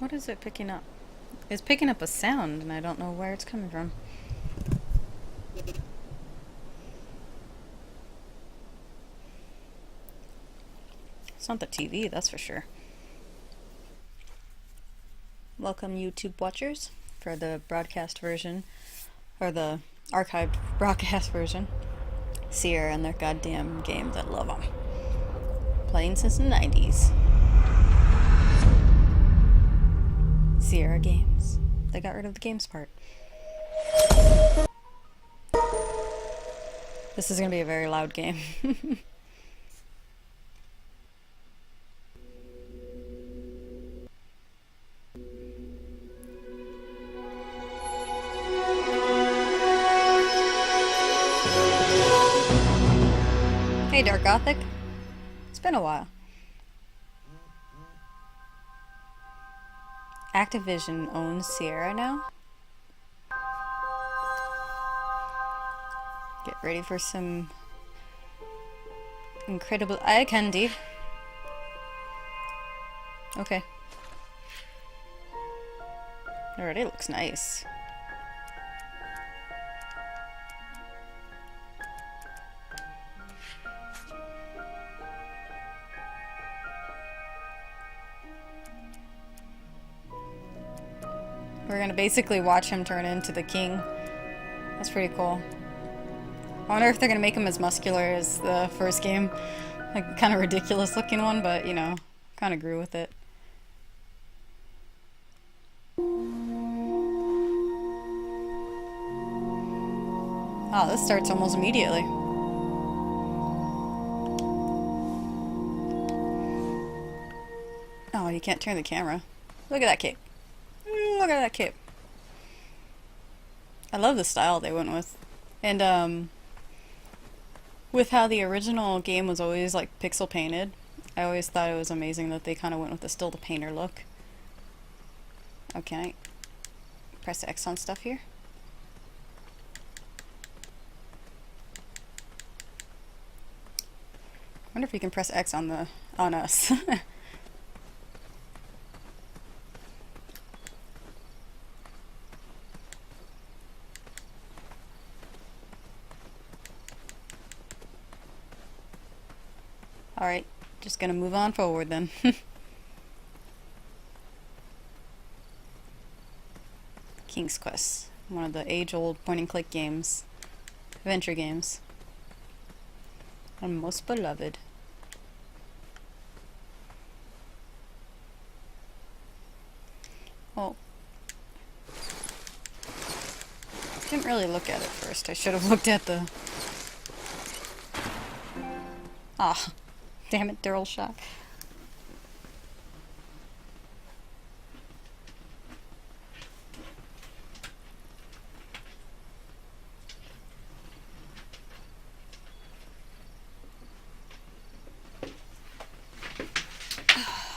What is it picking up? It's picking up a sound, and I don't know where it's coming from. It's not the TV, that's for sure. Welcome, YouTube watchers, for the broadcast version, or the archived broadcast version. Sierra and their goddamn games, I love them. Playing since the 90s. Sierra Games. They got rid of the games part. This is gonna be a very loud game. Hey, Dark Gothic. It's been a while. Activision owns Sierra now. Get ready for some incredible eye candy. Okay. Already looks nice. We're gonna basically watch him turn into the king. That's pretty cool. I wonder if they're gonna make him as muscular as the first game. Like, kind of ridiculous looking one, but, you know, kind of grew with it. Oh, this starts almost immediately. Oh, you can't turn the camera. Look at that cape. Look at that cape. I love the style they went with. And, with how the original game was always, like, pixel painted, I always thought it was amazing that they kind of went with the still the painter look. Okay. Press X on stuff here. I wonder if you can press X on us. Alright, just gonna move on forward then. King's Quest, one of the age-old point-and-click games. Adventure games. And most beloved. Oh. Didn't really look at it first. I should have looked at the... Ah. Damn it, Daryl shot.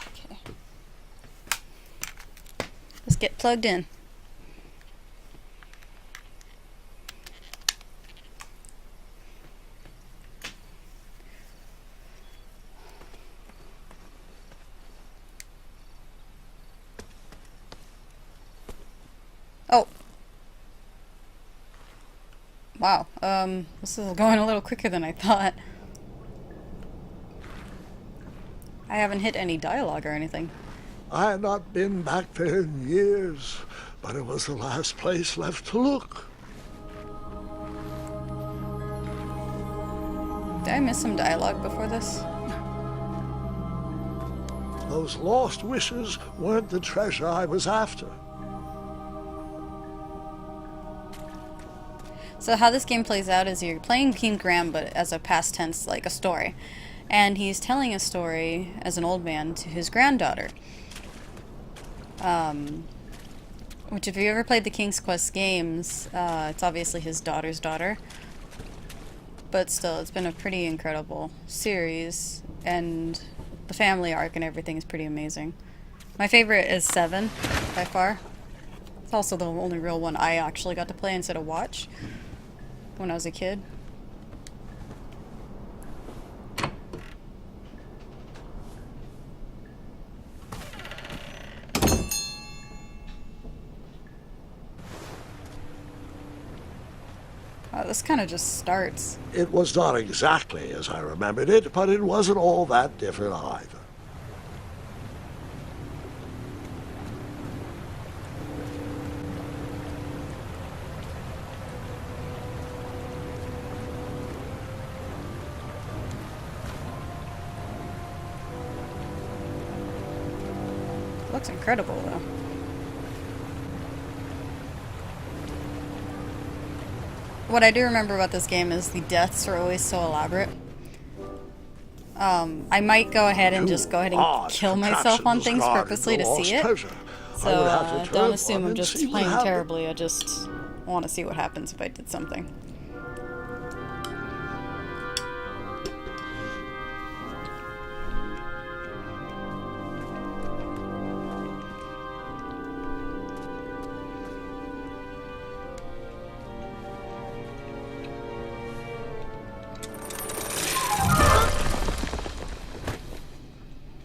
Okay. Let's get plugged in. Oh. Wow. This is going a little quicker than I thought. I haven't hit any dialogue or anything. I had not been back there in years, but it was the last place left to look. Did I miss some dialogue before this? Those lost wishes weren't the treasure I was after. So how this game plays out is you're playing King Graham, but as a past tense, like a story. And he's telling a story as an old man to his granddaughter. Which, if you ever played the King's Quest games, it's obviously his daughter's daughter. But still, it's been a pretty incredible series, and the family arc and everything is pretty amazing. My favorite is 7, by far. It's also the only real one I actually got to play instead of watch when I was a kid. This kind of just starts. It was not exactly as I remembered it, but it wasn't all that different either. Looks incredible, though. What I do remember about this game is the deaths are always so elaborate. I might go ahead and just go ahead and kill myself on things purposely to see it. So don't assume I'm just playing terribly. I just want to see what happens if I did something.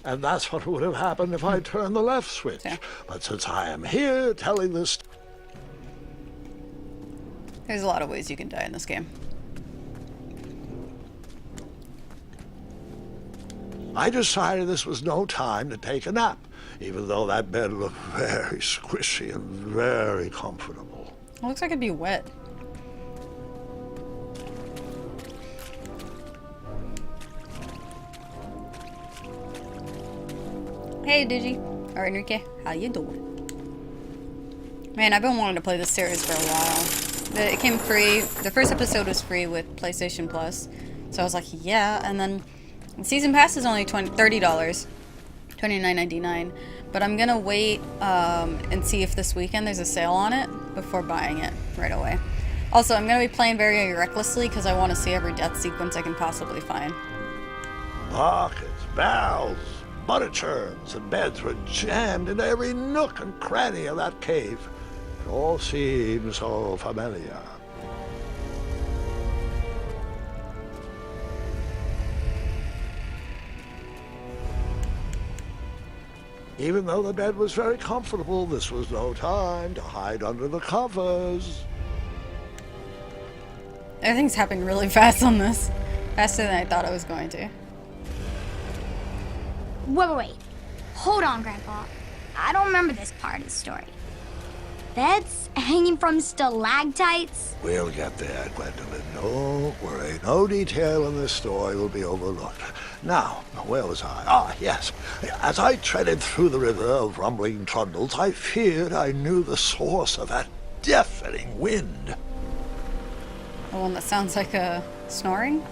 And that's what would have happened if I turned the left switch. Yeah. But since I am here telling this... There's a lot of ways you can die in this game. I decided this was no time to take a nap, even though that bed looked very squishy and very comfortable. It looks like it'd be wet. Hey, Digi. Or Enrique. How you doing? Man, I've been wanting to play this series for a while. It came free. The first episode was free with PlayStation Plus. So I was like, yeah. And then the season pass is only $30. $29.99. But I'm going to wait and see if this weekend there's a sale on it before buying it right away. Also, I'm going to be playing very recklessly because I want to see every death sequence I can possibly find. Pockets, barrels, butter churns, and beds were jammed into every nook and cranny of that cave. It all seemed so familiar. Even though the bed was very comfortable, this was no time to hide under the covers. Everything's happening really fast on this. Faster than I thought it was going to. Wait. Hold on, Grandpa. I don't remember this part of the story. Beds hanging from stalactites? We'll get there, Gwendolyn. Don't worry. No detail in this story will be overlooked. Now, where was I? Ah, yes. As I treaded through the river of rumbling trundles, I feared I knew the source of that deafening wind. The one that sounds like a snoring?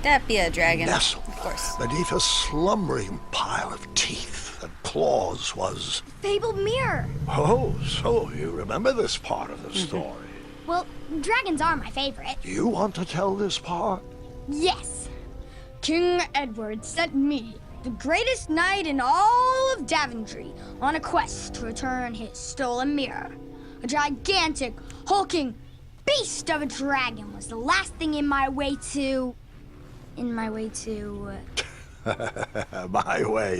That be a dragon. Nestled Of course. beneath a slumbering pile of teeth and claws was... Fabled mirror. Oh, so you remember this part of the story. Well, dragons are my favorite. Do you want to tell this part? Yes. King Edward sent me, the greatest knight in all of Daventry, on a quest to return his stolen mirror. A gigantic, hulking beast of a dragon was the last thing in my way to... My way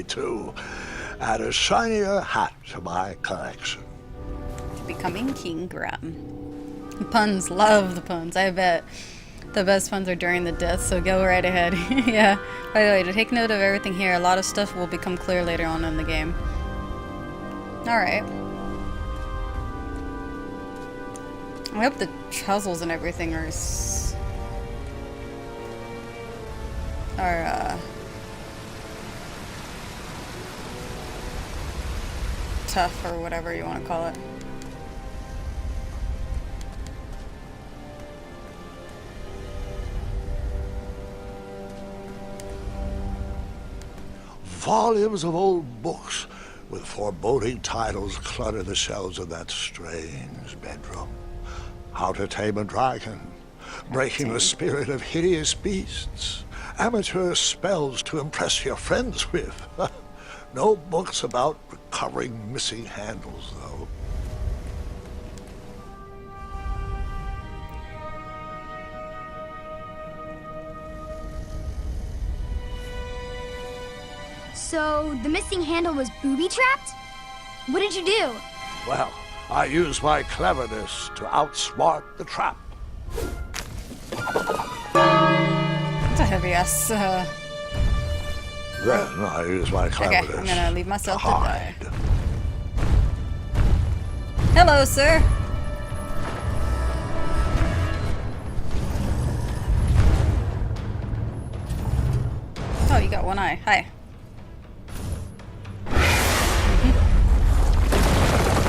to add a shinier hat to my collection. Becoming King Graham. Puns, love the puns. I bet the best puns are during the death, so go right ahead. Yeah. By the way, to take note of everything here, a lot of stuff will become clear later on in the game. Alright. I hope the puzzles and everything are tough, or whatever you want to call it. Volumes of old books with foreboding titles clutter the shelves of that strange bedroom. How to Tame a Dragon, Breaking the Spirit of Hideous Beasts, Amateur Spells to Impress Your Friends with. No books about recovering missing handles, though. So the missing handle was booby-trapped? What did you do? Well, I used my cleverness to outsmart the trap. That's a heavy ass. Then I used my Okay, cleverness I'm gonna leave myself to to hide. die. Hello, sir. Oh, you got one eye. Hi.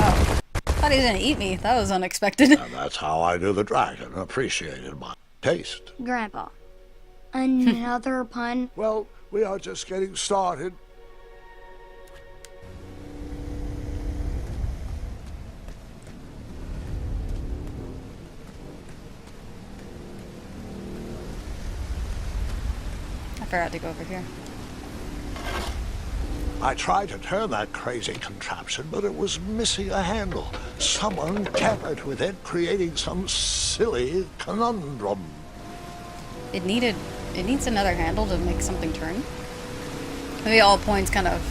Oh. Thought he was gonna eat me. That was unexpected. And that's how I knew the dragon appreciated my taste. Grandpa, another pun? Well, we are just getting started. I forgot to go over here. I tried to turn that crazy contraption, but it was missing a handle. Someone tampered with it, creating some silly conundrum. It needs another handle to make something turn. Maybe all points kind of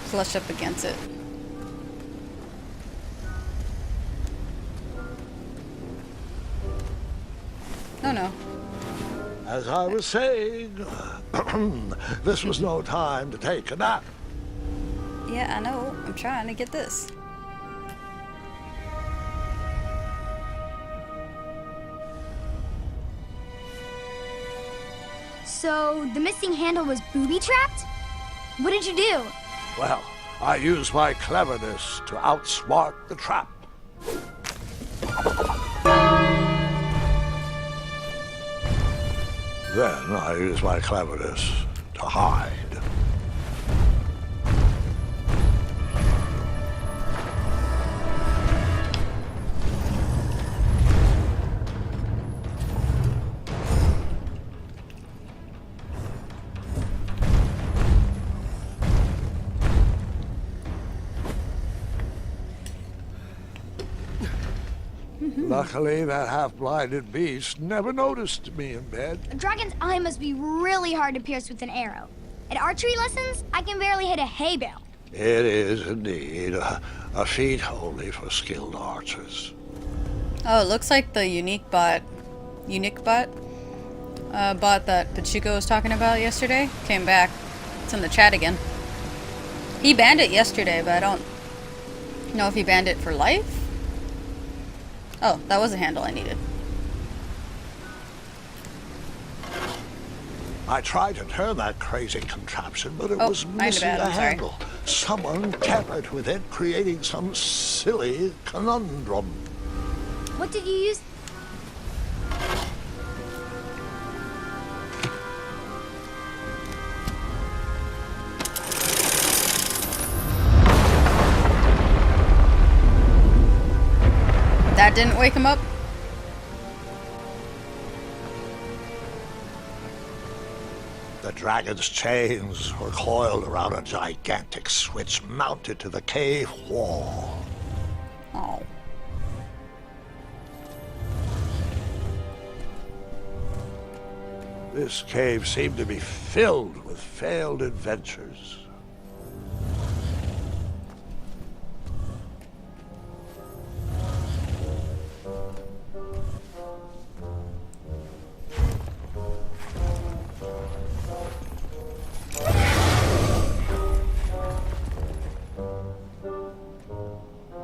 flush up against it. Oh no. As I was saying, this was no time to take a nap. Yeah, I know. I'm trying to get this. So the missing handle was booby-trapped? What did you do? Well, I used my cleverness to outsmart the trap. Then I used my cleverness to hide. Luckily, that half-blinded beast never noticed me in bed. A dragon's eye must be really hard to pierce with an arrow. At archery lessons, I can barely hit a hay bale. It is indeed a feat only for skilled archers. Oh, it looks like the unique bot that Pachuco was talking about yesterday came back. It's in the chat again. He banned it yesterday, but I don't know if he banned it for life. Oh, that was a handle I needed. I tried to turn that crazy contraption, but it Oh, was my missing bad, a I'm sorry. handle. Someone tampered with it, creating some silly conundrum. What did you use? That didn't wake him up? The dragon's chains were coiled around a gigantic switch mounted to the cave wall. Oh. This cave seemed to be filled with failed adventures.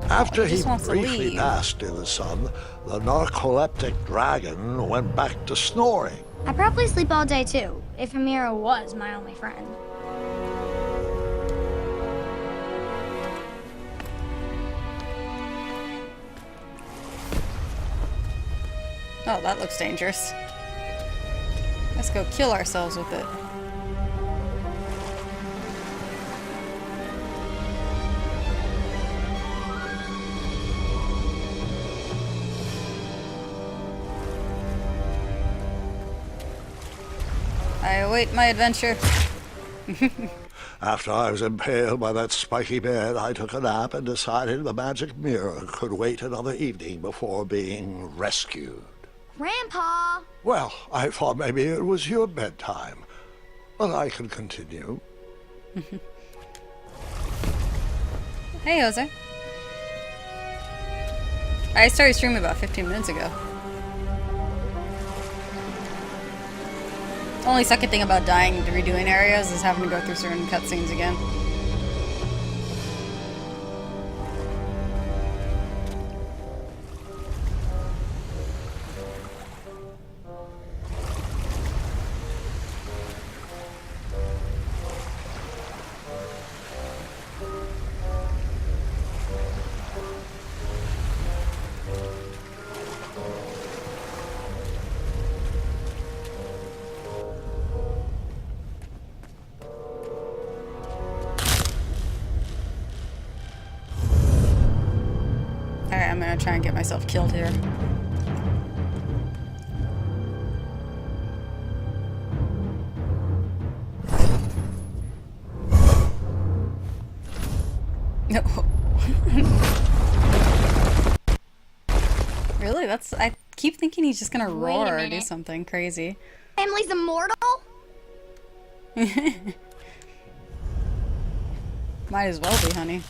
After he just wants to briefly leave. basked in the sun, the narcoleptic dragon went back to snoring. I probably sleep all day too, if Amira was my only friend. Oh, that looks dangerous. Let's go kill ourselves with it. I await my adventure. After I was impaled by that spiky bed, I took a nap and decided the magic mirror could wait another evening before being rescued. Grandpa! Well, I thought maybe it was your bedtime, but I can continue. Hey, Jose. I started streaming about 15 minutes ago. Only second thing about dying and redoing areas is having to go through certain cutscenes again. Alright, I'm gonna try and get myself killed here. No. Really? I keep thinking he's just gonna roar or do something crazy. Family's immortal? Might as well be, honey.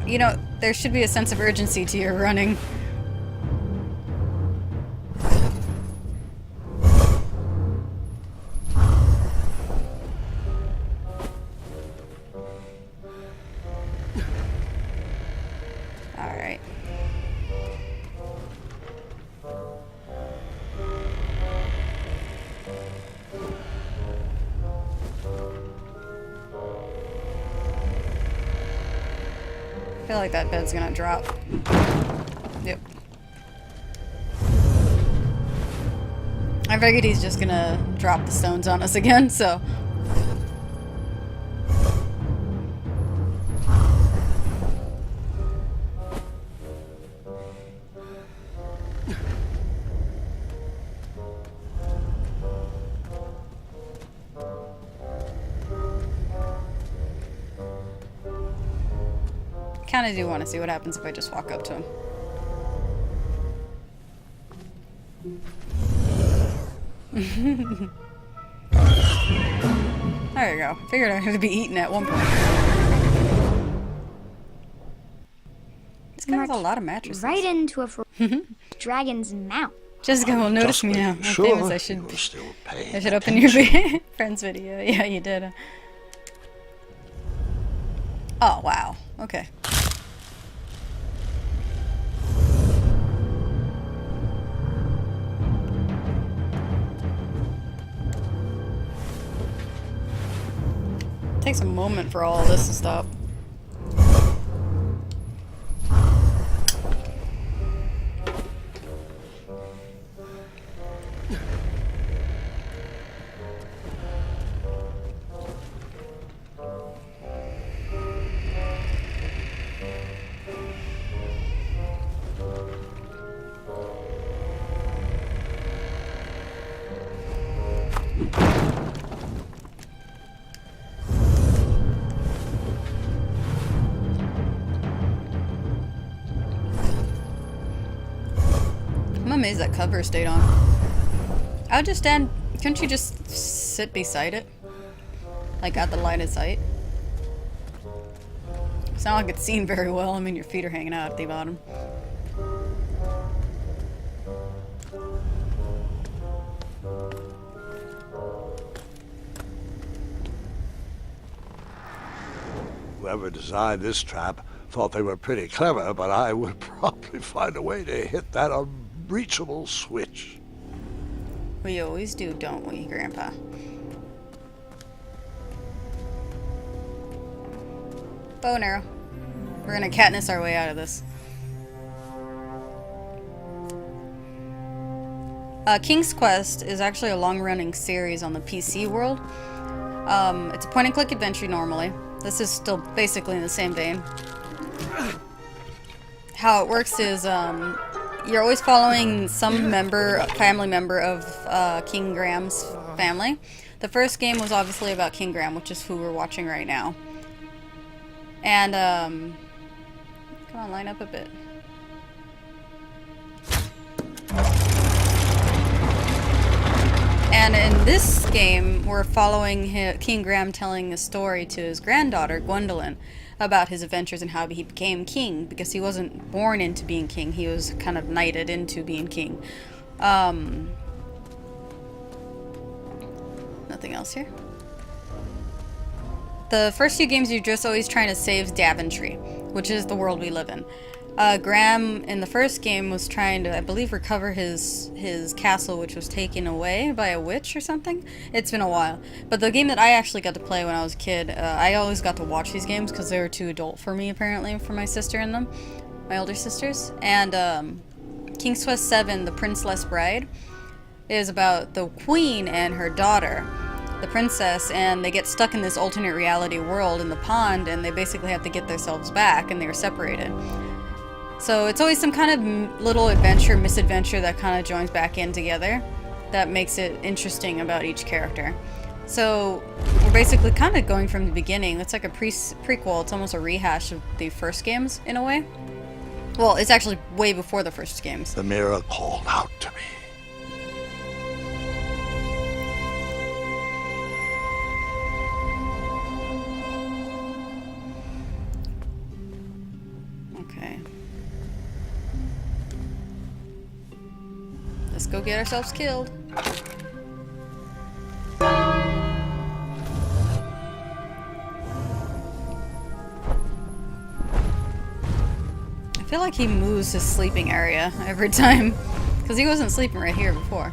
You know, there should be a sense of urgency to your running. Alright. I feel like that bed's gonna drop. Yep. I figured he's just gonna drop the stones on us again, so. Kind of do want to see what happens if I just walk up to him. There you go. Figured I had to be eaten at one point. This guy has a lot of mattresses. Right into a dragon's mouth. Jessica will notice me now. I'm Sure, famous. I should you're still paying I should open your friend's video. Yeah, you did. Oh, wow. Okay. Takes a moment for all this to stop. I'm amazed that cover stayed on. I would just stand. Couldn't you just sit beside it? Like at the line of sight? It's not like it's seen very well. I mean, your feet are hanging out at the bottom. Whoever designed this trap thought they were pretty clever, but I would probably find a way to hit that unreachable switch. We always do, don't we, Grandpa? Bow and arrow. We're gonna Katniss our way out of this. King's Quest is actually a long-running series on the PC world. It's a point-and-click adventure normally. This is still basically in the same vein. How it works is you're always following some family member of King Graham's family. The first game was obviously about King Graham, which is who we're watching right now. And come on, line up a bit. And in this game, we're following King Graham telling a story to his granddaughter, Gwendolyn, about his adventures and how he became king, because he wasn't born into being king, he was kind of knighted into being king. Nothing else here? The first few games, you're just always trying to save Daventry, which is the world we live in. Graham, in the first game, was trying to, I believe, recover his castle, which was taken away by a witch or something. It's been a while. But the game that I actually got to play when I was a kid, I always got to watch these games because they were too adult for me, apparently, for my sister in them. My older sisters. And King's Quest VII, The Princeless Bride, is about the queen and her daughter, the princess, and they get stuck in this alternate reality world in the pond, and they basically have to get themselves back, and they are separated. So it's always some kind of little adventure, misadventure that kind of joins back in together that makes it interesting about each character. So we're basically kind of going from the beginning. It's like a prequel. It's almost a rehash of the first games in a way. Well, it's actually way before the first games. The mirror called out to me. Okay. Let's go get ourselves killed. I feel like he moves his sleeping area every time, because he wasn't sleeping right here before.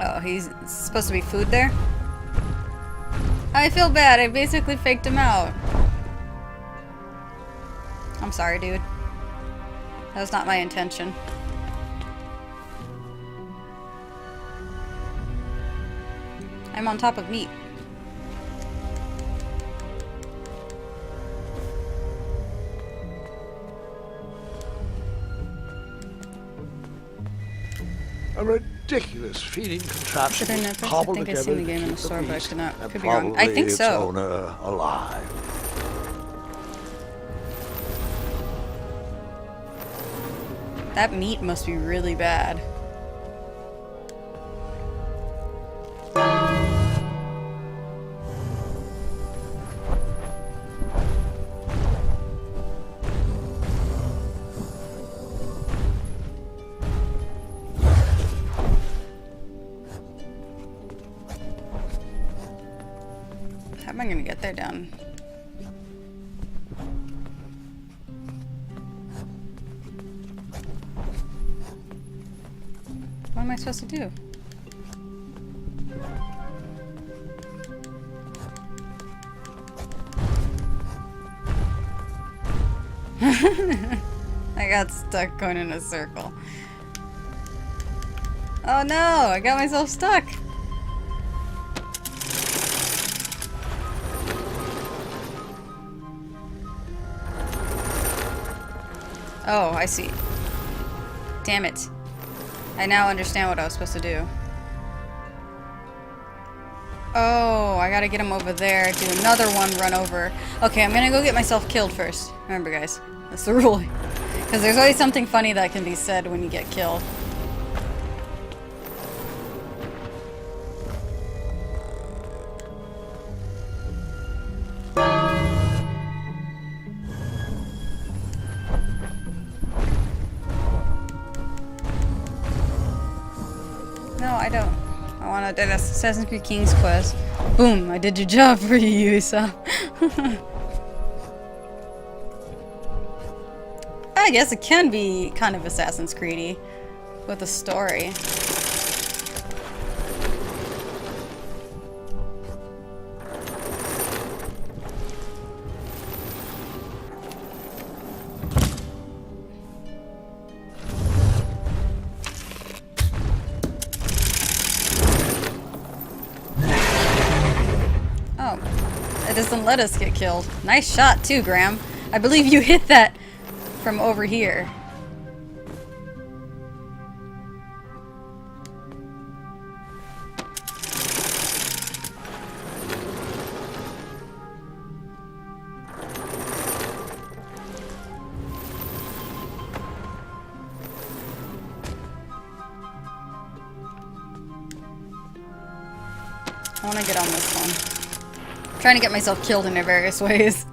Oh, he's supposed to be food there? I feel bad, I basically faked him out. I'm sorry, dude. That was not my intention. I'm on top of meat. A ridiculous feeding contraption Should I Netflix? I cobbled think I together seen the to game in keep the store, but I beast could not. and Could be wrong. I probably think its so. owner alive. That meat must be really bad. How am I gonna get there down? What am I supposed to do? I got stuck going in a circle. Oh no, I got myself stuck. Oh, I see. Damn it. I now understand what I was supposed to do. Oh, I gotta get him over there, do another one, run over. Okay, I'm gonna go get myself killed first. Remember, guys, that's the rule. Because there's always something funny that can be said when you get killed. No, I don't. I want to do Assassin's Creed King's Quest. Boom! I did your job for you, Yusa. I guess it can be kind of Assassin's Creed-y with a story. It doesn't let us get killed. Nice shot too, Graham. I believe you hit that from over here. I want to get on this one. I'm trying to get myself killed in various ways.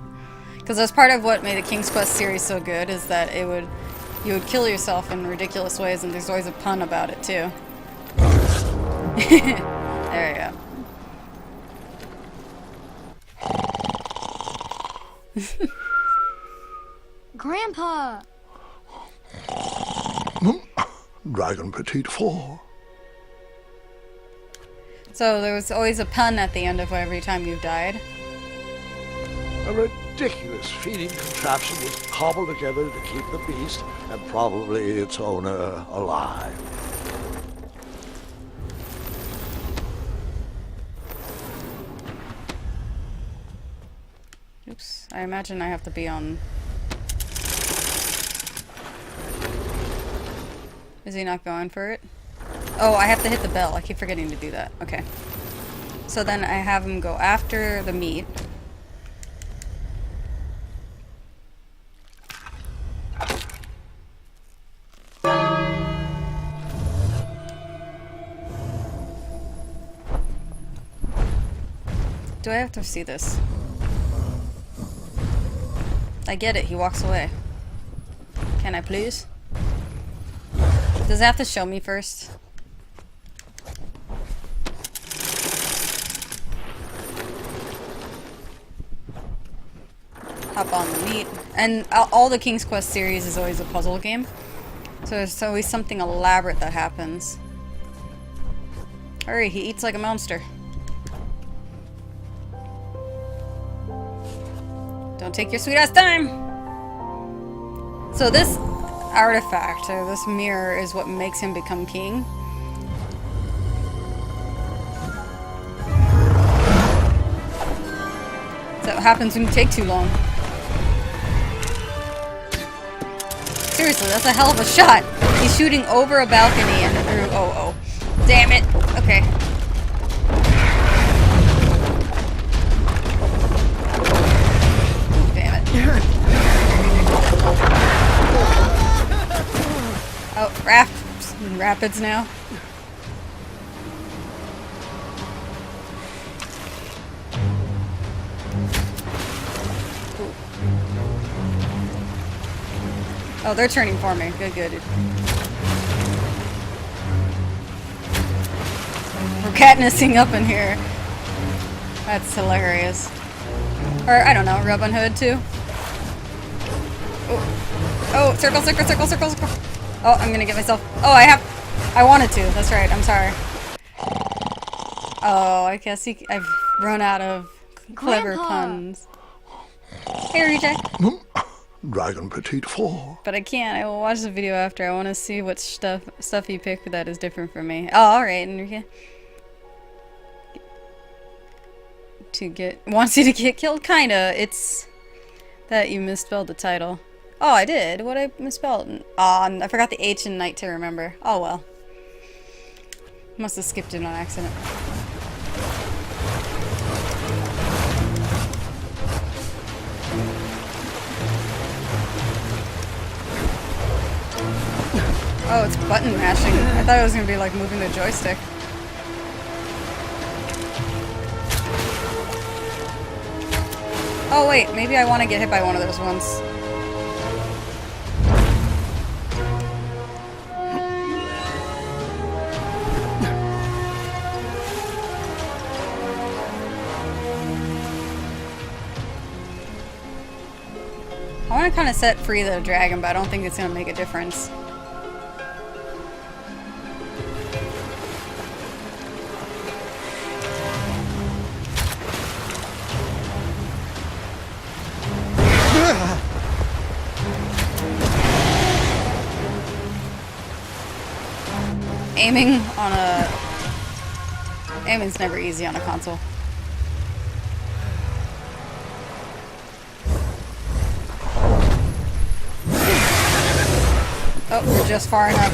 Because that's part of what made the King's Quest series so good, is that you would kill yourself in ridiculous ways, and there's always a pun about it too. There we go. Grandpa! Dragon Petite 4. So there was always a pun at the end of every time you died. A ridiculous feeding contraption was cobbled together to keep the beast and probably its owner alive. Oops. I imagine I have to be on... Is he not going for it? Oh, I have to hit the bell. I keep forgetting to do that. Okay. So then I have him go after the meat. Do I have to see this? I get it. He walks away. Can I please? Does it have to show me first? Hop on the meat. And all the King's Quest series is always a puzzle game. So there's always something elaborate that happens. Hurry, he eats like a monster. Don't take your sweet ass time! So this artifact, or this mirror, is what makes him become king. So what happens when you take too long. Seriously, that's a hell of a shot! He's shooting over a balcony and through... Oh. Damn it! Okay. Oh, rapids now. Ooh. Oh, they're turning for me. Good. We're Katnissing up in here. That's hilarious. Or, I don't know, Robin Hood too. Oh, circle. Oh, I'm gonna get myself... Oh, I wanted to. That's right. I'm sorry. Oh, I guess I've run out of clever Grandpa. puns. Hey, Reject. Dragon Petite 4. But I can't. I will watch the video after. I want to see what stuff you pick that is different from me. Oh, alright, Enrique. Wants you to get killed? Kinda. It's that you misspelled the title. Oh, I did. What I misspelled? I forgot the H in Night to Remember. Oh well. Must have skipped it on accident. Oh, it's button mashing. I thought it was gonna be like moving the joystick. Oh wait, maybe I want to get hit by one of those ones. I want to kind of set free the dragon, but I don't think it's going to make a difference. Aiming's never easy on a console. Oh, we're just far enough.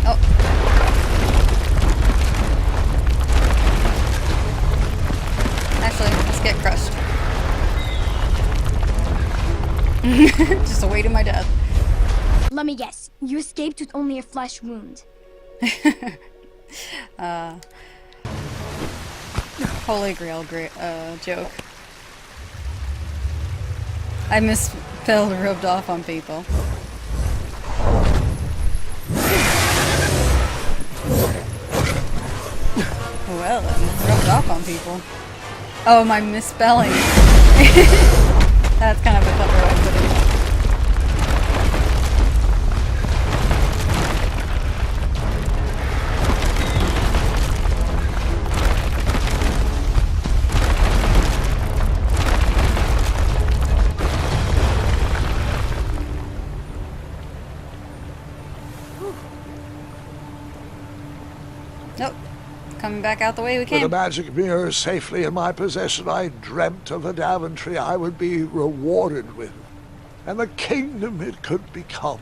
Oh. Actually, let's get crushed. Just awaiting my death. Let me guess. You escaped with only a flesh wound. Holy Grail joke. I misspelled rubbed off on people. Well then, rubbed off on people. Oh, my misspelling. That's kind of a clever way of putting it. Nope. Coming back out the way we With came. the magic mirror safely in my possession, I dreamt of the Daventry I would be rewarded with, and the kingdom it could become.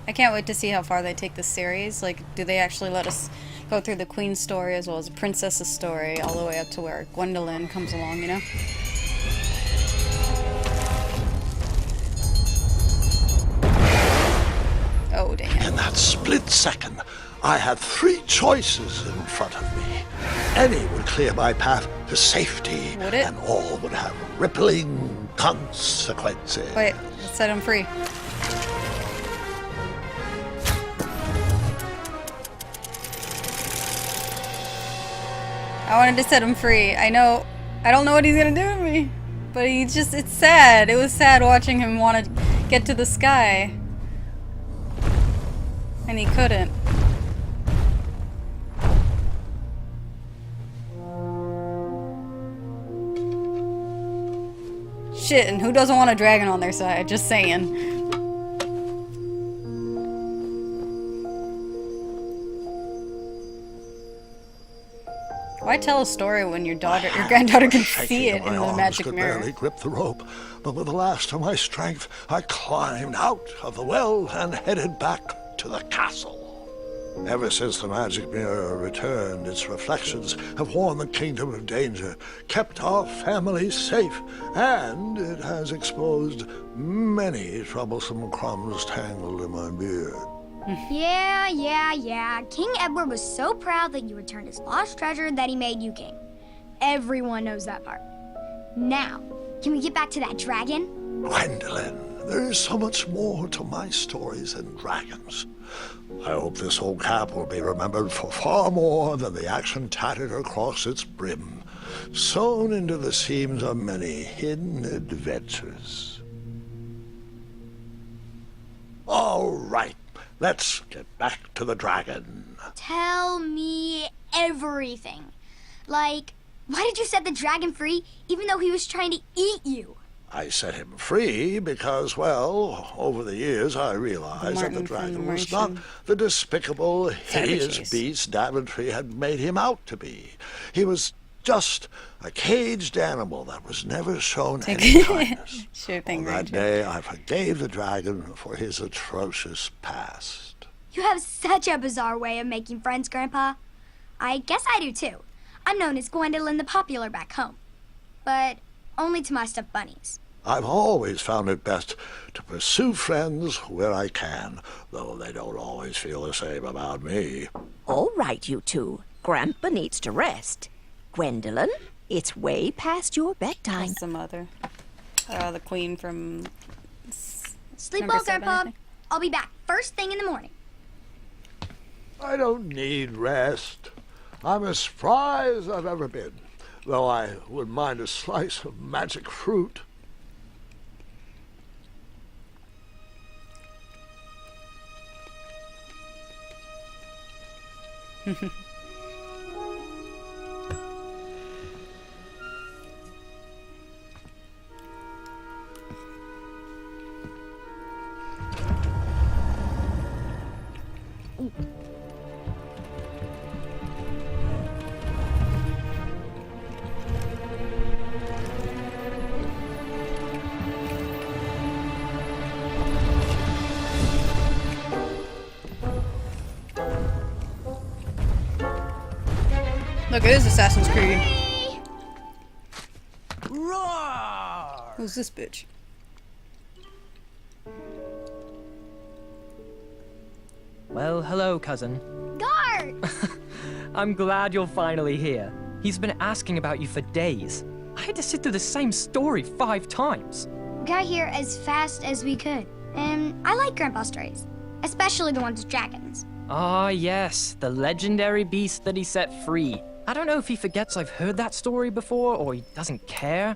I can't wait to see how far they take this series. Like, do they actually let us go through the Queen's story as well as the Princess's story, all the way up to where Gwendolyn comes along, you know? Oh, damn. In that split second, I had 3 choices in front of me. Any would clear my path to safety, Would it? and all would have rippling consequences. Wait, let's set him free. I wanted to set him free. I don't know what he's gonna do to me. But it's sad. It was sad watching him want to get to the sky. And he couldn't. Shit, and who doesn't want a dragon on their side? Just saying. Why tell a story when your granddaughter can see it in the magic could mirror? barely grip the rope, but with the last of my strength, I climbed out of the well and headed back to the castle. Ever since the magic mirror returned, its reflections have warned the kingdom of danger, kept our family safe, and it has exposed many troublesome crumbs tangled in my beard. Yeah. King Edward was so proud that you returned his lost treasure that he made you king. Everyone knows that part. Now, can we get back to that dragon? Gwendolyn, there is so much more to my stories than dragons. I hope this old cap will be remembered for far more than the action tattered across its brim, sewn into the seams of many hidden adventures. All right, let's get back to the dragon. Tell me everything. Like, why did you set the dragon free even though he was trying to eat you? I set him free because, well, over the years I realized that the dragon was not the despicable, hideous beast Daventry had made him out to be. He was just a caged animal that was never shown any kindness. Sure thing, On that Ranger. day, I forgave the dragon for his atrocious past. You have such a bizarre way of making friends, Grandpa. I guess I do too. I'm known as Gwendolyn the Popular back home. But only to my stuffed bunnies. I've always found it best to pursue friends where I can, though they don't always feel the same about me. All right, you two. Grandpa needs to rest. Gwendolyn, it's way past your bedtime. That's the mother. The queen from... Sleep Number well, 7, I Grandpa. think. I'll be back first thing in the morning. I don't need rest. I'm as spry as I've ever been, though I wouldn't mind a slice of magic fruit. Look, it is Assassin's Creed. Roar! Roar! Who's this bitch? Well, hello, cousin. Guard! I'm glad you're finally here. He's been asking about you for days. I had to sit through the same story 5 times. We got here as fast as we could. And I like Grandpa's stories, especially the ones with dragons. Ah, yes, the legendary beast that he set free. I don't know if he forgets I've heard that story before or he doesn't care,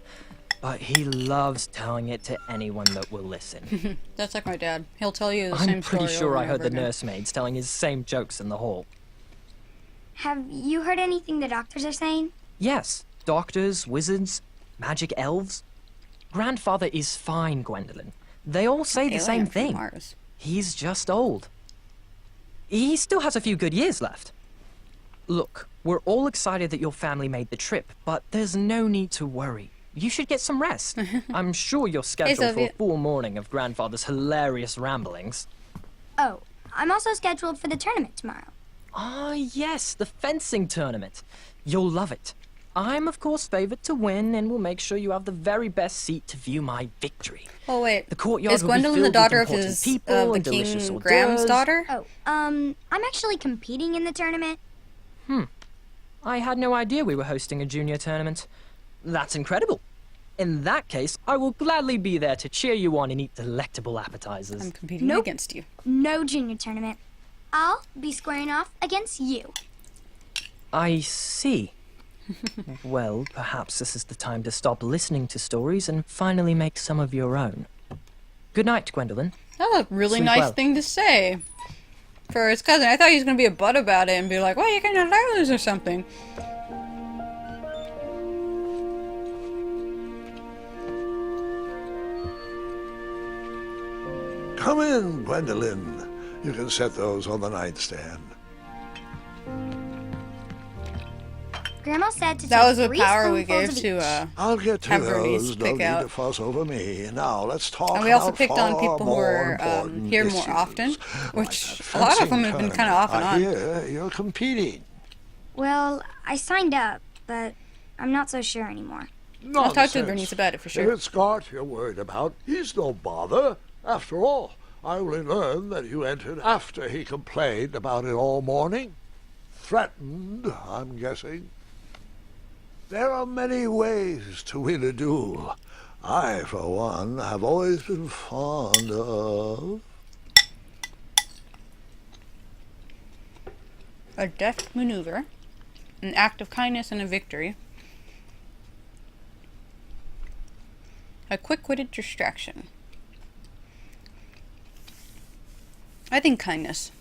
but he loves telling it to anyone that will listen. That's like my dad. He'll tell you the same I'm story pretty sure over I and heard over the again. nursemaids telling his same jokes in the hall. Have you heard anything the doctors are saying? Yes, doctors, wizards, magic elves. Grandfather is fine, Gwendolyn. They all say the same Alien from thing. Mars. He's just old. He still has a few good years left. Look, we're all excited that your family made the trip, but there's no need to worry. You should get some rest. I'm sure you're scheduled for a Sophia. full morning of Grandfather's hilarious ramblings. Oh, I'm also scheduled for the tournament tomorrow. Ah, yes, the fencing tournament. You'll love it. I'm, of course, favored to win, and will make sure you have the very best seat to view my victory. Oh wait, The courtyard is will be Gwendolyn filled the with daughter of important his people the and delicious King hors Graham's d'oeuvres. daughter? Oh, I'm actually competing in the tournament. I had no idea we were hosting a junior tournament. That's incredible. In that case, I will gladly be there to cheer you on and eat delectable appetizers. I'm competing Nope. against you. No junior tournament. I'll be squaring off against you. I see. Well, perhaps this is the time to stop listening to stories and finally make some of your own. Good night, Gwendolyn. That was a really Sleep nice well. thing to say for his cousin. I thought he was gonna be a butt about it and be like, "Well, you're gonna lose" or something. Come in, Gwendolyn. You can set those on the nightstand. Grandma said to That take was a 3 power we spoonfuls gave of to each. I'll get to Have Bernice those. No pick need out. to fuss over me. Now let's talk And we also about picked on far people who more were important here more issues, often, like which that a lot of fencing them have been kind of off and tournament. on. I hear you're competing. Well, I signed up, but I'm not so sure anymore. I'll talk to Nonsense. Bernice about it for If sure. it's Scott you're worried about, he's no bother. After all, I only learned that you entered after he complained about it all morning. Threatened, I'm guessing. There are many ways to win a duel. I, for one, have always been fond of... A deft maneuver, an act of kindness, and a victory. A quick-witted distraction. I think kindness.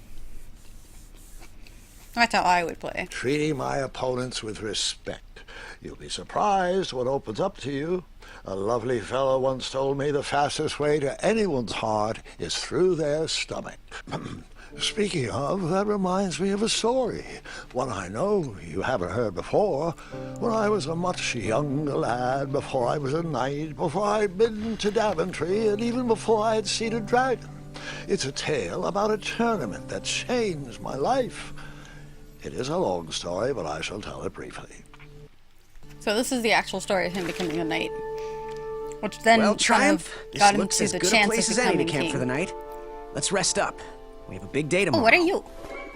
That's how I would play. treating my opponents with respect. You'll be surprised what opens up to you. A lovely fellow once told me the fastest way to anyone's heart is through their stomach. Speaking of, that reminds me of a story, one I know you haven't heard before. When I was a much younger lad, before I was a knight, before I'd been to Daventry, and even before I had seen a dragon. It's a tale about a tournament that changed my life. It is a long story, but I shall tell it briefly. So this is the actual story of him becoming a knight, which then Well, kind Triumph, of this got looks into as the good a chance place of as any to becoming camp king. for the night. Let's rest up. We have a big day Oh, tomorrow. what are you?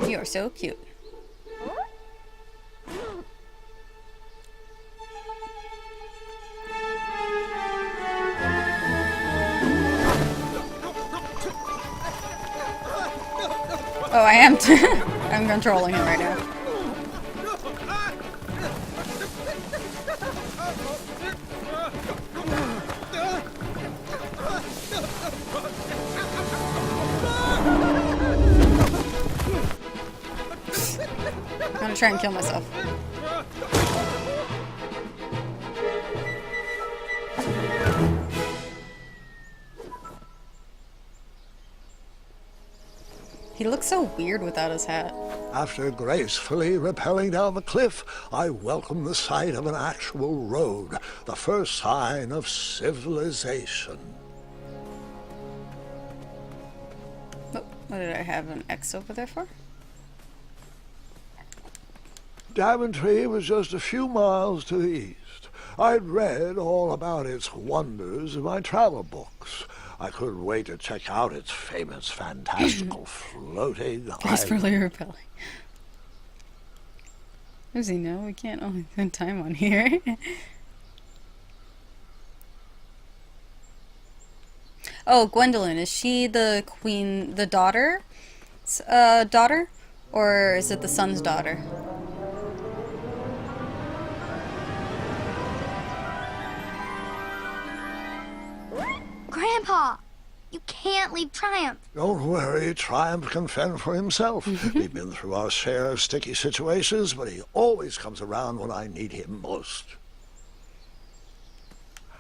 You are so cute. Oh, I am. I'm controlling him right now. I'm gonna try and kill myself. He looks so weird without his hat. After gracefully rappelling down the cliff, I welcomed the sight of an actual road, the first sign of civilization. Oh, what did I have an X over there for? Daventry was just a few miles to the east. I'd read all about its wonders in my travel books. I couldn't wait to check out its famous, fantastical floating Gracefully island. repelling. Does he know we can't only spend time on here? Oh, Gwendolyn, is she the queen, the daughter? Daughter? Or is it the son's daughter? Grandpa, you can't leave Triumph. Don't worry, Triumph can fend for himself. We've been through our share of sticky situations, but he always comes around when I need him most.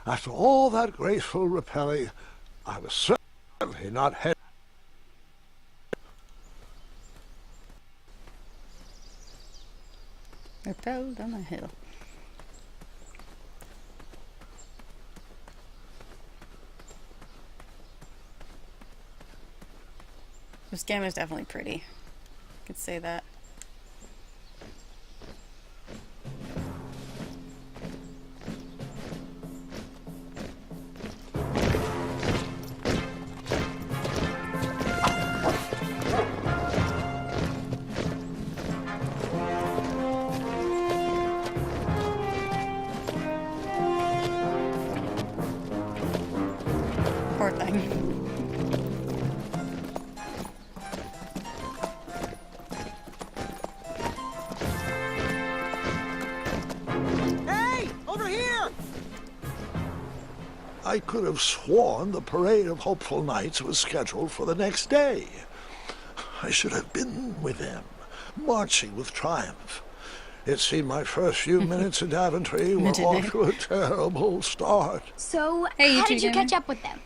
After all that graceful repelling, I was certainly not headed. Repelled on a hill. This game is definitely pretty. I could say that. Poor thing. Hey! Over here! I could have sworn the parade of hopeful knights was scheduled for the next day. I should have been with them, marching with Triumph. It seemed my first few minutes in Daventry were off to a terrible start. So, Hey, how YouTube did you gamer. catch up with them?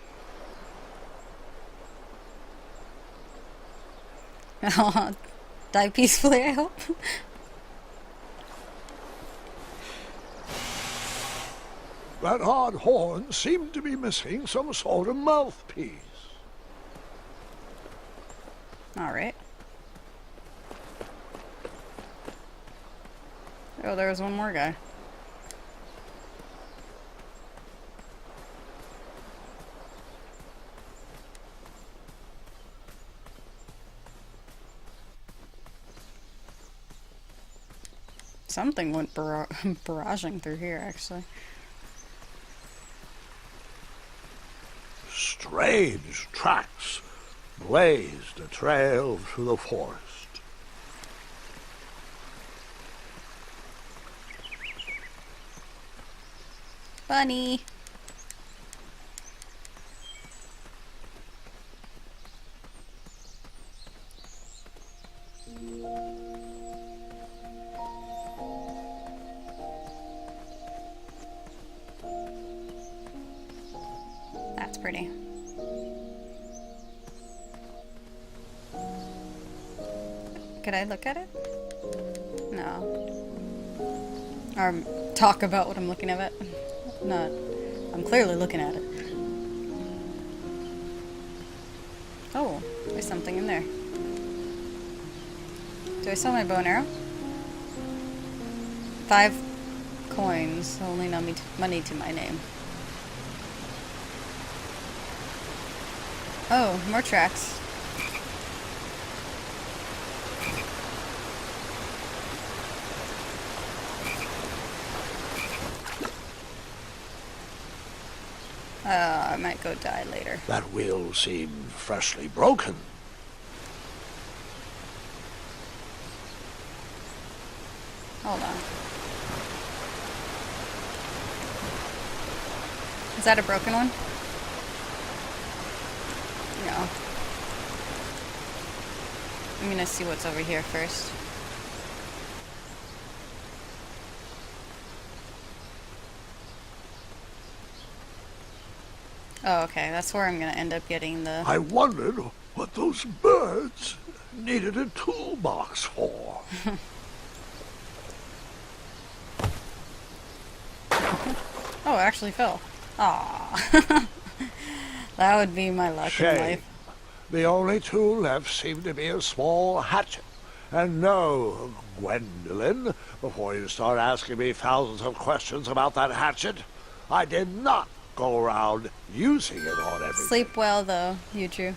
Die peacefully, I hope. That odd horn seemed to be missing some sort of mouthpiece. Alright. Oh, there was one more guy. Something went barraging through here, actually. Strange tracks blazed a trail through the forest. Bunny! That's pretty. Could I look at it? No. Or talk about what I'm looking at. Not. I'm clearly looking at it. Oh, there's something in there. Do I sell my bow and arrow? 5 coins, only money to my name. Oh, more tracks. I might go die later. That wheel seemed freshly broken. Hold on. Is that a broken one? No. I'm gonna see what's over here first. Oh, okay. That's where I'm gonna end up getting the... I wondered what those birds needed a toolbox for. Oh, it actually fell. Aw. That would be my luck in Shame. life. The only tool left seemed to be a small hatchet. And no, Gwendolyn, before you start asking me thousands of questions about that hatchet, I did not go around using it on everything. Sleep well, though, you two.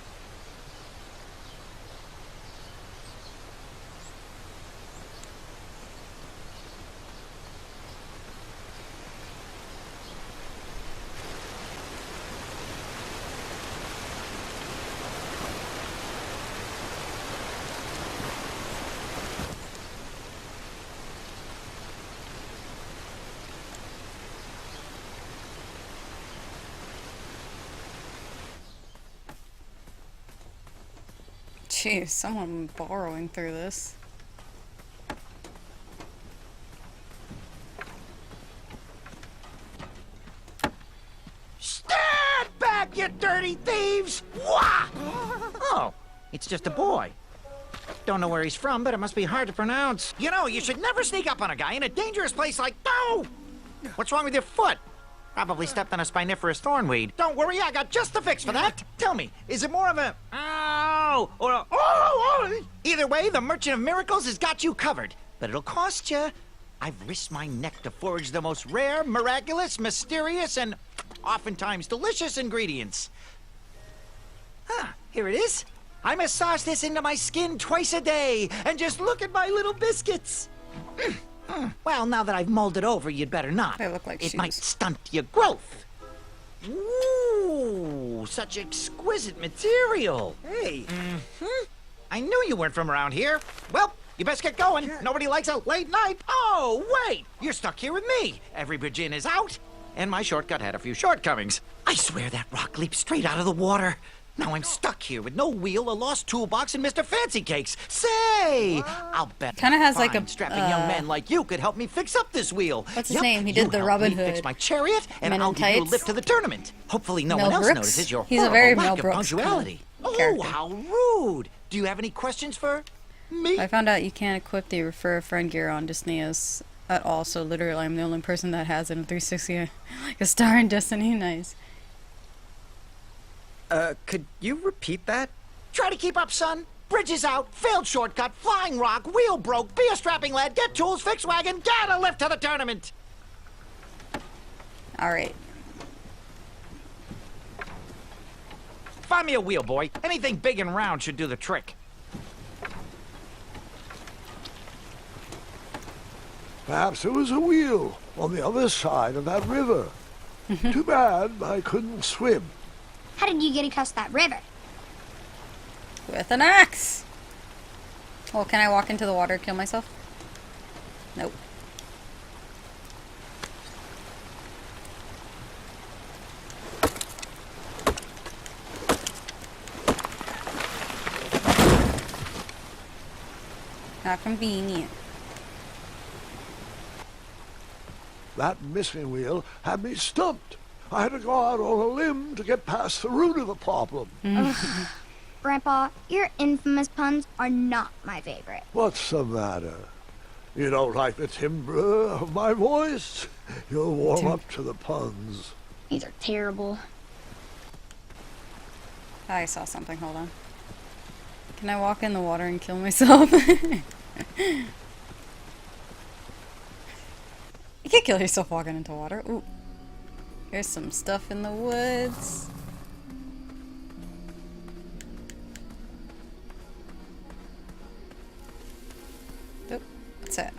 Jeez, someone borrowing through this. Stand back, you dirty thieves! Wah! Oh, it's just a boy. Don't know where he's from, but it must be hard to pronounce. You know, you should never sneak up on a guy in a dangerous place like... No! What's wrong with your foot? Probably stepped on a spiniferous thornweed. Don't worry, I got just the fix for that. Tell me, is it more of a... Ow! Or a... Oh! Either way, the Merchant of Miracles has got you covered. But it'll cost you. I've risked my neck to forge the most rare, miraculous, mysterious, and oftentimes delicious ingredients. Here it is. I massage this into my skin twice a day, and just look at my little biscuits. Well, now that I've mulled it over, you'd better not. They look like it shoes. might stunt your growth. Ooh, such exquisite material. Hey. I knew you weren't from around here. Well, you best get going. Nobody likes a late night. Oh, wait. You're stuck here with me. Every bridge in is out, and my shortcut had a few shortcomings. I swear that rock leaped straight out of the water. Now I'm stuck here with no wheel, a lost toolbox, and Mr. Fancy Cakes. Say, I'll bet Kinda has like fine a, strapping young man like you could help me fix up this wheel. What's his name? He did you the help Robin me fix Hood my chariot, and Men in I'll give you a Tights. lift to the tournament. Hopefully no Mel one else Brooks? notices your He's a horrible very lack Mel of Brooks punctuality. Oh, character. how rude! Do you have any questions for me? I found out you can't equip the Refer a Friend gear on Disney as at all, so literally I'm the only person that has it in 360. Like a star in Destiny, nice. Could you repeat that? Try to keep up, son. Bridges out, failed shortcut, flying rock, wheel broke, be a strapping lad, get tools, fix wagon, get a lift to the tournament. Alright. Find me a wheel, boy. Anything big and round should do the trick. Perhaps there was a wheel on the other side of that river. Too bad I couldn't swim. How did you get across that river? With an axe! Well, can I walk into the water and kill myself? Nope. Not convenient. That missing wheel had me stumped. I had to go out on a limb to get past the root of the problem. Grandpa, your infamous puns are not my favorite. What's the matter? You don't like the timbre of my voice? You'll warm up to the puns. These are terrible. I saw something, hold on. Can I walk in the water and kill myself? You can't kill yourself walking into water. Ooh. Here's some stuff in the woods. Oop. What's that?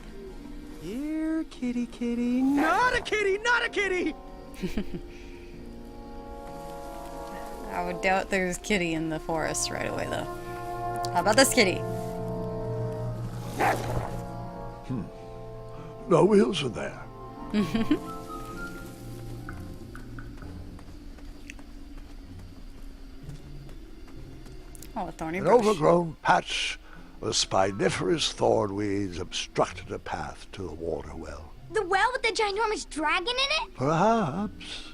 Here, kitty kitty. Not a kitty, not a kitty! I would doubt there's kitty in the forest right away, though. How about this kitty? No wheels in there. Oh, a thorny An bush. overgrown patch of spiniferous thornweeds obstructed a path to the water well. The well with the ginormous dragon in it? Perhaps.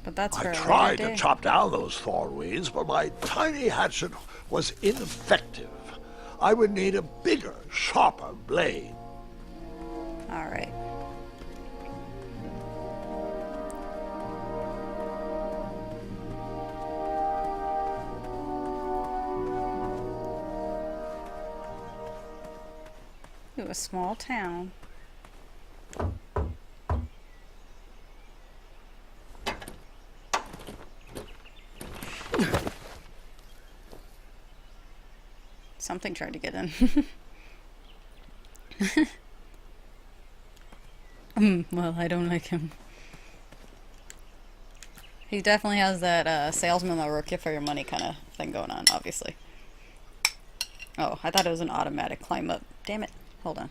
But that's for I a tried later to day. chop down those thornweeds, but my tiny hatchet was ineffective. I would need a bigger, sharper blade. Alright. a small town. Something tried to get in. Well, I don't like him. He definitely has that salesman that will work you for your money kind of thing going on, obviously. Oh, I thought it was an automatic climb up. Damn it. Hold on.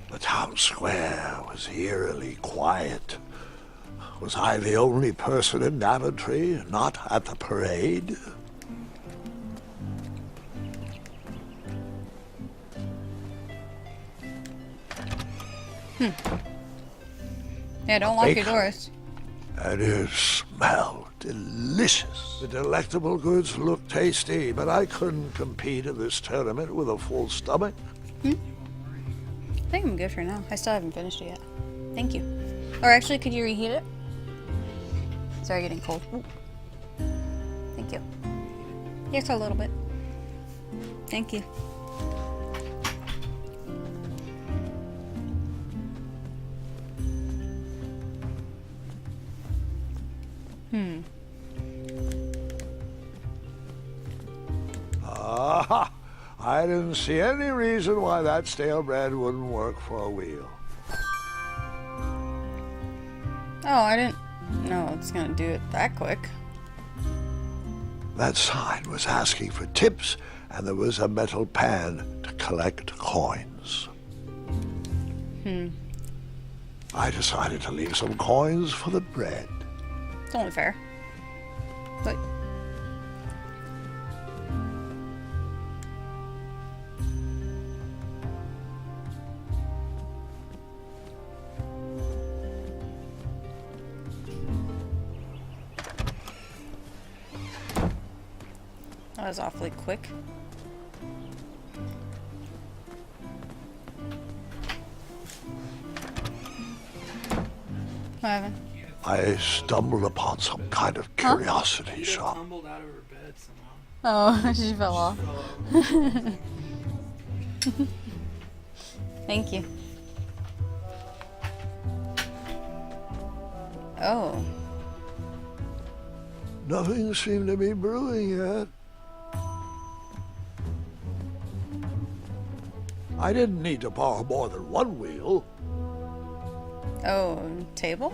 The town square was eerily quiet. Was I the only person in Daventry not at the parade? Yeah, don't lock your doors. And it smelled delicious. The delectable goods looked tasty, but I couldn't compete in this tournament with a full stomach. I think I'm good for now. I still haven't finished it yet. Thank you. Or actually, could you reheat it? Sorry, getting cold. Ooh. Thank you. Just a little bit. Thank you. Aha! I didn't see any reason why that stale bread wouldn't work for a wheel. Oh, I didn't know it's gonna do it that quick. That sign was asking for tips, and there was a metal pan to collect coins. I decided to leave some coins for the bread. It's only fair. But that was awfully quick. What happened? I stumbled upon some kind of curiosity shop. Tumbled out of her bed somehow. Oh, she fell off. Thank you. Oh. Nothing seemed to be brewing yet. I didn't need to borrow more than one wheel. Oh, table?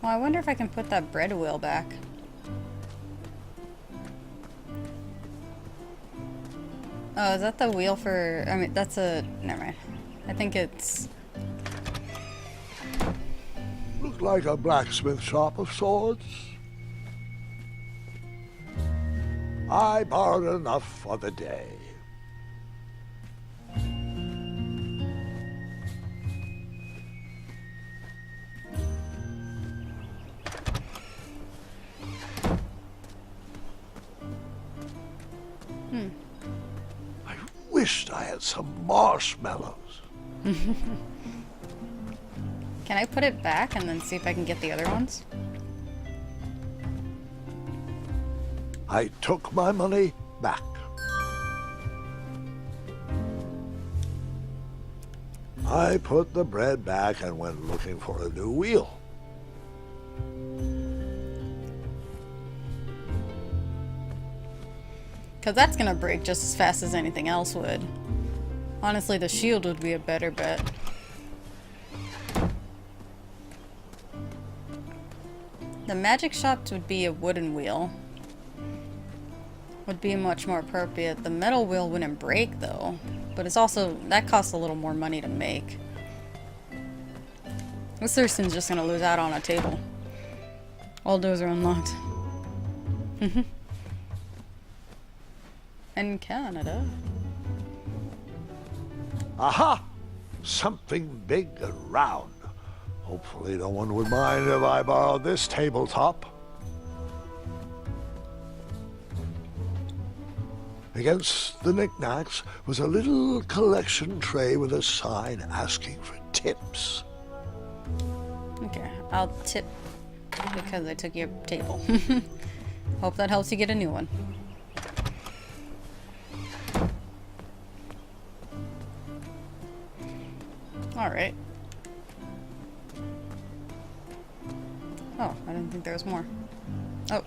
Well, I wonder if I can put that bread wheel back. Oh, is that the wheel for... I mean, that's a... Never mind. I think it's... Looked like a blacksmith shop of sorts. I borrowed enough for the day. I wished I had some marshmallows. Can I put it back and then see if I can get the other ones? I took my money back. I put the bread back and went looking for a new wheel. Because that's going to break just as fast as anything else would. Honestly, the shield would be a better bet. The magic shop would be a wooden wheel. Would be much more appropriate. The metal wheel wouldn't break though. But it's also, that costs a little more money to make. This Thurston's just going to lose out on a table. All doors are unlocked. In Canada. Aha! Something big and round. Hopefully no one would mind if I borrowed this tabletop. Against the knickknacks was a little collection tray with a sign asking for tips. Okay, I'll tip because I took your table. Hope that helps you get a new one. Alright. Oh, I didn't think there was more. Oh.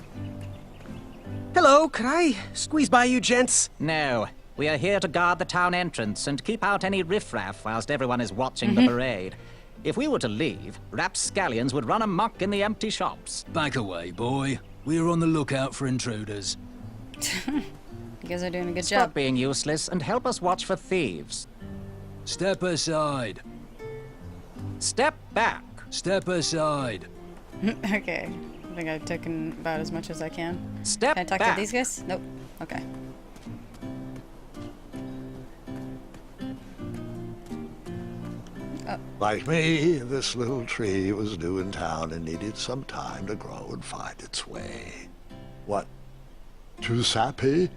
Hello, could I squeeze by you gents? No. We are here to guard the town entrance and keep out any riffraff whilst everyone is watching the parade. If we were to leave, rapscallions would run amok in the empty shops. Back away, boy. We're on the lookout for intruders. You guys are doing a good Stop job. being useless and help us watch for thieves. Step aside. Step back. Step aside. Okay. I think I've taken about as much as I can. Step Can I talk back. to these guys? Nope. Okay. Like me, this little tree was new in town and needed some time to grow and find its way. What? Too sappy?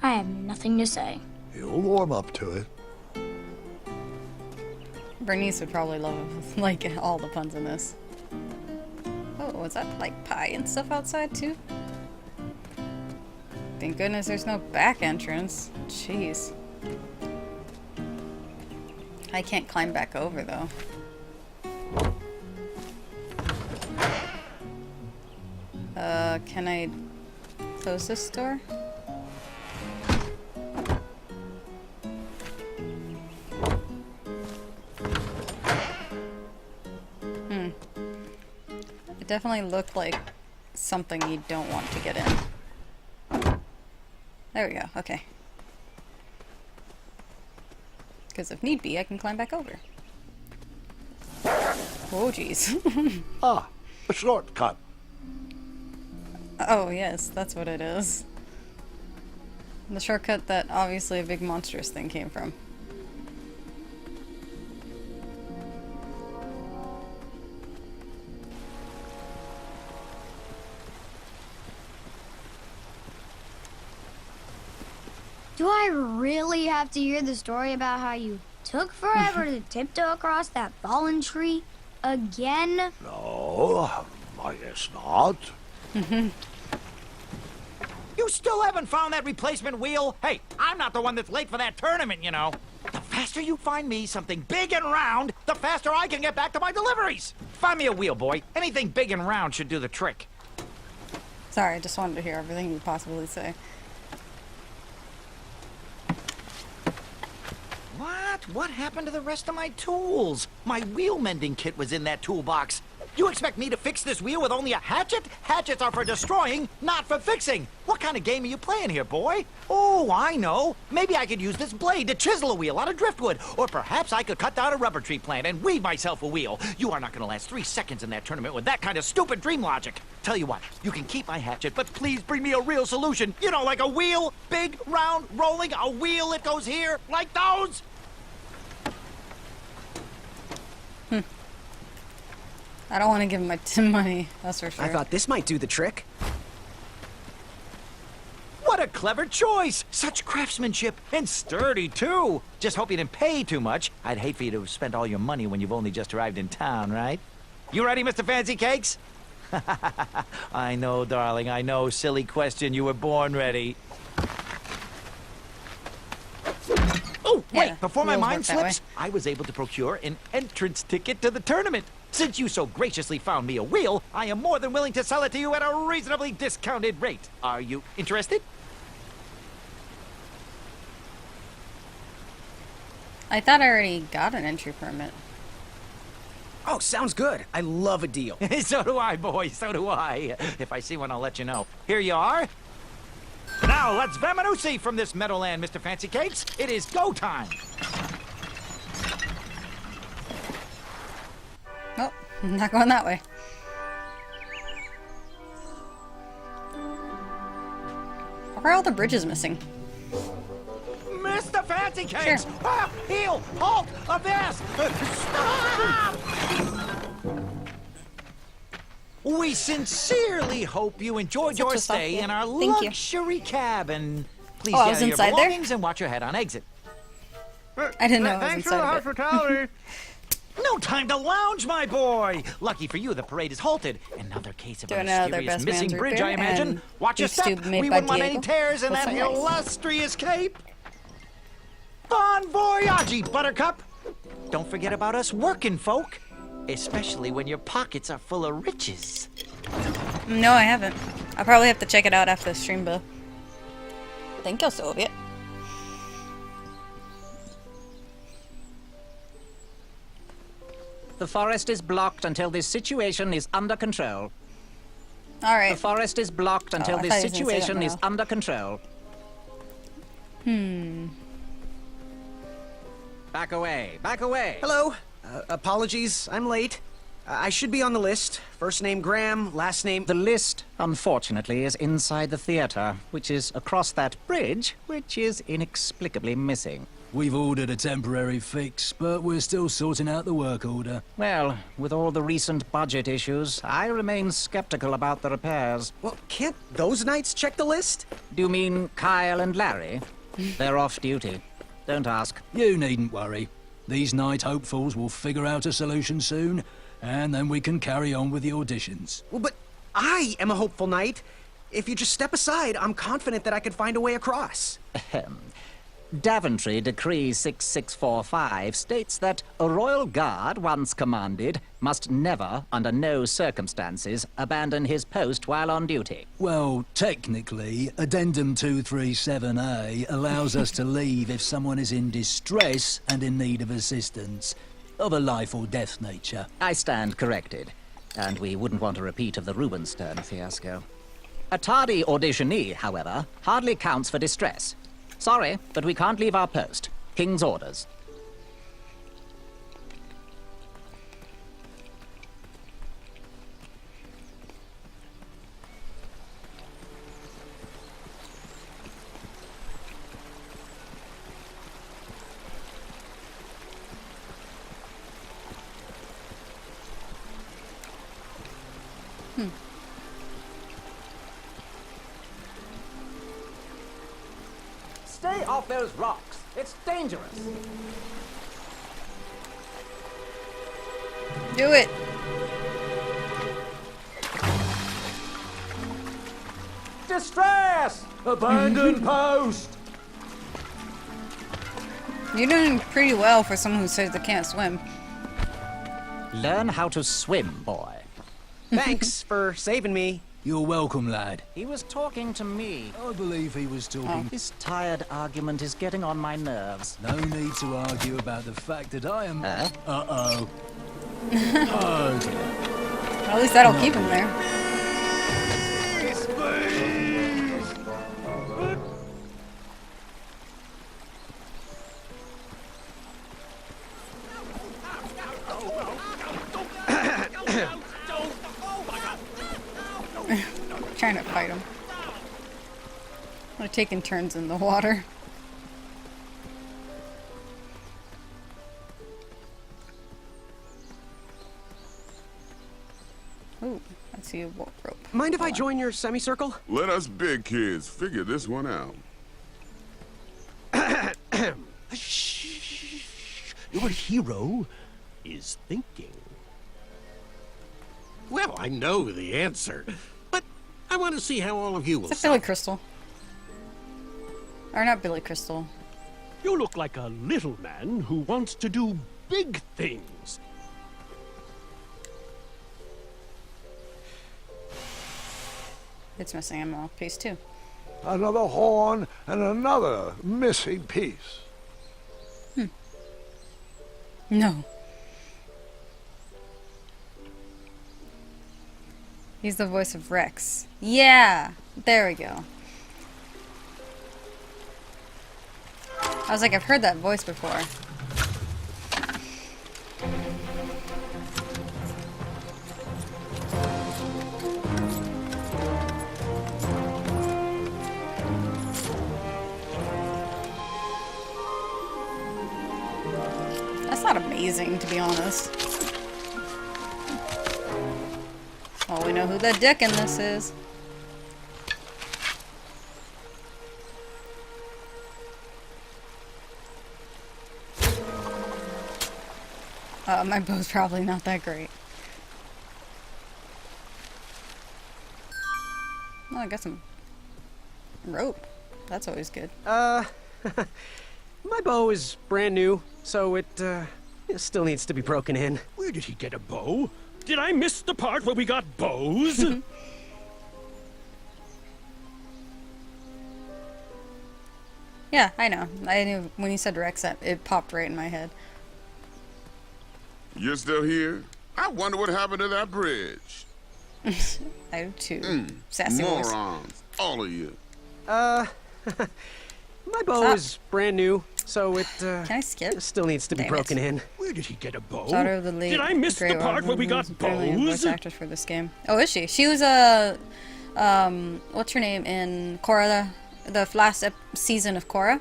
I have nothing to say. You'll warm up to it. Bernice would probably love, like, all the puns in this. Oh, was that, like, pie and stuff outside, too? Thank goodness there's no back entrance. Jeez. I can't climb back over, though. Can I close this door? It definitely looked like something you don't want to get in. There we go, okay. Because if need be, I can climb back over. Oh, jeez. Ah, a shortcut. Oh, yes, that's what it is. The shortcut that obviously a big monstrous thing came from. Do I really have to hear the story about how you took forever to tiptoe across that fallen tree again? No, I guess not. You still haven't found that replacement wheel? Hey, I'm not the one that's late for that tournament, you know. The faster you find me something big and round, the faster I can get back to my deliveries. Find me a wheel, boy. Anything big and round should do the trick. Sorry, I just wanted to hear everything you possibly say. What? What happened to the rest of my tools? My wheel mending kit was in that toolbox. You expect me to fix this wheel with only a hatchet? Hatchets are for destroying, not for fixing. What kind of game are you playing here, boy? Oh, I know. Maybe I could use this blade to chisel a wheel out of driftwood. Or perhaps I could cut down a rubber tree plant and weave myself a wheel. You are not going to last 3 seconds in that tournament with that kind of stupid dream logic. Tell you what, you can keep my hatchet, but please bring me a real solution. You know, like a wheel, big, round, rolling, a wheel that goes here, like those. I don't want to give him my money, that's for sure. I thought this might do the trick. What a clever choice! Such craftsmanship, and sturdy, too! Just hope you didn't pay too much. I'd hate for you to have spent all your money when you've only just arrived in town, right? You ready, Mr. Fancy Cakes? I know, darling, I know. Silly question. You were born ready. Oh, wait! Yeah, Before my wheels mind work that way. slips, I was able to procure an entrance ticket to the tournament. Since you so graciously found me a wheel, I am more than willing to sell it to you at a reasonably discounted rate. Are you interested? I thought I already got an entry permit. Oh, sounds good. I love a deal. So do I, boy, so do I. If I see one, I'll let you know. Here you are. Now, let's vamoose from this meadowland, Mr. Fancy Cakes. It is go time. Oh, not going that way. Why are all the bridges missing? Mr. Fancy fancy cakes! Ah, heel! Halt! Abyss! Stop! We sincerely hope you enjoyed your Such a stay soft- in our Thank you. luxury cabin. Please Oh, I was gather your inside there? belongings and watch your head on exit. I didn't know I was Thanks for the inside of it. hospitality. No time to lounge, my boy! Lucky for you, the parade is halted. Another case of a Doing another mysterious best missing man's bridge, root I beer imagine. and Watch your beef step. stew made We by wouldn't want any Diego tears in with that some rice. illustrious cape. Bon voyage, Buttercup! Don't forget about us working folk, especially when your pockets are full of riches. No, I haven't. I'll probably have to check it out after the stream, though. Thank you, Soviet. The forest is blocked until this situation is under control. The Alright. forest is blocked until I this thought he was gonna say that situation is now. under control. Back away, back away. Hello. Apologies, I'm late. I should be on the list. First name Graham, last name... The list, unfortunately, is inside the theater, which is across that bridge, which is inexplicably missing. We've ordered a temporary fix, but we're still sorting out the work order. Well, with all the recent budget issues, I remain skeptical about the repairs. Well, can't those knights check the list? Do you mean Kyle and Larry? They're off duty. Don't ask. You needn't worry. These night hopefuls will figure out a solution soon, and then we can carry on with the auditions. Well, but I am a hopeful knight. If you just step aside, I'm confident that I could find a way across. Daventry Decree 6645 states that a royal guard, once commanded, must never, under no circumstances, abandon his post while on duty. Well, technically, Addendum 237A allows us to leave if someone is in distress and in need of assistance, of a life or death nature. I stand corrected, and we wouldn't want a repeat of the Rubenstern fiasco. A tardy auditionee, however, hardly counts for distress. Sorry, but we can't leave our post. King's orders. Stay off those rocks. It's dangerous. Do it. Distress! Abandon post! You're doing pretty well for someone who says they can't swim. Learn how to swim, boy. Thanks for saving me. You're welcome, lad. He was talking to me. I believe he was talking. This tired argument is getting on my nerves. No need to argue about the fact that I am... Huh? Uh-oh. Oh, dear. At least that'll keep him there. Trying to fight him. We're taking turns in the water. Ooh, I see a rope. Mind if I join your semicircle? Let us big kids figure this one out. Shh. Your hero is thinking. Well, I know the answer, but I want to see how all of you will Is that Billy solve it. Crystal? Or not Billy Crystal. You look like a little man who wants to do big things. It's missing a mouthpiece too. Another horn and another missing piece. No. He's the voice of Rex. Yeah! There we go. I was like, I've heard that voice before. not amazing, to be honest. Oh, we know who the dick in this is. My bow's probably not that great. Oh, I got some rope. That's always good. My bow is brand new, so it still needs to be broken in. Where did he get a bow? Did I miss the part where we got bows? Yeah, I know. I knew when you said Rex, it popped right in my head. You're still here? I wonder what happened to that bridge. I do too. Sassy voice. Morons. All of you. My bow Stop. is brand new, so it Can I skip? still needs to be Damn broken it. in. Where did he get a bow? Daughter of the late Did I miss the great part where we got apparently a voice bows? actress for this game. Oh, is she? She was a what's her name in Korra, the last season of Korra.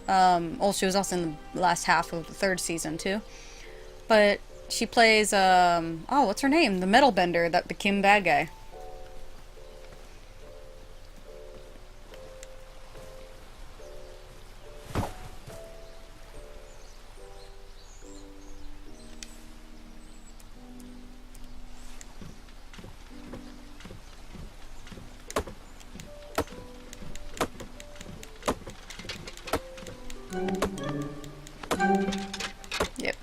Oh, she was also in the last half of the 3rd season too. But she plays oh, what's her name? The metal bender that became bad guy. Yep.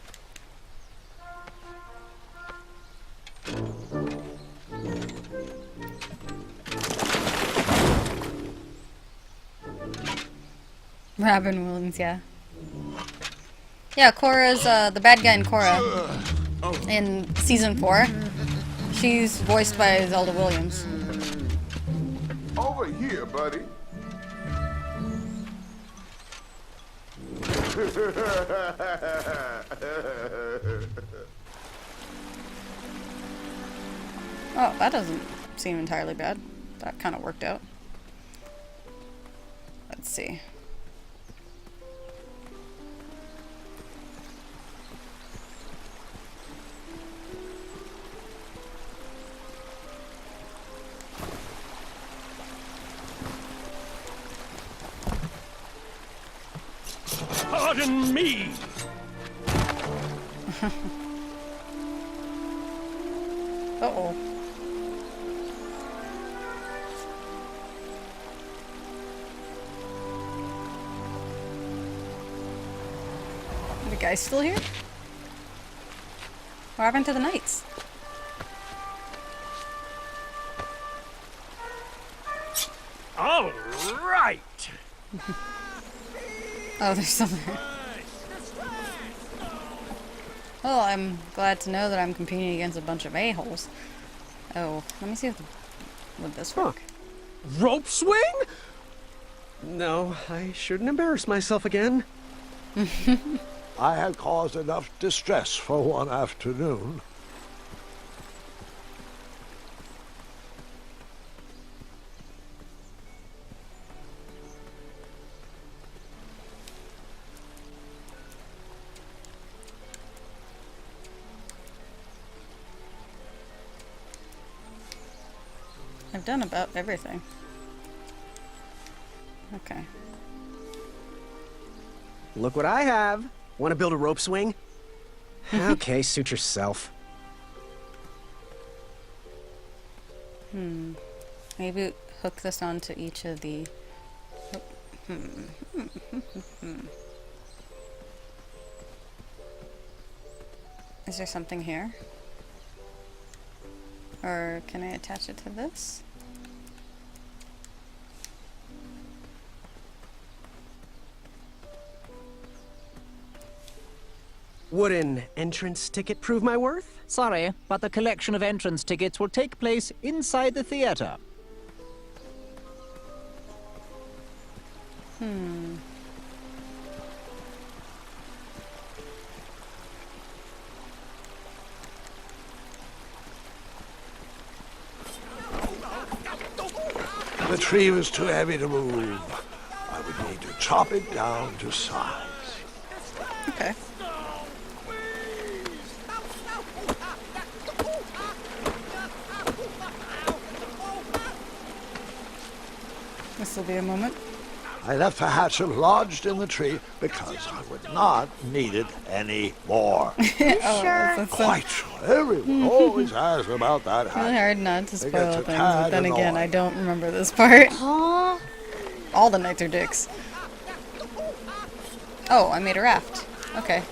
Robin Williams, yeah. Yeah, Korra's the bad guy in Korra in season 4. She's voiced by Zelda Williams. Over here, buddy. Oh, that doesn't seem entirely bad. That kind of worked out. Let's see. Pardon me. Uh-oh. The guy's still here? What happened to the knights? All right. Oh, there's something. Well, I'm glad to know that I'm competing against a bunch of a-holes. Oh, let me see if would this work. Rope swing? No, I shouldn't embarrass myself again. I had caused enough distress for one afternoon. I've done about everything. Okay. Look what I have. Want to build a rope swing? Okay, suit yourself. Maybe hook this onto each of the... Is there something here? Or can I attach it to this? Would an entrance ticket prove my worth? Sorry, but the collection of entrance tickets will take place inside the theater. The tree was too heavy to move. I would need to chop it down to size. Okay. This will be a moment. I left the hatchet lodged in the tree because I would not need it anymore. Sure. Quite sure. Everyone always asks about that It's really hatchet. hard not to They get spoil to things, but then tag again, I annoying. don't remember this part. Huh? All the knights are dicks. Oh, I made a raft. Okay.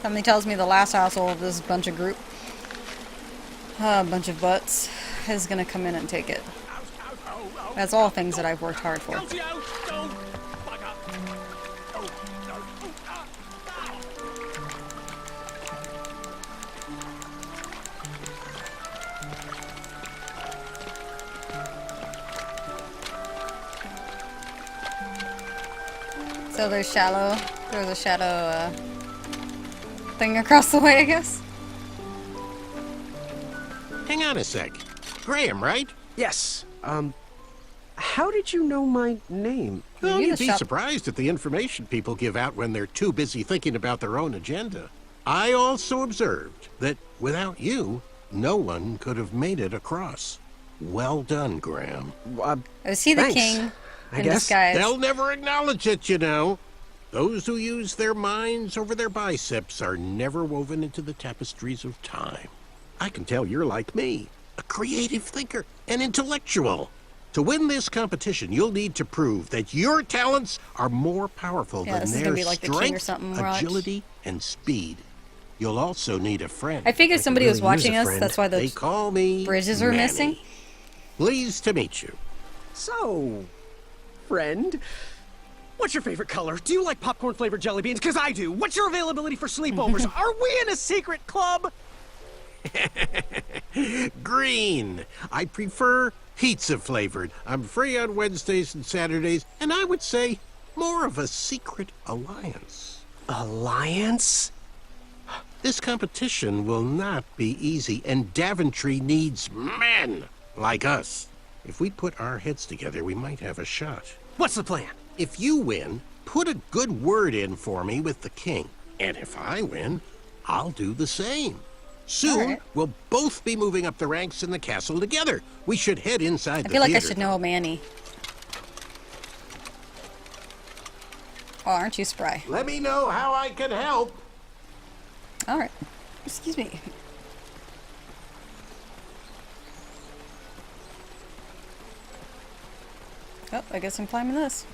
Somebody tells me the last asshole of this bunch of group, bunch of butts, is gonna come in and take it. That's all things that I've worked hard for. So there's a shadow thing across the way, I guess. Hang on a sec. Graham, right? Yes. How did you know my name? Well, You're you'd the be shop- surprised at the information people give out when they're too busy thinking about their own agenda. I also observed that without you, no one could have made it across. Well done, Graham. Is he the Thanks, king I in guess. disguise? They'll never acknowledge it, you know. Those who use their minds over their biceps are never woven into the tapestries of time. I can tell you're like me, a creative thinker, an intellectual. To win this competition, you'll need to prove that your talents are more powerful Yeah, than this is their gonna be like the King or strength, something, watch. agility, and speed. You'll also need a friend. I figured could somebody was really use watching a us. friend. That's why They the call me bridges were Manny. missing. Pleased to meet you. So, friend, what's your favorite color? Do you like popcorn flavored jelly beans? Because I do. What's your availability for sleepovers? Are we in a secret club? Green. I prefer pizza flavored. I'm free on Wednesdays and Saturdays, and I would say more of a secret alliance. Alliance? This competition will not be easy, and Daventry needs men like us. If we put our heads together, we might have a shot. What's the plan? If you win, put a good word in for me with the king. And if I win, I'll do the same. Soon, All right. we'll both be moving up the ranks in the castle together. We should head inside I the feel like I theater. should know Manny. Oh, aren't you spry? Let me know how I can help. All right. Excuse me. Oh, I guess I'm climbing this.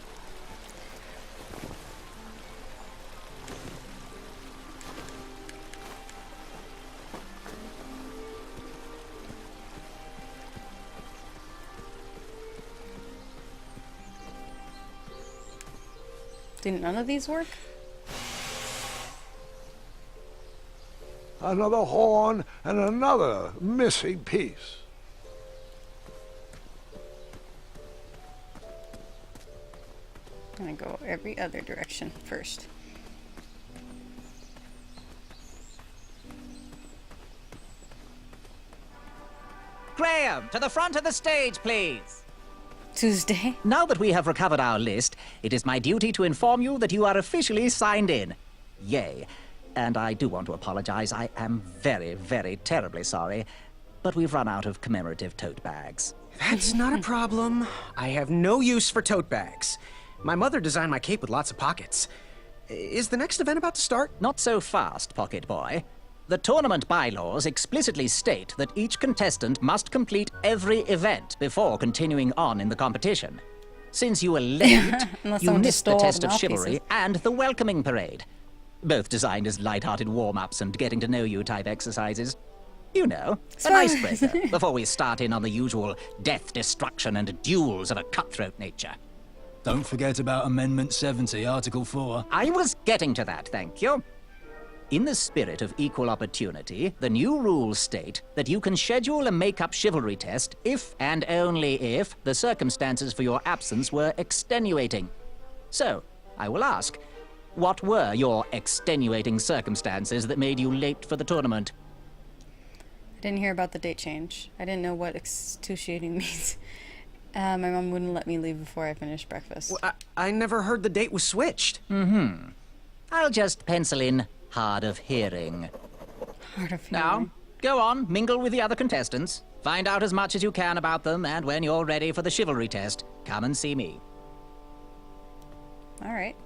Did none of these work? Another horn and another missing piece. I'm gonna go every other direction first. Graham, to the front of the stage, please. Tuesday. Now that we have recovered our list, it is my duty to inform you that you are officially signed in. Yay. And I do want to apologize. I am very, very terribly sorry. But we've run out of commemorative tote bags. That's not a problem. I have no use for tote bags. My mother designed my cape with lots of pockets. Is the next event about to start? Not so fast, Pocket Boy. The tournament bylaws explicitly state that each contestant must complete every event before continuing on in the competition. Since you were late, Unless you someone just missed the stole all test the of chivalry mouthpieces. and the welcoming parade. Both designed as light-hearted warm-ups and getting to know you type exercises. You know, an icebreaker before we start in on the usual death, destruction, and duels of a cutthroat nature. Don't forget about Amendment 70, Article 4. I was getting to that, thank you. In the spirit of equal opportunity, the new rules state that you can schedule a make-up chivalry test if and only if the circumstances for your absence were extenuating. So, I will ask, what were your extenuating circumstances that made you late for the tournament? I didn't hear about the date change. I didn't know what excruciating means. My mom wouldn't let me leave before I finished breakfast. Well, I never heard the date was switched. I'll just pencil in hard of hearing. Hard of Now, hearing. Go on, mingle with the other contestants. Find out as much as you can about them, and when you're ready for the chivalry test, come and see me. All right.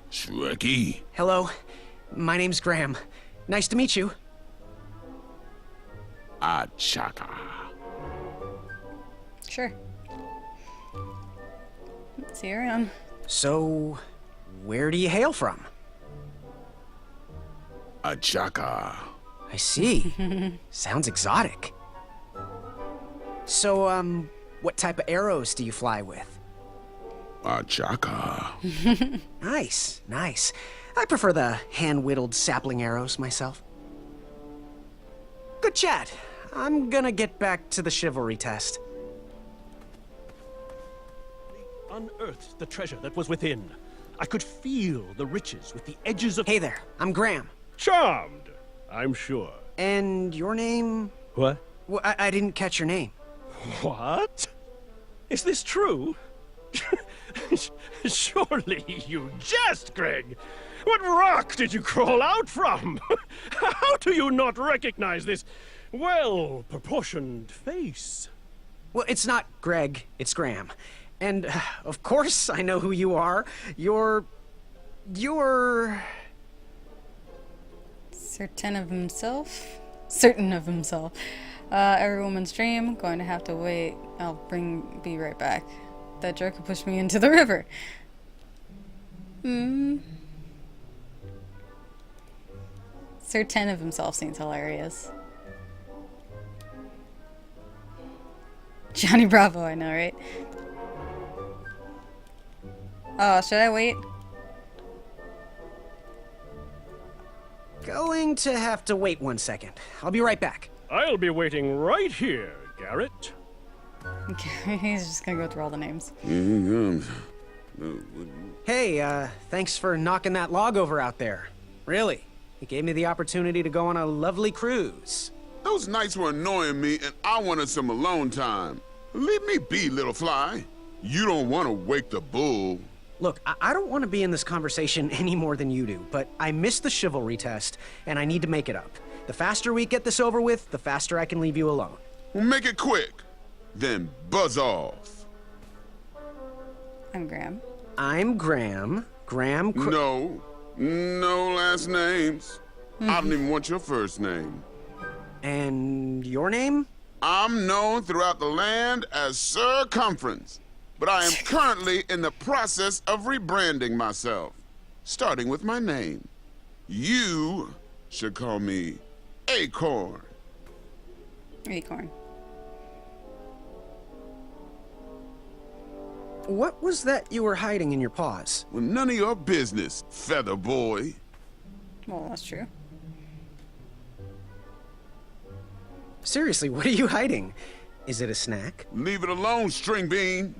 Shrekky. Hello, my name's Graham. Nice to meet you. Achaka. Sure. See you around. So, where do you hail from? Achaka. I see. Sounds exotic. So, what type of arrows do you fly with? Achaka. Nice, nice. I prefer the hand-whittled sapling arrows myself. Good chat. I'm gonna get back to the chivalry test. Unearthed the treasure that was within. I could feel the riches with the edges of... Hey there, I'm Graham. Charmed, I'm sure. And your name? What? Well, I didn't catch your name. What? Is this true? Surely you jest, Greg. What rock did you crawl out from? How do you not recognize this well-proportioned face? Well, it's not Greg, it's Graham. And, of course, I know who you are. You're... Certain of himself? Certain of himself. Every woman's dream. Going to have to wait. I'll be right back. That jerk who pushed me into the river. Certain of himself seems hilarious. Johnny Bravo, I know, right? Oh, should I wait? Going to have to wait 1 second. I'll be right back. I'll be waiting right here, Garrett. Okay, he's just gonna go through all the names. Hey, thanks for knocking that log over out there. Really. It gave me the opportunity to go on a lovely cruise. Those nights were annoying me, and I wanted some alone time. Leave me be, little fly. You don't want to wake the bull. Look, I don't want to be in this conversation any more than you do, but I missed the chivalry test, and I need to make it up. The faster we get this over with, the faster I can leave you alone. Well, make it quick. Then buzz off. I'm Graham. I'm Graham. No last names. I don't even want your first name. And your name? I'm known throughout the land as Circumference, but I am currently in the process of rebranding myself, starting with my name. You should call me Acorn. Acorn. What was that you were hiding in your paws? Well, none of your business, feather boy. Well, that's true. Seriously, what are you hiding? Is it a snack? Leave it alone, string bean.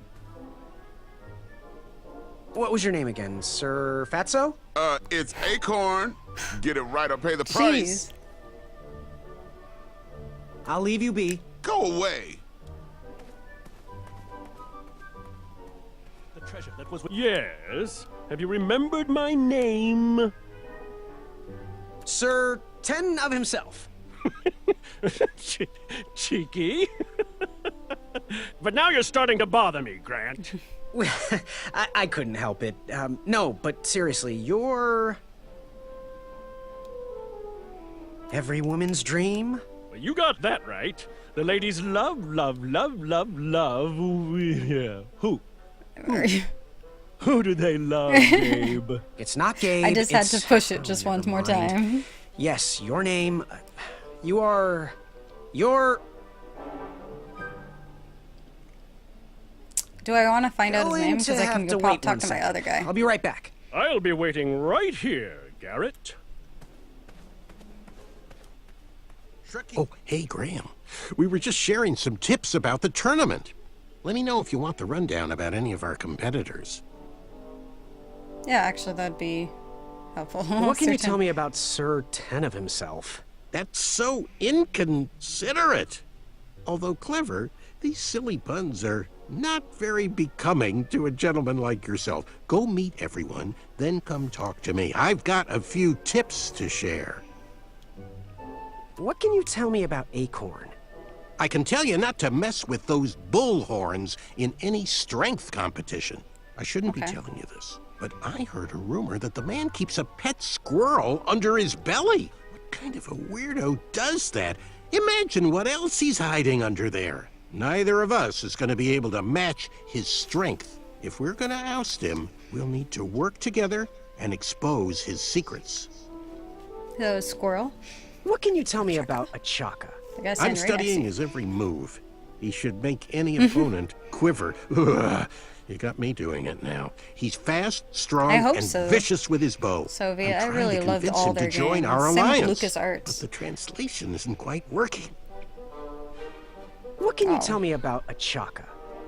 What was your name again? Sir Fatso? It's Acorn. Get it right or pay the price. Jeez. I'll leave you be. Go away. The treasure that was... Yes? Have you remembered my name? Sir Ten of himself. Cheeky. But now you're starting to bother me, Grant. I couldn't help it. No, but seriously, you're... every woman's dream? Well, you got that right. The ladies love. Yeah. Who? Who do they love, Gabe? It's not Gabe. I just had to push it just once more time. Yes, your name. You are... You're... Do I want to find out his name? Because I can go talk to my second. other guy. I'll be right back. I'll be waiting right here, Garrett. Oh, hey, Graham. We were just sharing some tips about the tournament. Let me know if you want the rundown about any of our competitors. Yeah, actually, that'd be helpful. What can you tell me about Sir Ten of himself? That's so inconsiderate. Although clever, these silly puns are Not very becoming to a gentleman like yourself. Go meet everyone, then come talk to me. I've got a few tips to share. What can you tell me about Acorn? I can tell you not to mess with those bull horns in any strength competition. I shouldn't be telling you this, but I heard a rumor that the man keeps a pet squirrel under his belly. What kind of a weirdo does that? Imagine what else he's hiding under there. Neither of us is going to be able to match his strength. If we're going to oust him, we'll need to work together and expose his secrets. The squirrel? What can you tell me about Achaka? I'm studying his every move. He should make any opponent quiver. Ugh, you got me doing it now. He's fast, strong, and vicious with his bow. Soviet, I'm I really trying to loved convince all him their to join games. our Same alliance. with LucasArts. But the translation isn't quite working. What can you tell me about Achaka?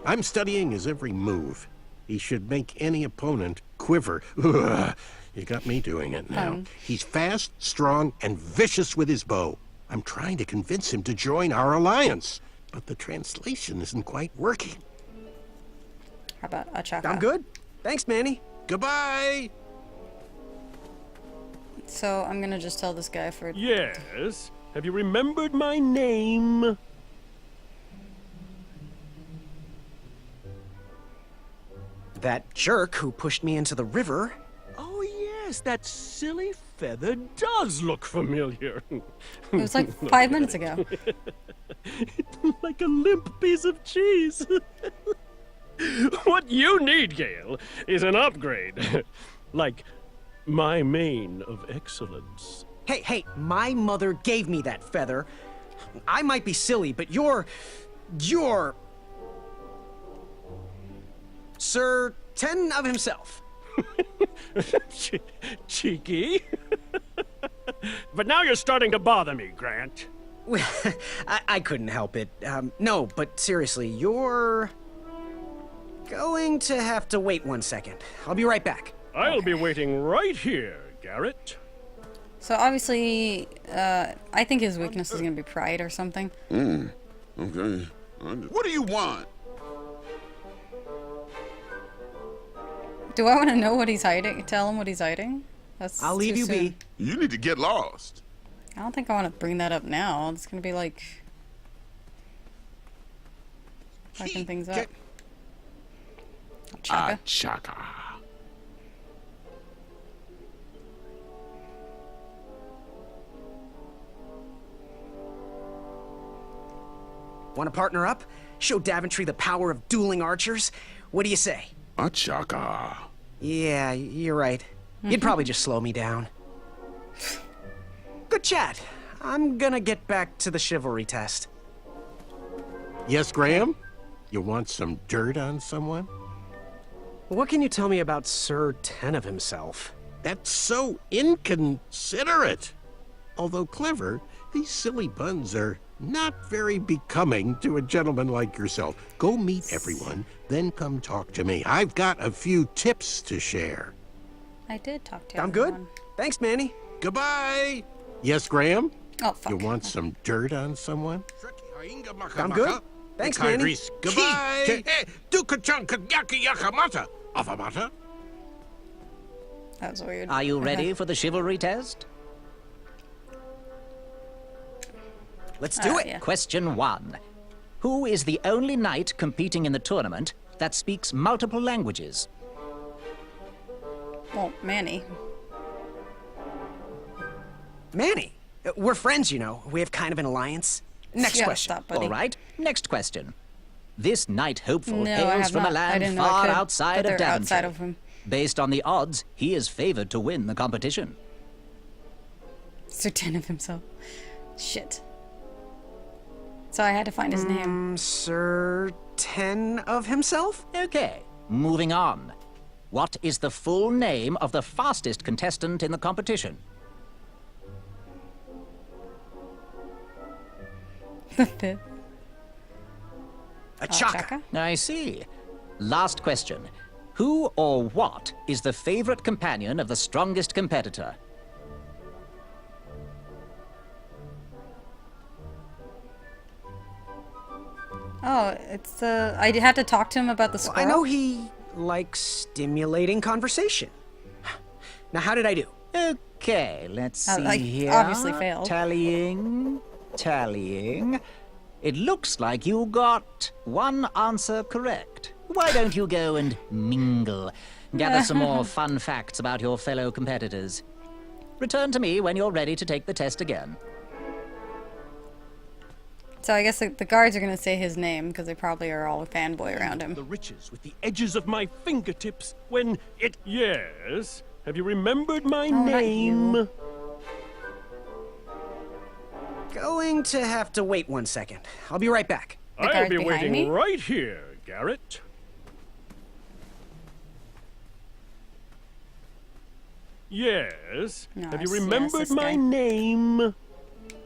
I'm studying his every move. He should make any opponent quiver. Ugh, you got me doing it now. He's fast, strong, and vicious with his bow. I'm trying to convince him to join our alliance, but the translation isn't quite working. How about Achaka? I'm good. Thanks, Manny. Goodbye! So I'm gonna just tell this guy for... Yes? Have you remembered my name? That jerk who pushed me into the river. Oh, yes, that silly feather does look familiar. It was like 5 minutes ago. Like a limp piece of cheese. What you need, Gale, is an upgrade. Like my mane of excellence. Hey, my mother gave me that feather. I might be silly, but you're... Sir 10 of himself. Cheeky. But now you're starting to bother me, Grant. I couldn't help it. No, but seriously, you're... going to have to wait 1 second. I'll be right back. I'll be waiting right here, Garrett. So obviously, I think his weakness is gonna be pride or something. Okay. What do you want? Do I want to know what he's hiding? Tell him what he's hiding? I'll leave you be. You need to get lost. I don't think I want to bring that up now. It's gonna be like fucking things up. Achaka. Want to partner up? Show Daventry the power of dueling archers? What do you say? Achaka. Yeah, you're right. You'd probably just slow me down. Good chat. I'm gonna get back to the chivalry test. Yes, Graham? You want some dirt on someone? What can you tell me about Sir 10 of himself? That's so inconsiderate. Although clever, these silly puns are not very becoming to a gentleman like yourself. Go meet everyone, then come talk to me. I've got a few tips to share. I did talk to him. I'm good. Thanks, Manny. Goodbye. Yes, Graham? Oh, fuck. You want some dirt on someone? I'm good. Thanks, Manny. Goodbye. That was weird. Are you ready for the chivalry test? Let's do it. Yeah. Question 1. Who is the only knight competing in the tournament that speaks multiple languages? Well, Manny. Manny. We're friends, you know. We have kind of an alliance. Next Yeah, question. stop, buddy. All right, next question. This knight hopeful No, I hails have from not. a I land didn't know I far could, outside but of they're Daventry. outside of him. Based on the odds, he is favored to win the competition. Sir 10 of himself. Shit. So I had to find his name. Sir 10 of himself? Okay, moving on. What is the full name of the fastest contestant in the competition? Achaka. I see. Last question. Who or what is the favorite companion of the strongest competitor? Oh, it's I had to talk to him about the Well, squirrel. I know he likes stimulating conversation. Now, how did I do? Okay, let's see I here. obviously failed. Tallying. It looks like you got one answer correct. Why don't you go and mingle? Gather some more fun facts about your fellow competitors. Return to me when you're ready to take the test again. So I guess the guards are gonna say his name because they probably are all a fanboy around him. The riches with the edges of my fingertips when it... Yes? Have you remembered my name? Going to have to wait 1 second. I'll be right back. I'll be behind waiting me? right here, Garrett. Yes? Have you Yes, remembered yes, my okay. name?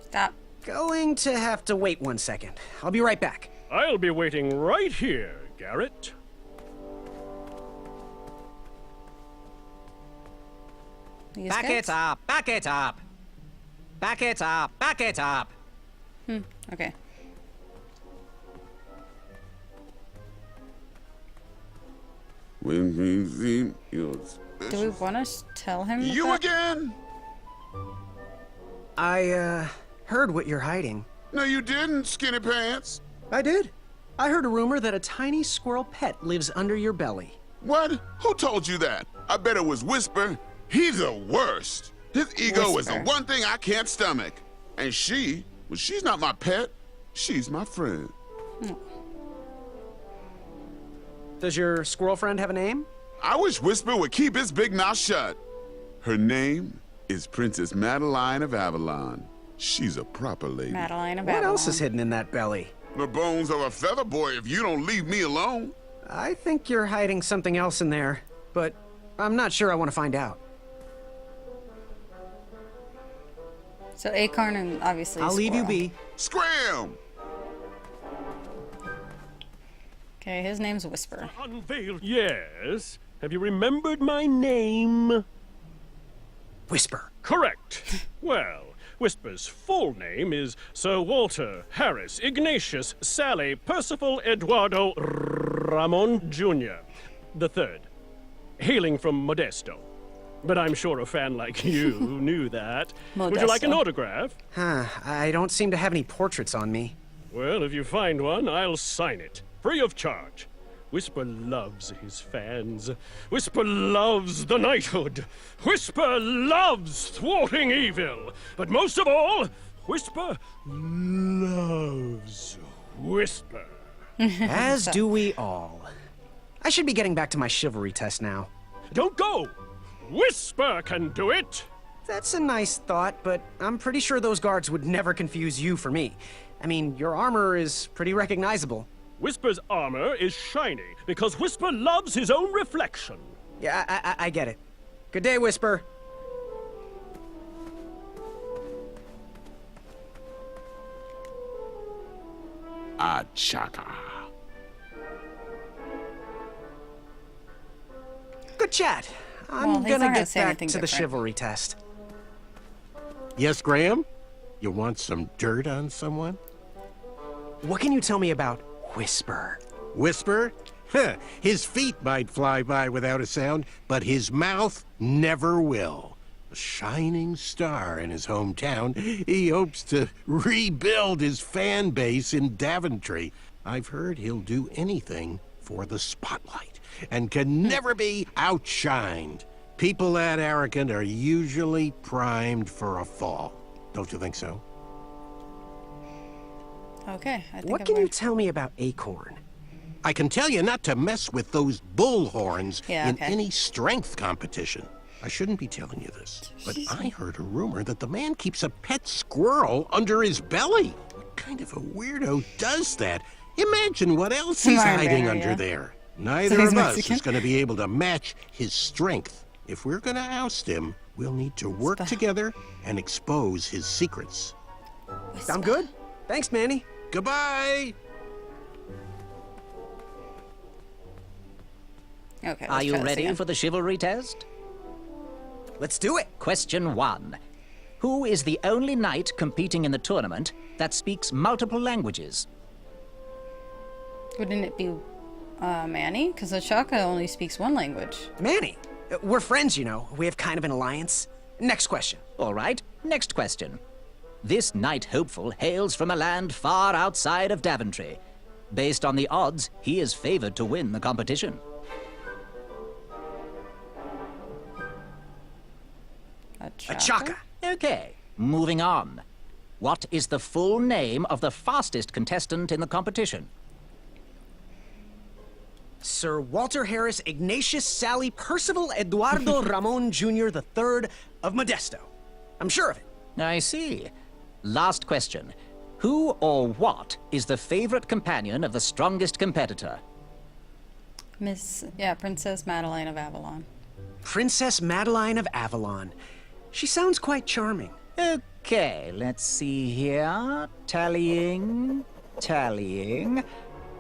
Stop. Going to have to wait 1 second. I'll be right back. I'll be waiting right here, Garrett. These Back guys? it up! Back it up! Back it up! Back it up! Okay. When we see your Do we want to tell him? You that? again? I, heard what you're hiding. No, you didn't, skinny pants. I did. I heard a rumor that a tiny squirrel pet lives under your belly. What? Who told you that? I bet it was Whisper. He's the worst. His ego is the Whisper. one thing I can't stomach. And she's not my pet. She's my friend. Does your squirrel friend have a name? I wish Whisper would keep his big mouth shut. Her name is Princess Madeline of Avalon. She's a proper lady. Madeline of What Babylon. else is hidden in that belly? The bones of a feather boy if you don't leave me alone. I think you're hiding something else in there, but I'm not sure I want to find out. So Acorn and obviously. I'll leave you Squirrel. be. Scram! Okay, his name's Whisper. Unveiled. Yes? Have you remembered my name? Whisper. Correct. Well, Whisper's full name is Sir Walter Harris Ignatius Sally Percival Eduardo Ramon Jr. the Third, hailing from Modesto. But I'm sure a fan like you knew that. Would you like an Modesto. autograph? Huh, I don't seem to have any portraits on me. Well, if you find one, I'll sign it, free of charge. Whisper loves his fans. Whisper loves the knighthood. Whisper loves thwarting evil. But most of all, Whisper loves Whisper. As do we all. I should be getting back to my chivalry test now. Don't go! Whisper can do it! That's a nice thought, but I'm pretty sure those guards would never confuse you for me. I mean, your armor is pretty recognizable. Whisper's armor is shiny because Whisper loves his own reflection. Yeah, I get it. Good day, Whisper. Achaka. Good chat. I'm Well, he's not gonna gonna get say back anything to the different. chivalry test. Yes, Graham? You want some dirt on someone? What can you tell me about Whisper? Whisper? Huh, his feet might fly by without a sound, but his mouth never will. A shining star in his hometown, he hopes to rebuild his fan base in Daventry. I've heard he'll do anything for the spotlight and can never be outshined. People that arrogant are usually primed for a fall. Don't you think so? Okay, I think What I've can you learned. tell me about Acorn? I can tell you not to mess with those bullhorns Yeah, in okay. any strength competition. I shouldn't be telling you this, but I heard a rumor that the man keeps a pet squirrel under his belly. What kind of a weirdo does that? Imagine what else he's Martin hiding Banner, under yeah. there. Neither he's of us Mexican? is going to be able to match his strength. If we're going to oust him, we'll need to work together and expose his secrets. Sound good? Thanks, Manny. Goodbye! Okay. Are let's you try this ready again. for the chivalry test? Let's do it. Question 1. Who is the only knight competing in the tournament that speaks multiple languages? Wouldn't it be Manny? Because Ashaka only speaks one language. Manny, we're friends, you know. We have kind of an alliance. Next question. All right, next question. This knight hopeful hails from a land far outside of Daventry. Based on the odds, he is favored to win the competition. Achaka. Okay, moving on. What is the full name of the fastest contestant in the competition? Sir Walter Harris Ignatius Sally Percival Eduardo Ramon Jr. III of Modesto. I'm sure of it. I see. Last question. Who or what is the favorite companion of the strongest competitor? Princess Madeline of Avalon. Princess Madeline of Avalon. She sounds quite charming. Okay, let's see here. Tallying.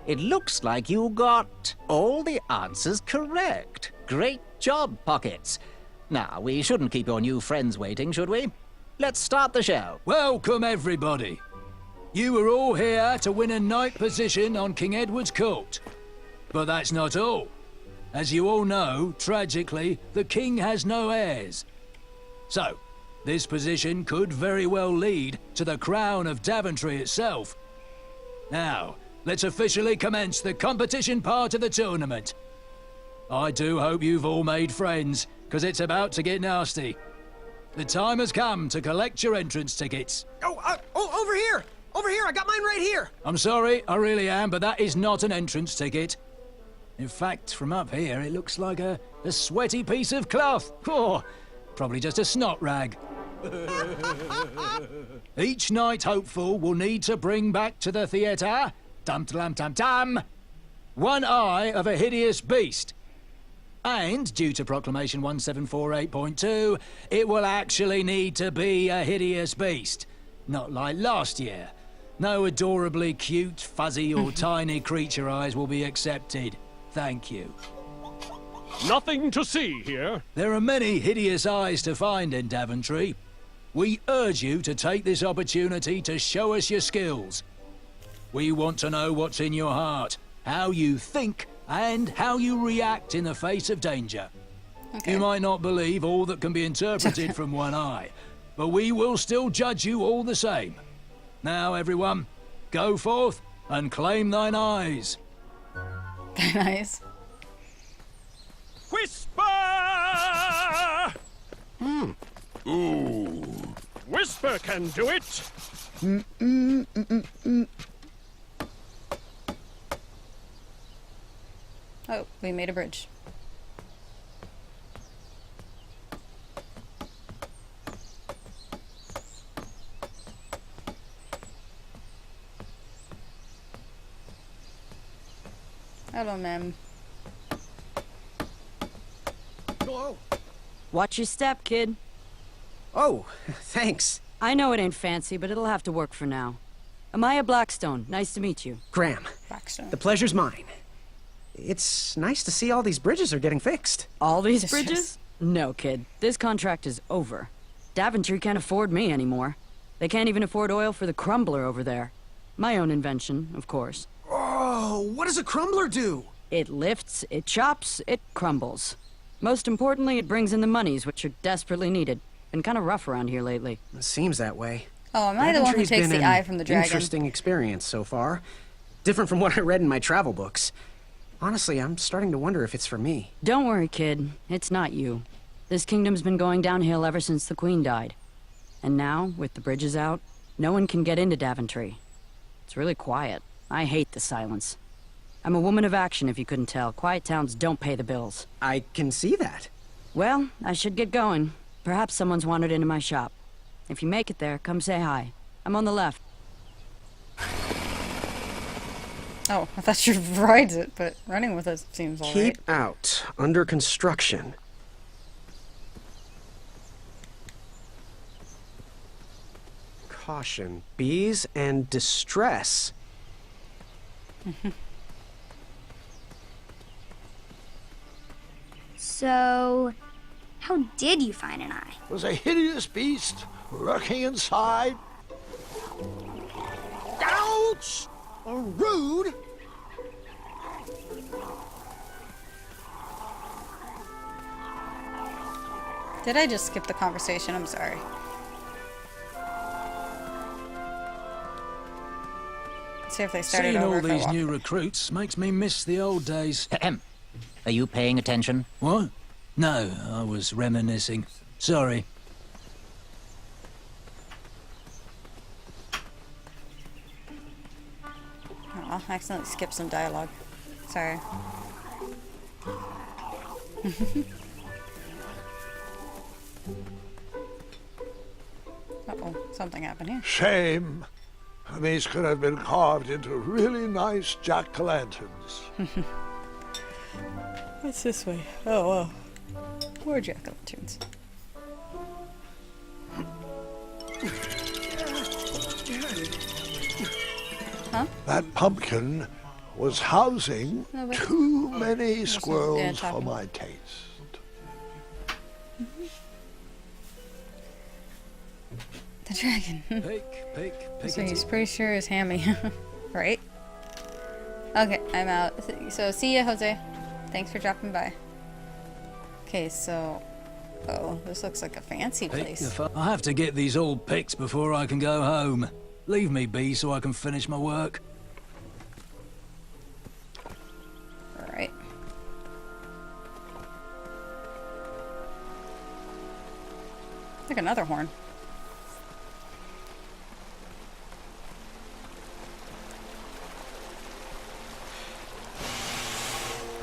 It looks like you got all the answers correct. Great job, Pockets. Now, we shouldn't keep your new friends waiting, should we? Let's start the show. Welcome, everybody. You are all here to win a knight position on King Edward's court. But that's not all. As you all know, tragically, the king has no heirs. So, this position could very well lead to the crown of Daventry itself. Now, let's officially commence the competition part of the tournament. I do hope you've all made friends, because it's about to get nasty. The time has come to collect your entrance tickets. Over here! Over here! I got mine right here! I'm sorry, I really am, but that is not an entrance ticket. In fact, from up here, it looks like a sweaty piece of cloth. Oh, probably just a snot rag. Each knight hopeful will need to bring back to the theatre, dum-dum-dum-dum, one eye of a hideous beast. And, due to Proclamation 1748.2, it will actually need to be a hideous beast. Not like last year. No adorably cute, fuzzy, or tiny creature eyes will be accepted. Thank you. Nothing to see here. There are many hideous eyes to find in Daventry. We urge you to take this opportunity to show us your skills. We want to know what's in your heart, how you think, and how you react in the face of danger. Okay. You might not believe all that can be interpreted from one eye, but we will still judge you all the same. Now, everyone, go forth and claim thine eyes. Nice. Whisper! Ooh. Whisper can do it. Oh, we made a bridge. Hello, ma'am. Whoa. Watch your step, kid. Oh, thanks. I know it ain't fancy, but it'll have to work for now. Amaya Blackstone, nice to meet you. Graham, Blackstone. the pleasure's mine. It's nice to see all these bridges are getting fixed. All these bridges? No, kid. This contract is over. Daventry can't afford me anymore. They can't even afford oil for the crumbler over there. My own invention, of course. Oh, what does a crumbler do? It lifts, it chops, it crumbles. Most importantly, it brings in the monies, which are desperately needed. Been kind of rough around here lately. It seems that way. Oh, am I the one who Daventry's takes been the an eye from the dragon? Interesting experience so far. Different from what I read in my travel books. Honestly, I'm starting to wonder if it's for me. Don't worry, kid. It's not you. This kingdom's been going downhill ever since the Queen died. And now, with the bridges out, no one can get into Daventry. It's really quiet. I hate the silence. I'm a woman of action, if you couldn't tell. Quiet towns don't pay the bills. I can see that. Well, I should get going. Perhaps someone's wandered into my shop. If you make it there, come say hi. I'm on the left. Oh, I thought you'd ride it, but running with it seems alright. Keep out. Under construction. Caution. Bees and distress. So, how did you find an eye? It was a hideous beast lurking inside. Ouch! Rude! Did I just skip the conversation? I'm sorry. Let's see if they started Seeing over. all If I these walk new away. recruits makes me miss the old days. Ahem. Are you paying attention? What? No, I was reminiscing. Sorry. Oh, I accidentally skipped some dialogue. Sorry. Uh-oh, something happened here. Shame. These could have been carved into really nice jack-o'-lanterns. What's this way? Oh, more jack-o'-lanterns. Huh? That pumpkin was housing No, wait. too many Yeah, squirrels for talking. my taste. The dragon. So he's pretty sure it's Hammy. Right? Okay, I'm out. So see ya, Jose. Thanks for dropping by. Okay, so... Oh, this looks like a fancy place. I have to get these all picked before I can go home. Leave me be so I can finish my work. Alright. Like another horn.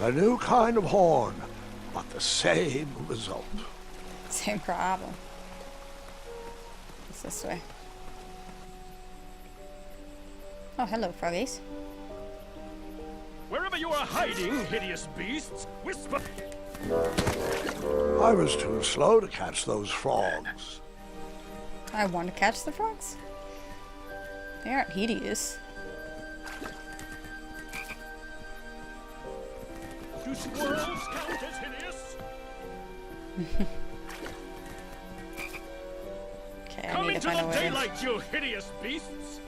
A new kind of horn, but the same result. Same problem. It's this way. Oh, hello, froggies. Wherever you are hiding, hideous beasts, whisper. I was too slow to catch those frogs. I want to catch the frogs. They aren't hideous. Do squirrels count as hideous? Okay, I Come need to into find a the way. daylight, you hideous beasts!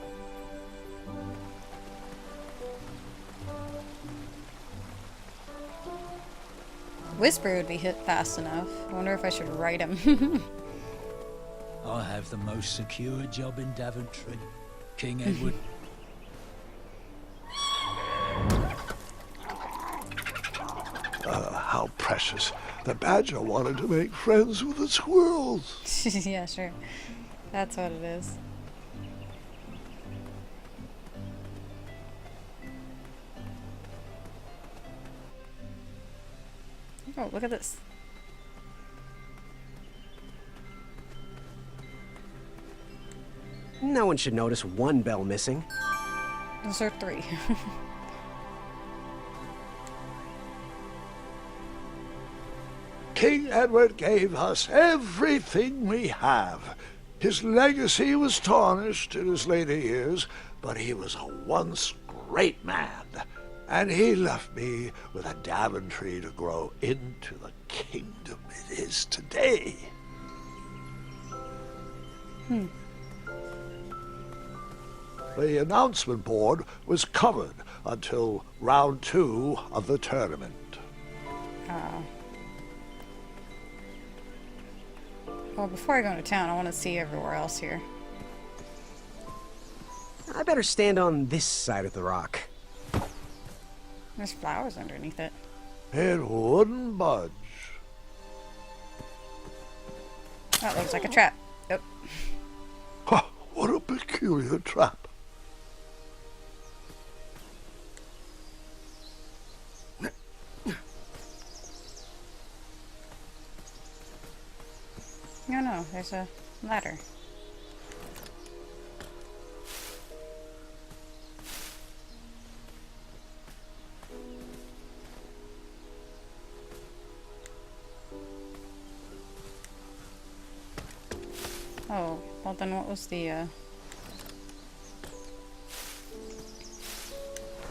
Whisper would be hit fast enough. I wonder if I should write him. I have the most secure job in Daventry. King Edward. How precious. The badger wanted to make friends with the squirrels. Yeah, sure. That's what it is. Oh, look at this. No one should notice one bell missing. Those are 3. King Edward gave us everything we have. His legacy was tarnished in his later years, but he was a once great man. And he left me with a Daventry to grow into the kingdom it is today. The announcement board was covered until round 2 of the tournament. Well, before I go into town, I want to see everywhere else here. I better stand on this side of the rock. There's flowers underneath it. It wouldn't budge. That looks like a trap. Yep. Ha, what a peculiar trap. No, no, there's a ladder. Oh, well then what was the,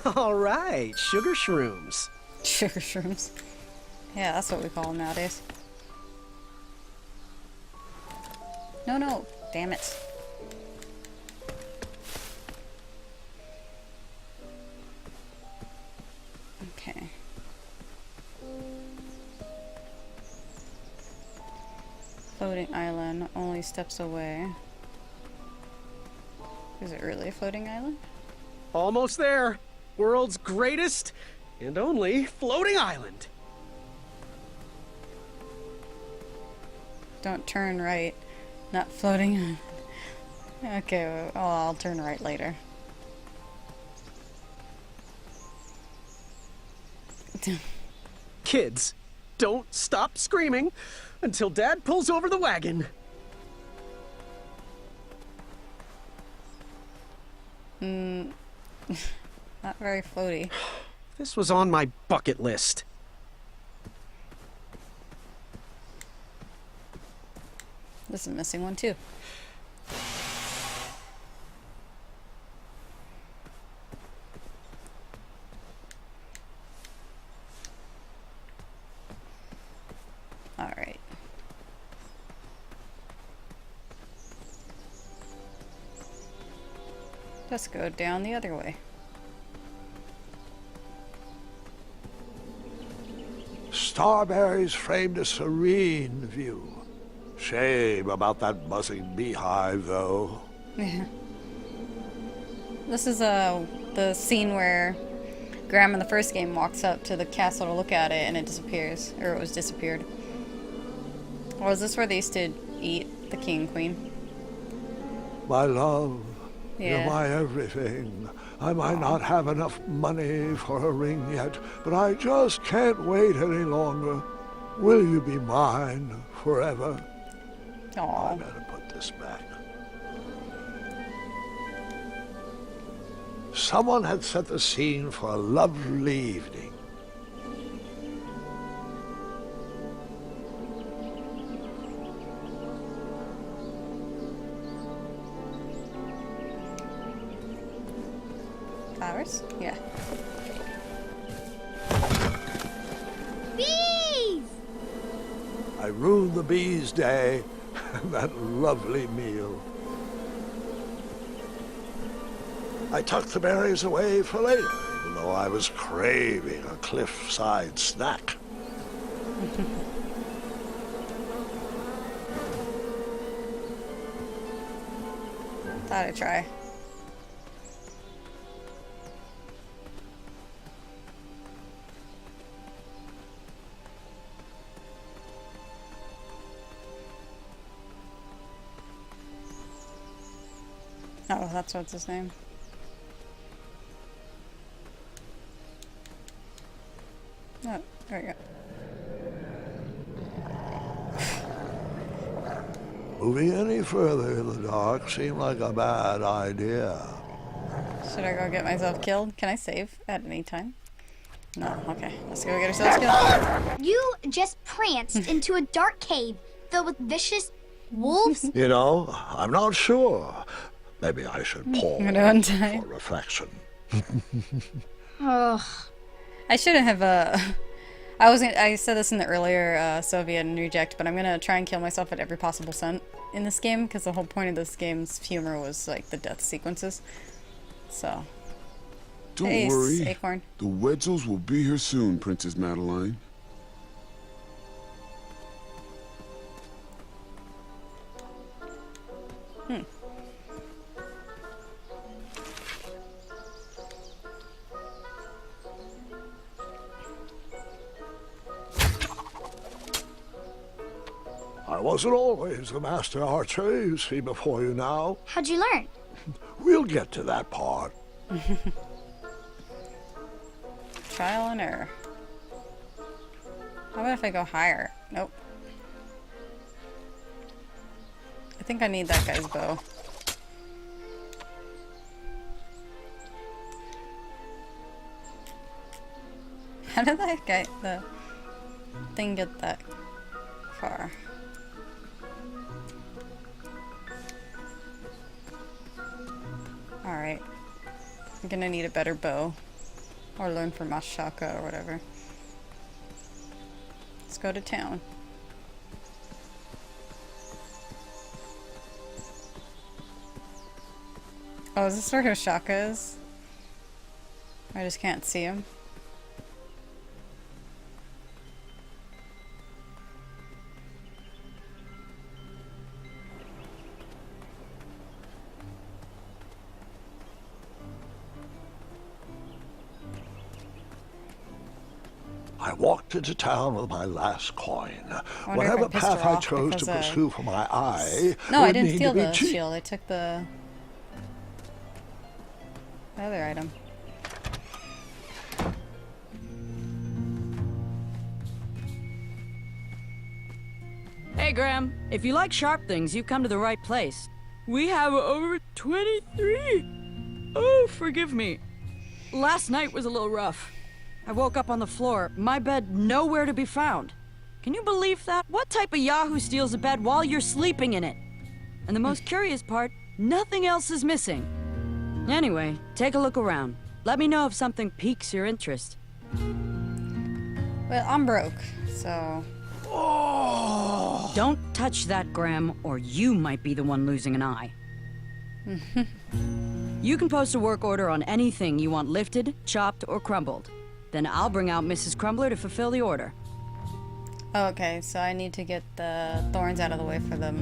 All right, sugar shrooms. Sugar shrooms? Yeah, that's what we call them nowadays. No, no, damn it. Okay. only steps away. Is it really a floating island? Almost there. World's greatest and only floating island. Don't turn right. Not floating island. Okay, well, I'll turn right later. Kids, don't stop screaming until Dad pulls over the wagon. Not very floaty. This was on my bucket list. This is missing one too. Alright. Let's go down the other way. Starberries framed a serene view. Shame about that buzzing beehive, though. Yeah. This is the scene where Graham in the first game walks up to the castle to look at it and it disappears. Or it was disappeared. Or is this where they used to eat the king and queen? My love, Yeah. you're my everything. I might not have enough money for a ring yet, but I just can't wait any longer. Will you be mine forever? Aww. I better put this back. Someone had set the scene for a lovely evening. Flowers? Yeah. Bees! I ruined the bees' day and that lovely meal. I tucked the berries away for later, even though I was craving a cliffside snack. Thought I'd try. Oh, that's what's his name. Oh, there we go. Moving any further in the dark seemed like a bad idea. Should I go get myself killed? Can I save at any time? No. Okay. Let's go get ourselves killed. You just pranced into a dark cave filled with vicious wolves. You know, I'm not sure. Maybe I should pause for reflection. Ugh. I shouldn't have, I said this in the earlier Soviet and Reject, but I'm gonna try and kill myself at every possible cent in this game, because the whole point of this game's humor was, like, the death sequences. So. Don't Hey, worry. Acorn. The Wetzels will be here soon, Princess Madeline. I wasn't always the master archer you see before you now. How'd you learn? We'll get to that part. Trial and error. How about if I go higher? Nope. I think I need that guy's bow. How did that guy, the thing, get that far? Alright. I'm gonna need a better bow. Or learn from Mashaka or whatever. Let's go to town. Oh, is this where Hoshaka is? I just can't see him. I walked into town with my last coin. I wonder if Whatever I pissed her path I off chose to because, pursue for my eye. No, I would didn't mean steal to be the cheap. shield. I took the other item. Hey, Graham. If you like sharp things, you've come to the right place. We have over 23. Oh, forgive me. Last night was a little rough. I woke up on the floor, my bed nowhere to be found. Can you believe that? What type of yahoo steals a bed while you're sleeping in it? And the most curious part, nothing else is missing. Anyway, take a look around. Let me know if something piques your interest. Well, I'm broke, so... Don't touch that, Graham, or you might be the one losing an eye. You can post a work order on anything you want lifted, chopped, or crumbled. Then I'll bring out Mrs. Crumbler to fulfill the order. Okay, so I need to get the thorns out of the way for the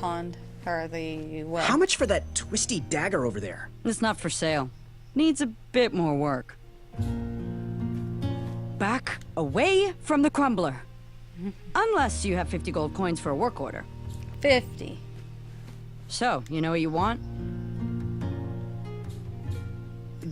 pond, or the well. How much for that twisty dagger over there? It's not for sale. Needs a bit more work. Back away from the crumbler. Unless you have 50 gold coins for a work order. 50. So, you know what you want?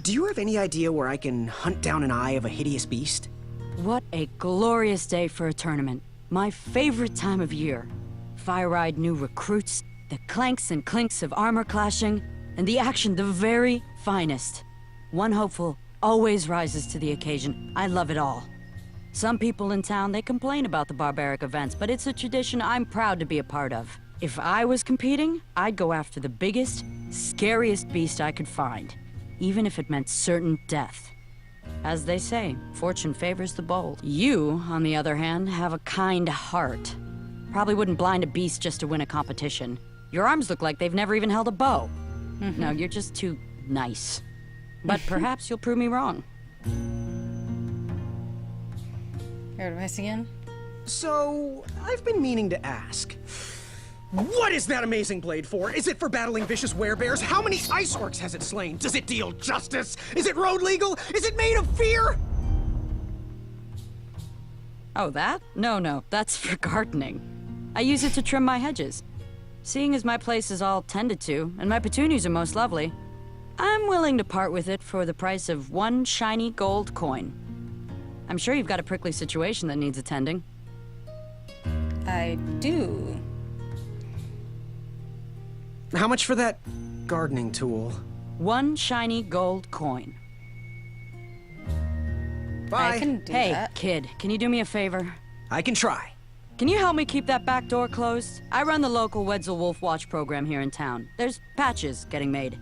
Do you have any idea where I can hunt down an eye of a hideous beast? What a glorious day for a tournament. My favorite time of year. Fire-eyed new recruits, the clanks and clinks of armor clashing, and the action the very finest. One hopeful always rises to the occasion. I love it all. Some people in town, they complain about the barbaric events, but it's a tradition I'm proud to be a part of. If I was competing, I'd go after the biggest, scariest beast I could find, even if it meant certain death. As they say, fortune favors the bold. You, on the other hand, have a kind heart. Probably wouldn't blind a beast just to win a competition. Your arms look like they've never even held a bow. No, you're just too nice. But perhaps you'll prove me wrong. Your advice again? So, I've been meaning to ask. What is that amazing blade for? Is it for battling vicious werebears? How many ice orcs has it slain? Does it deal justice? Is it road legal? Is it made of fear? Oh, that? No, that's for gardening. I use it to trim my hedges. Seeing as my place is all tended to, and my petunias are most lovely, I'm willing to part with it for the price of 1 shiny gold coin. I'm sure you've got a prickly situation that needs attending. I do. How much for that gardening tool? 1 shiny gold coin. Bye. I can do Hey, that. kid, can you do me a favor? I can try. Can you help me keep that back door closed? I run the local Wetzel Wolf Watch program here in town. There's patches getting made.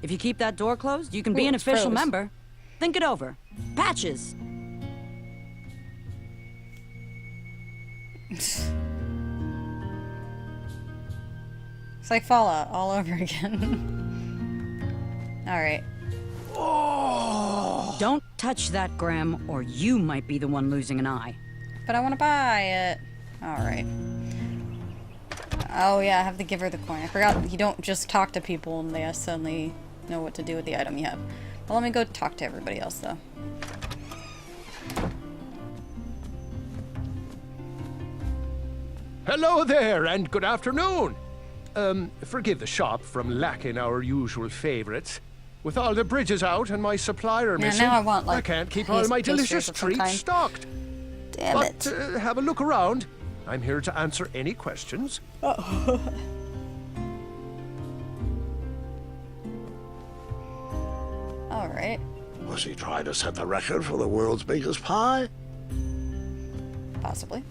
If you keep that door closed, you can be Ooh, an it's official froze. member. Think it over. Patches. It's like Fallout all over again. Alright. Don't touch that, Graham, or you might be the one losing an eye. But I want to buy it. Alright. Oh yeah, I have to give her the coin. I forgot you don't just talk to people and they suddenly know what to do with the item you have. Well, let me go talk to everybody else though. Hello there, and good afternoon. Forgive the shop from lacking our usual favorites. With all the bridges out and my supplier Yeah, missing, now I want, like, can't keep all my posters delicious of some treats kind. stocked. Damn But it. have a look around. I'm here to answer any questions. Alright. Was he trying to set the record for the world's biggest pie? Possibly.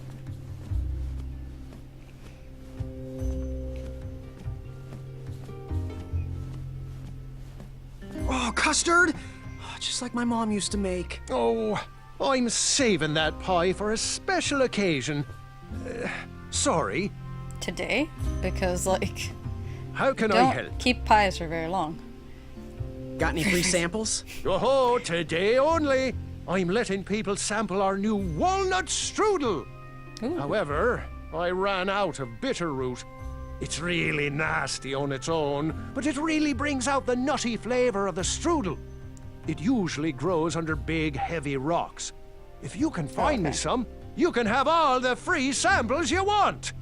Oh, custard! Oh, just like my mom used to make. Oh, I'm saving that pie for a special occasion. Sorry. Today? Because, like, How can I don't help? keep pies for very long. Got any free samples? Oh, today only. I'm letting people sample our new walnut strudel. Ooh. However, I ran out of bitter root. It's really nasty on its own, but it really brings out the nutty flavor of the strudel. It usually grows under big, heavy rocks, If you can find me some, you can have all the free samples you want.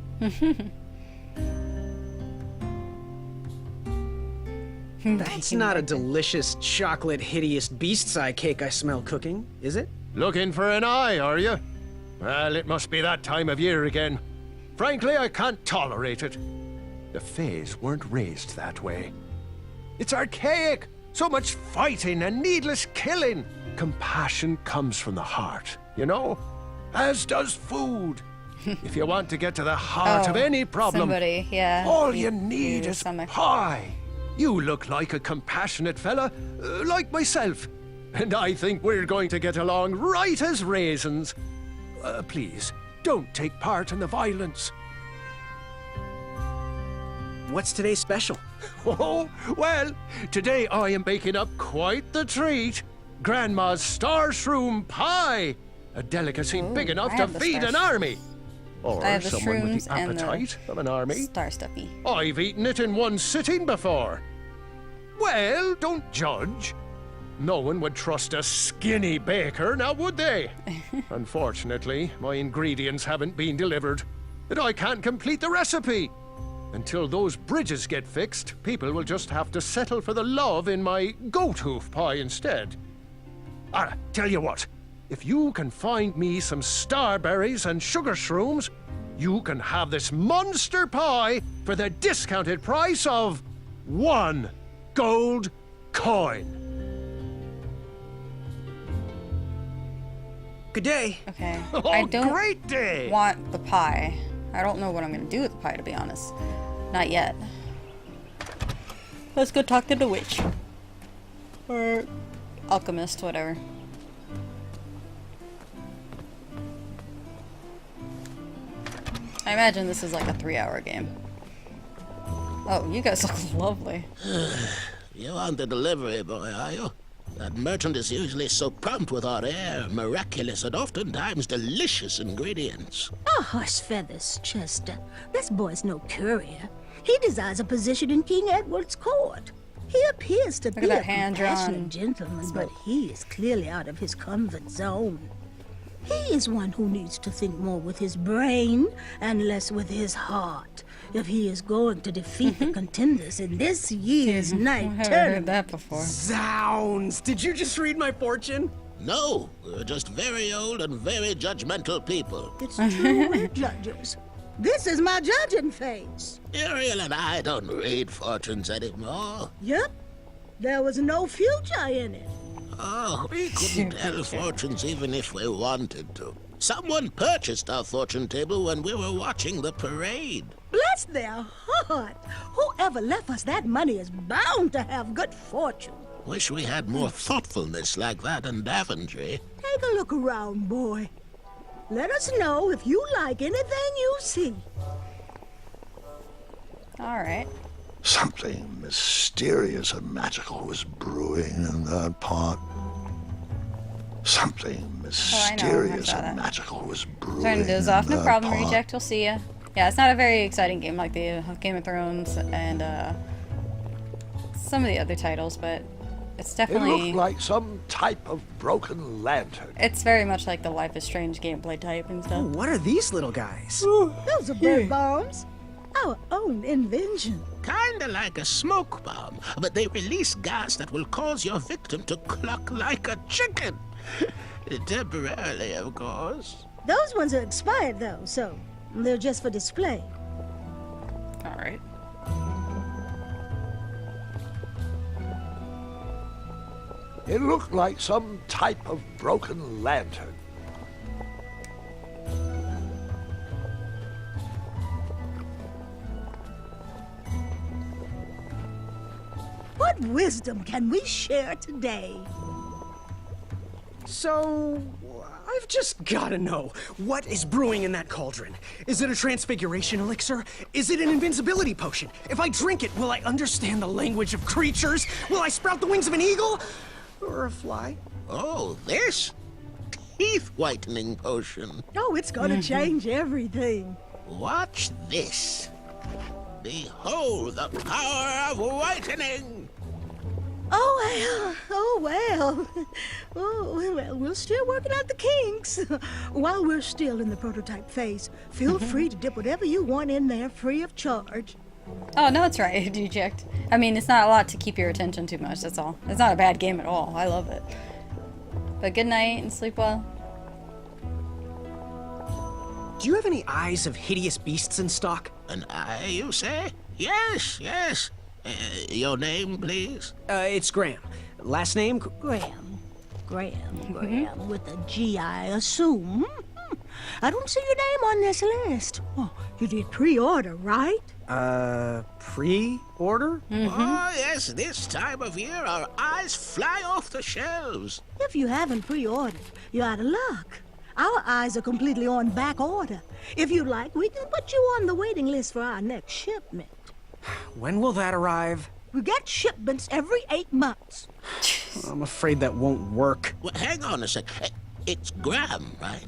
That's not a delicious, chocolate, hideous beast's eye cake I smell cooking, is it? Looking for an eye, are you? Well, it must be that time of year again. Frankly, I can't tolerate it. The Fays weren't raised that way. It's archaic. So much fighting and needless killing. Compassion comes from the heart, you know? As does food. If you want to get to the heart of any problem, all you need is pie. You look like a compassionate fella, like myself. And I think we're going to get along right as raisins. Please, don't take part in the violence. What's today's special? Oh, well, today I am baking up quite the treat. Grandma's star shroom pie. A delicacy big enough to feed an army. Or someone with the appetite of an army. Star stuffy. I've eaten it in one sitting before. Well, don't judge. No one would trust a skinny baker, now would they? Unfortunately, my ingredients haven't been delivered, and I can't complete the recipe. Until those bridges get fixed, people will just have to settle for the love in my goat hoof pie instead. Tell you what, if you can find me some starberries and sugar shrooms, you can have this monster pie for the discounted price of 1 gold coin. Good day. Okay. Oh, I don't great day. want the pie. I don't know what I'm gonna do with the pie, to be honest. Not yet. Let's go talk to the witch. Or alchemist, whatever. I imagine this is like a 3-hour game. Oh, you guys look lovely. You on the delivery boy, are you? That merchant is usually so prompt with our rare, miraculous, and oftentimes delicious ingredients. Oh, horse feathers, Chester. This boy's no courier. He desires a position in King Edward's court. He appears to be a compassionate gentleman, but he is clearly out of his comfort zone. He is one who needs to think more with his brain and less with his heart if he is going to defeat the contenders in this year's night I've tournament. heard that before. Zounds! Did you just read my fortune? No, we're just very old and very judgmental people. It's true, we're judges. This is my judging phase. Ariel and I don't read fortunes anymore. Yep. There was no future in it. Oh, we couldn't tell fortunes even if we wanted to. Someone purchased our fortune table when we were watching the parade. Bless their heart. Whoever left us that money is bound to have good fortune. Wish we had more thoughtfulness like that in Daventry. Take a look around, boy. Let us know if you like anything you see. All right. Something mysterious and magical was brewing in that pot. Something mysterious and magical was brewing. Starting to doze in off. No that problem, pot. Reject. We'll see ya. Yeah, it's not a very exciting game like the Game of Thrones and some of the other titles, but it's It definitely. looked like some type of broken lantern. It's very much like the Life is Strange gameplay type and stuff. Ooh, what are these little guys? Those are bird bombs. Our own invention. Kinda like a smoke bomb, but they release gas that will cause your victim to cluck like a chicken. Temporarily, of course. Those ones are expired, though, so they're just for display. All right. It looked like some type of broken lantern. What wisdom can we share today? So, I've just gotta know, what is brewing in that cauldron? Is it a transfiguration elixir? Is it an invincibility potion? If I drink it, will I understand the language of creatures? Will I sprout the wings of an eagle? Or a fly? Oh, this? Teeth whitening potion. Oh, it's gonna change everything. Watch this. Behold the power of whitening. Oh well. Oh well, we're still working out the kinks. While we're still in the prototype phase, feel free to dip whatever you want in there free of charge. Oh, no, it's right. You checked. I mean, it's not a lot to keep your attention too much, that's all. It's not a bad game at all. I love it. But good night and sleep well. Do you have any eyes of hideous beasts in stock? An eye, you say? Yes, yes. Your name, please? It's Graham. Last name? Graham, with a G, I assume. I don't see your name on this list. Oh, you did pre-order, right? Pre-order? Oh, yes, this time of year our eyes fly off the shelves. If you haven't pre-ordered, you're out of luck. Our eyes are completely on back order. If you'd like, we can put you on the waiting list for our next shipment. When will that arrive? We get shipments every 8 months. I'm afraid that won't work. Well, hang on a sec. It's Graham, right?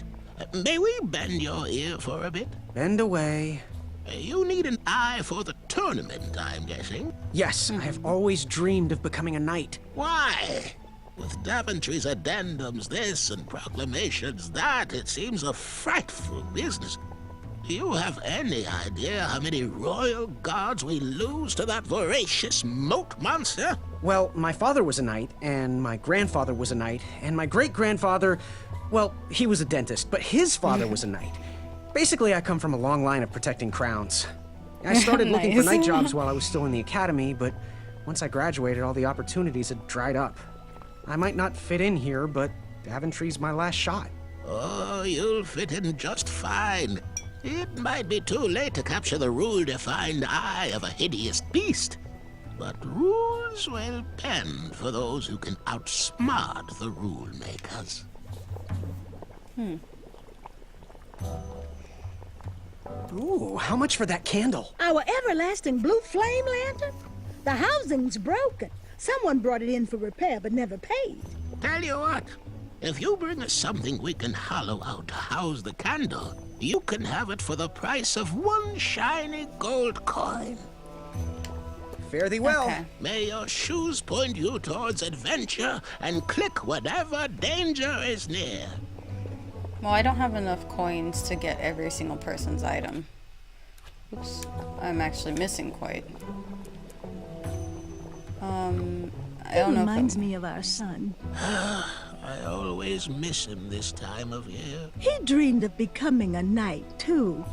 May we bend your ear for a bit? Bend away. You need an eye for the tournament, I'm guessing? Yes, I have always dreamed of becoming a knight. Why? With Daventry's addendums this and proclamations that, it seems a frightful business. Do you have any idea how many royal guards we lose to that voracious moat monster? Well, my father was a knight, and my grandfather was a knight, and my great-grandfather, well, he was a dentist, but his father was a knight. Basically, I come from a long line of protecting crowns. I started looking for night jobs while I was still in the academy, but once I graduated, all the opportunities had dried up. I might not fit in here, but Daventry's my last shot. Oh, you'll fit in just fine. It might be too late to capture the rule-defined eye of a hideous beast, but rules will bend for those who can outsmart the rule makers. Ooh, how much for that candle? Our everlasting blue flame lantern? The housing's broken. Someone brought it in for repair but never paid. Tell you what, if you bring us something we can hollow out to house the candle, you can have it for the price of one shiny gold coin. Fare thee well. Okay. May your shoes point you towards adventure and click whatever danger is near. Well, I don't have enough coins to get every single person's item. Oops. I'm actually missing quite. I don't know. It reminds me of our son. I always miss him this time of year. He dreamed of becoming a knight, too.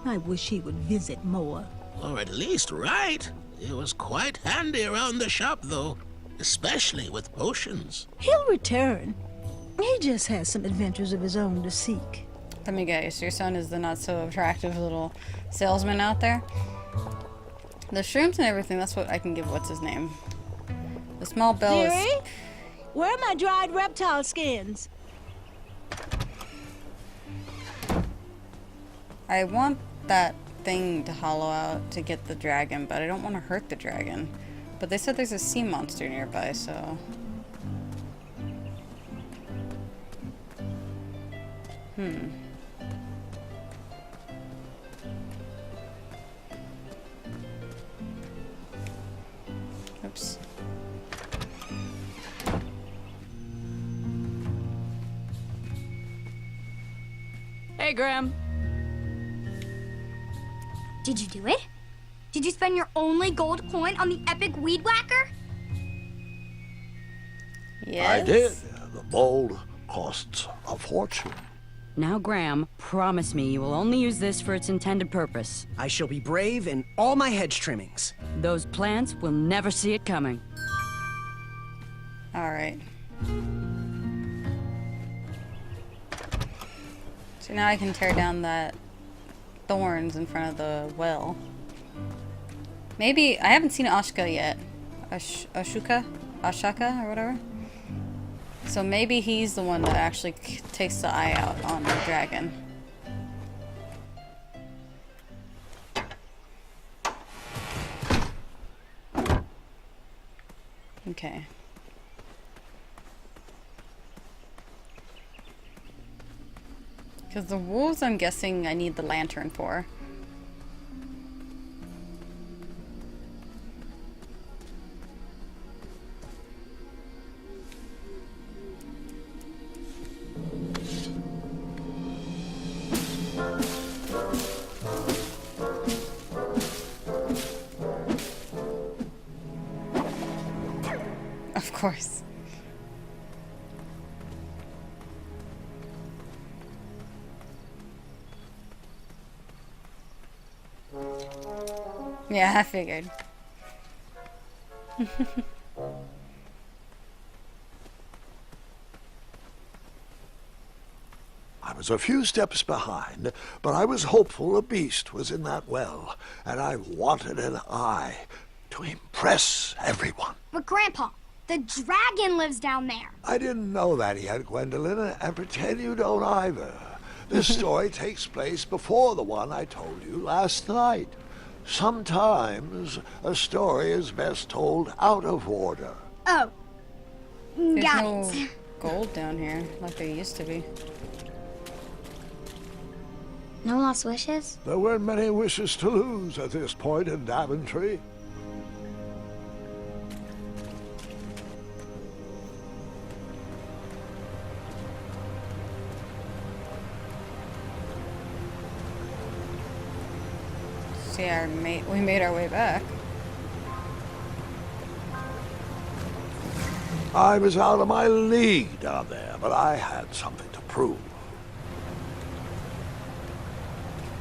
I wish he would visit more. Or at least write. It was quite handy around the shop, though. Especially with potions. He'll return. He just has some adventures of his own to seek. Let me guess, your son is the not-so-attractive little salesman out there? The shrooms and everything, that's what I can give what's his name. The small bell is... Dearie, where are my dried reptile skins? I want that thing to hollow out to get the dragon, but I don't want to hurt the dragon. But they said there's a sea monster nearby, so... Oops. Hey, Graham. Did you do it? Did you spend your only gold coin on the epic weed whacker? Yes. I did. The mold costs a fortune. Now, Graham, promise me you will only use this for its intended purpose. I shall be brave in all my hedge trimmings. Those plants will never see it coming. Alright. So now I can tear down that thorns in front of the well. Maybe, I haven't seen Ashka yet. Ashaka, or whatever. So maybe he's the one that actually takes the eye out on the dragon. Okay. Because the wolves, I'm guessing I need the lantern for. Of course. Yeah, I figured. I was a few steps behind, but I was hopeful a beast was in that well, and I wanted an eye to impress everyone. But Grandpa, the dragon lives down there. I didn't know that yet, Gwendolyn, and pretend you don't either. This story takes place before the one I told you last night. Sometimes a story is best told out of order. Oh, There's got no it. gold down here like there used to be. No lost wishes? There weren't many wishes to lose at this point in Daventry. See, we made our way back. I was out of my league down there, but I had something to prove.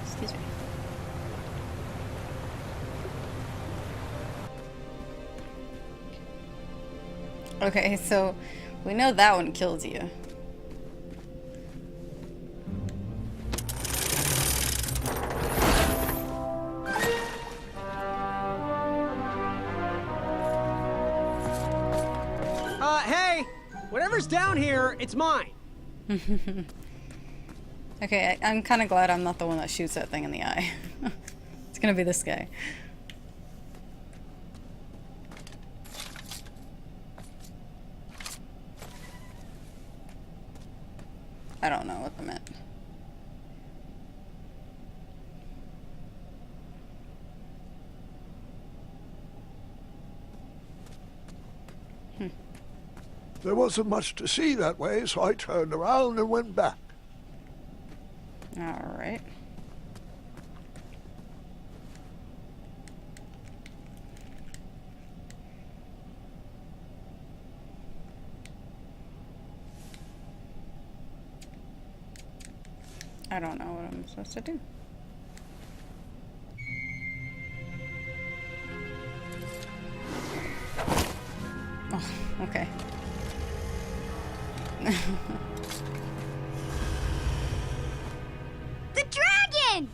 Excuse me. Okay, so we know that one kills you. Hey! Whatever's down here, it's mine. Okay, I'm kind of glad I'm not the one that shoots that thing in the eye. It's gonna be this guy. I don't know what that meant. There wasn't much to see that way, so I turned around and went back. All right. I don't know what I'm supposed to do. Oh, okay. The dragon!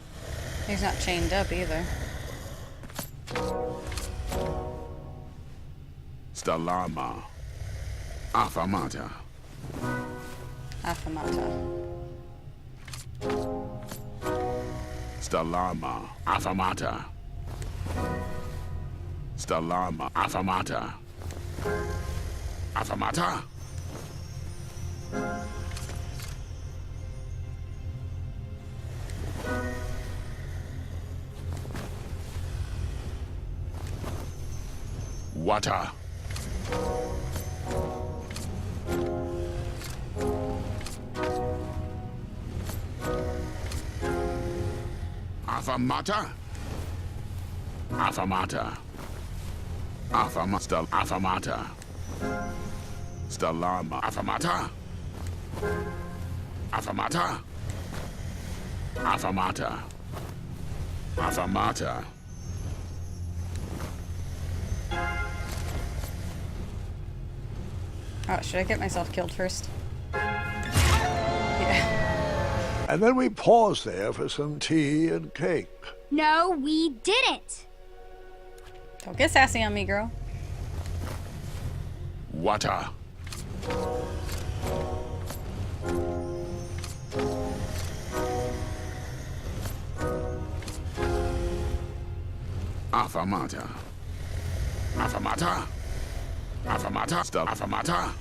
He's not chained up either. Stalama. Affamata. Affamata. Stalama. Affamata. Stalama. Affamata. Affamata. Water. Affamata. Affamata. Affamata. Affamata. Stalama. Affamata. Affamata. Affamata. Affamata. Oh, should I get myself killed first? Yeah. And then we paused there for some tea and cake. No, we didn't. Don't get sassy on me, girl. Water. Affamata. Affamata. Affamata. Affamata.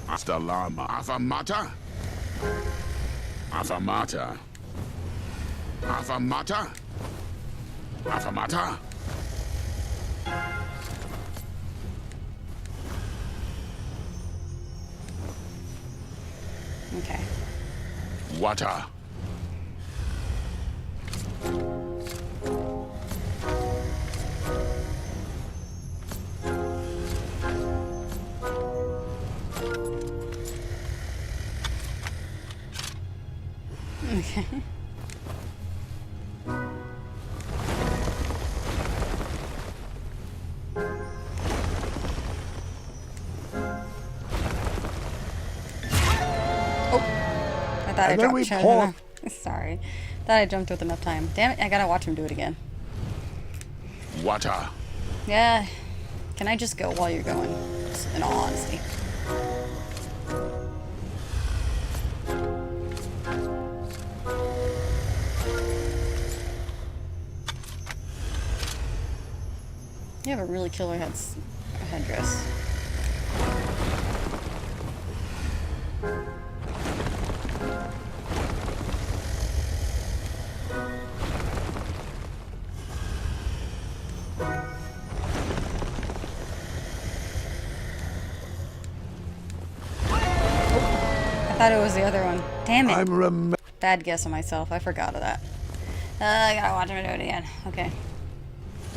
Stalama. Affamata. Affamata. Affamata. Affamata. Okay. Water. I thought I And then we dropped pour. Sorry. Thought I jumped with enough time. Damn it, I gotta watch him do it again. Water. Yeah. Can I just go while you're going? Just in all honesty. You have a really killer headdress. I thought it was the other one. Damn it. Bad guess on myself. I forgot of that. I gotta watch him do it again. Okay.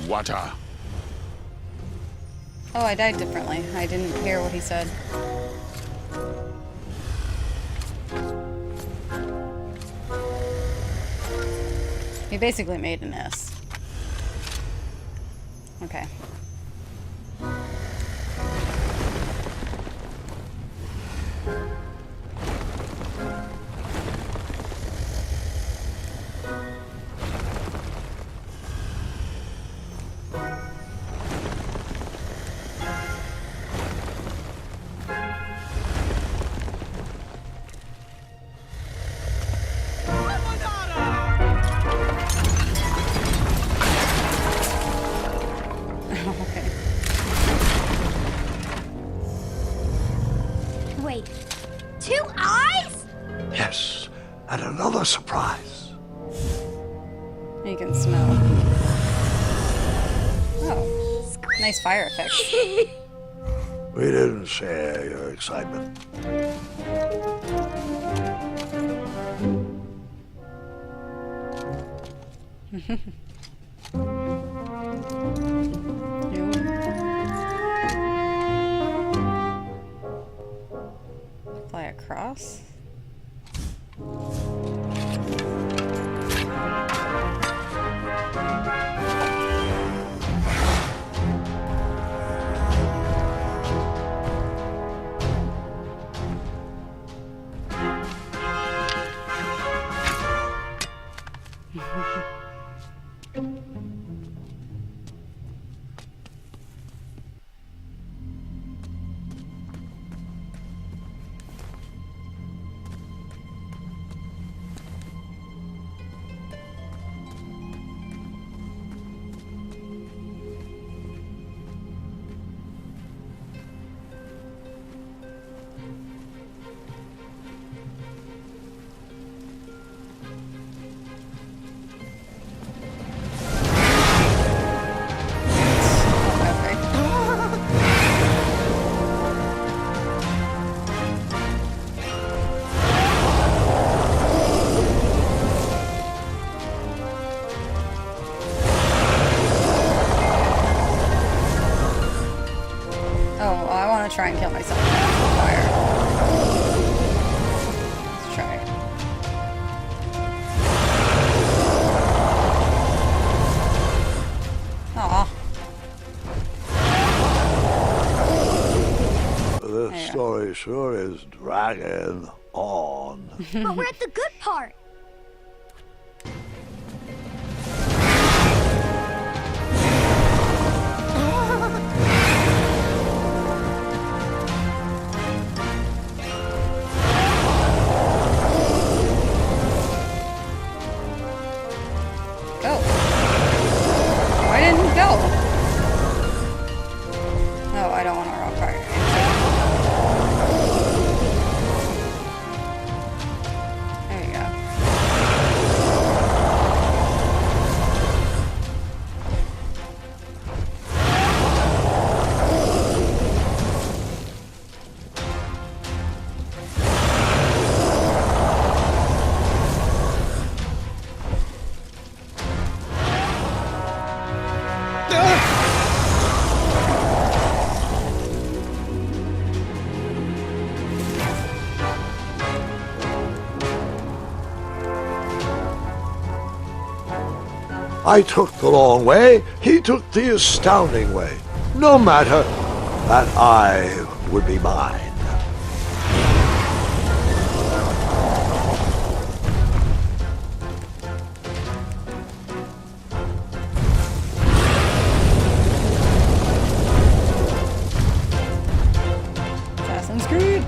Water. Oh, I died differently. I didn't hear what he said. He basically made an S. Okay. Wait, 2 eyes? Yes, and another surprise. You can smell. Oh, nice fire effect. We didn't share your excitement. Fly across. Try and kill myself with fire. Let's try it. Aw. This story sure is dragging on. But we're at the good part. Go. Why didn't he go? No, I don't want to rock fire. There you go. I took the long way, he took the astounding way. No matter, that eye would be mine. Assassin's Creed.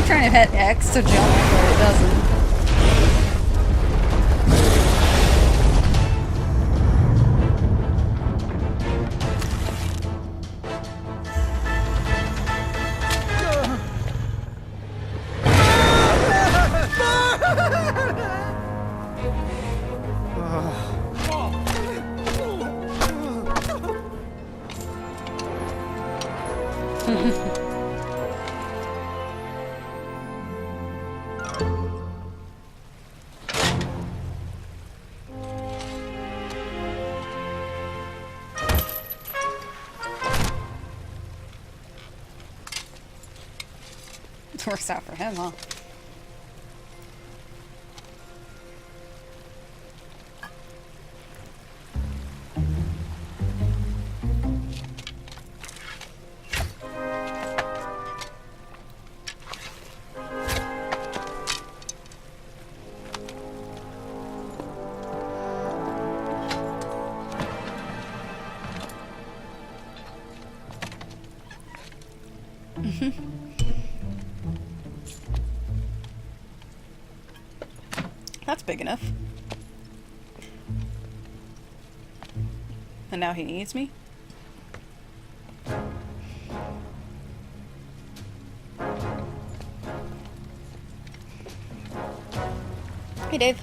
Trying to hit X to jump, but it doesn't. It works out for him, huh? That's big enough. And now he needs me? Hey, Dave.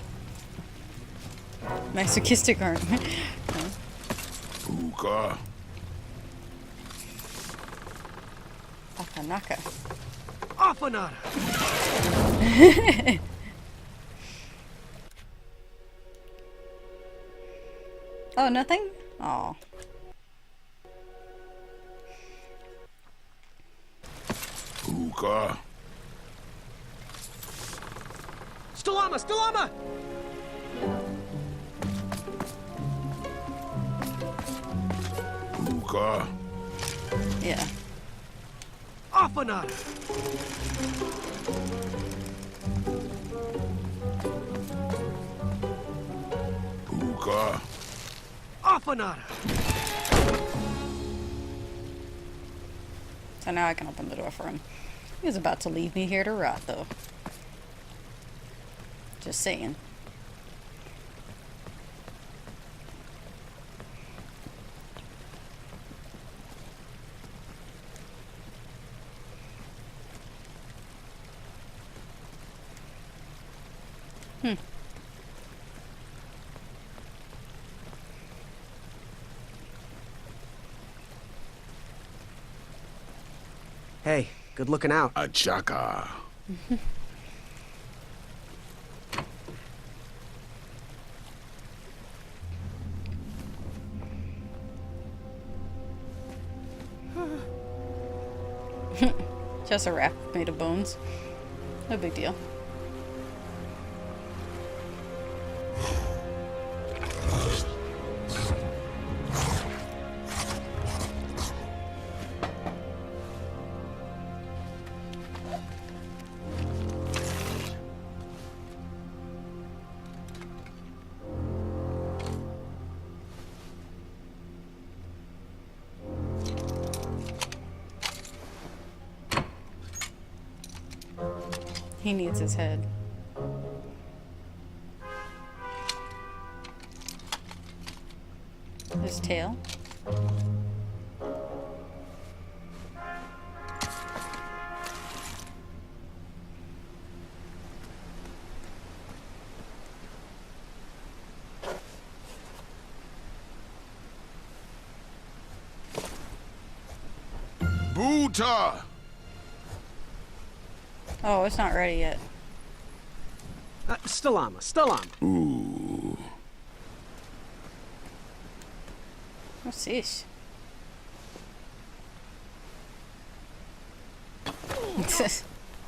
Masochistic arm. Puka. Akanaka. Afanada! Oh, nothing? Oh. Puka. Stalama! Stalama! Puka. Yeah. Afanada! Puka. Afanada! So now I can open the door for him. He's about to leave me here to rot, though. Just saying. Hey, good looking out. Achaka. Just a raft made of bones. No big deal. He needs his head. His tail. Buta! Oh, it's not ready yet. Stalama, Stalama. Ooh. What's this?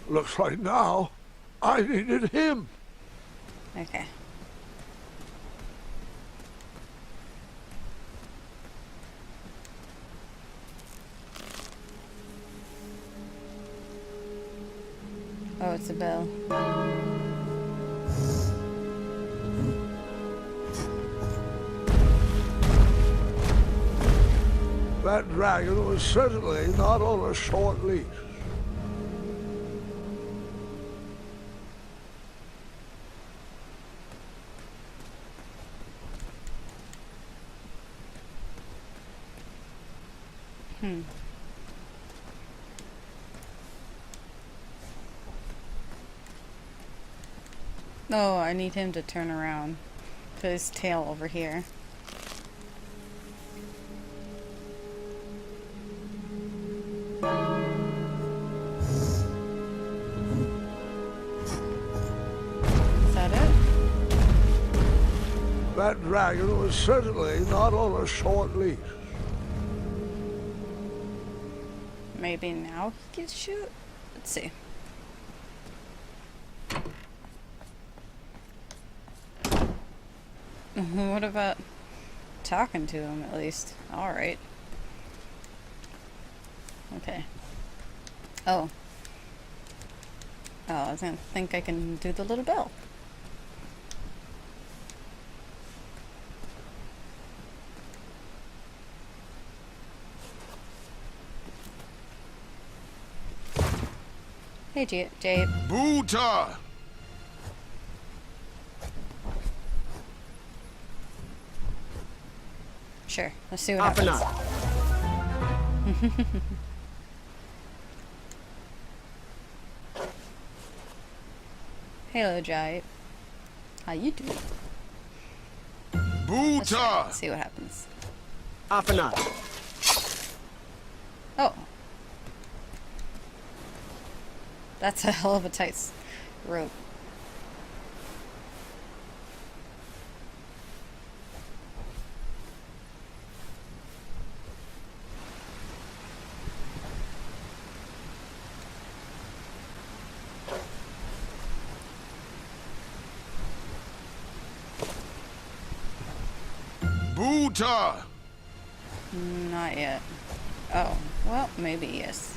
Looks like now I needed him. Okay. Oh, it's a bell. That dragon was certainly not on a short leash. Oh, I need him to turn around. Put his tail over here. Is that it? That dragon was certainly not on a short leash. Maybe now he can shoot? Let's see. What about talking to him at least? Alright. Okay. Oh. Oh, I was gonna think I can do the little bell. Hey, Jade. Buta! Sure, let's see what happens. Hello, Jade. How you doing? Buta! Let's see what happens. Afanat. Oh. That's a hell of a tight rope. Buta! Not yet. Oh, well, maybe yes.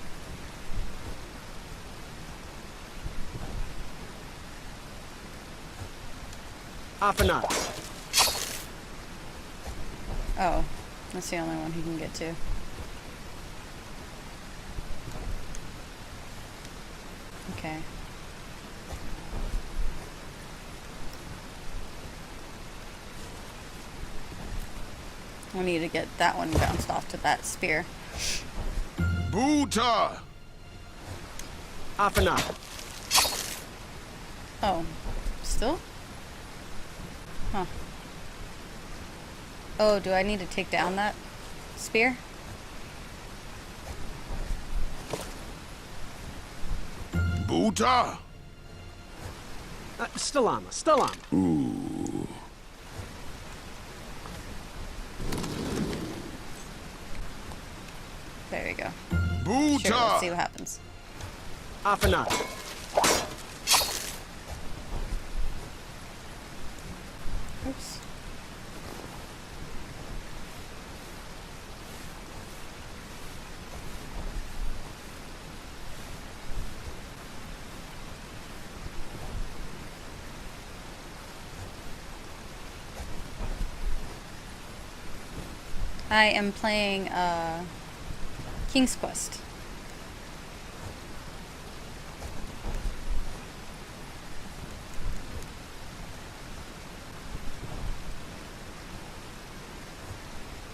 Afanat. Oh, that's the only one he can get to. Okay. I need to get that one bounced off to that spear. Buta! Afanat. Oh, still? Huh. Oh, do I need to take down that spear? Buta! Stalama, Stalama. Ooh. There we go. Buta! Sure, let's see what happens. Afanat. Oops. I am playing King's Quest.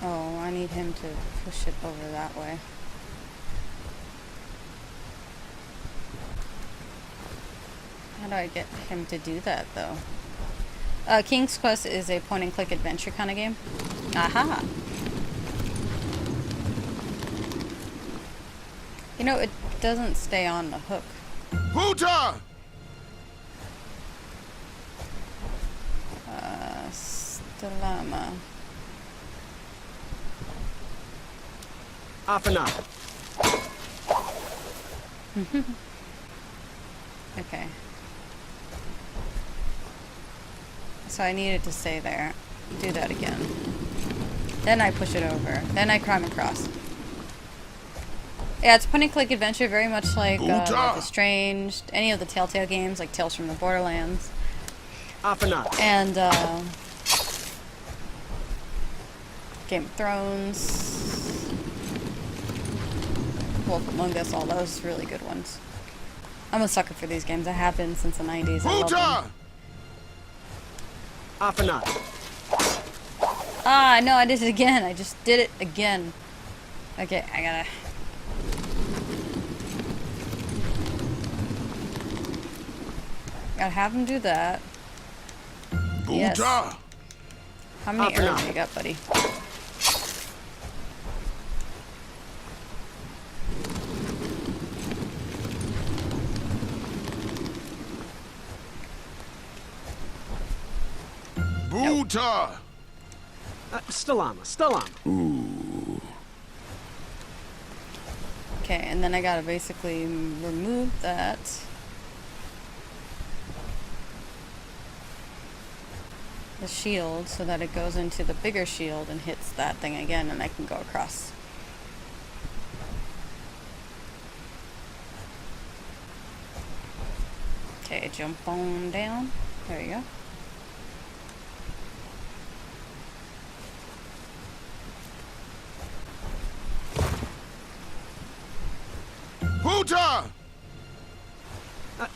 Oh, I need him to push it over that way. How do I get him to do that, though? King's Quest is a point-and-click adventure kind of game. Aha! You know, it doesn't stay on the hook. Huta! Stalama. Afanada. Okay. So I needed to stay there. Do that again. Then I push it over. Then I climb across. Yeah, it's point-and-click adventure, very much like Life is Strange, any of the Telltale games, like Tales from the Borderlands. Afanada. And, Game of Thrones. Wolf Among Us, all those really good ones. I'm a sucker for these games. I have been since the 90s. I love them. Afanada. Ah, no, I did it again. I just did it again. Okay, I gotta have him do that. Yes. How many arrows you got, buddy? Buta! Stalama. Ooh. Okay, and then I gotta basically remove that. The shield so that it goes into the bigger shield and hits that thing again, and I can go across. Okay, jump on down. There you go. Huta!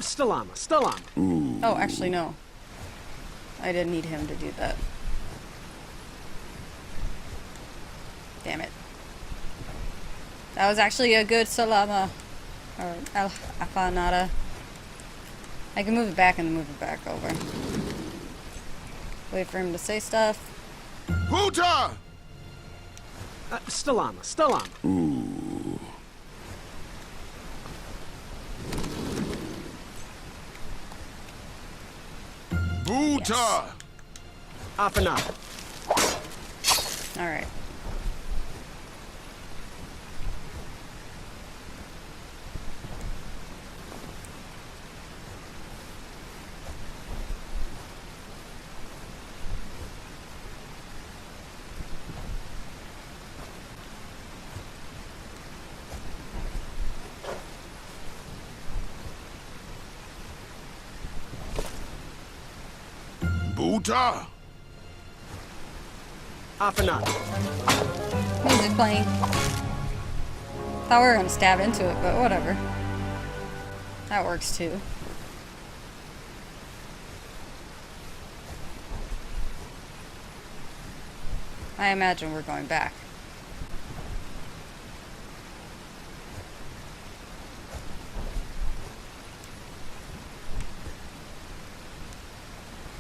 Stalama. Ooh. Oh, actually, no. I didn't need him to do that. Damn it. That was actually a good Salama. Or Afanada. I can move it back and move it back over. Wait for him to say stuff. Huta! Stalama. Ooh. Buta! Yes. Afanada. Alright. Buta! Afanada. Music playing. Thought we were gonna stab into it, but whatever. That works too. I imagine we're going back.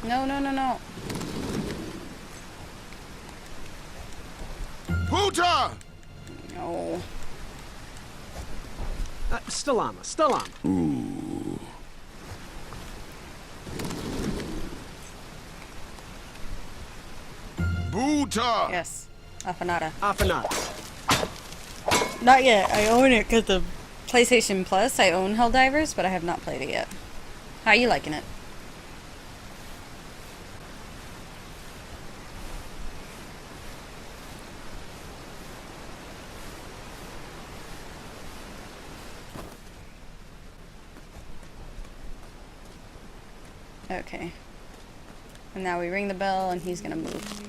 No. Huta! No. Stalama. Ooh. Buta! Yes. Afanada. Not yet. I own it because the PlayStation Plus. I own Helldivers, but I have not played it yet. How are you liking it? Okay. And now we ring the bell and he's gonna move.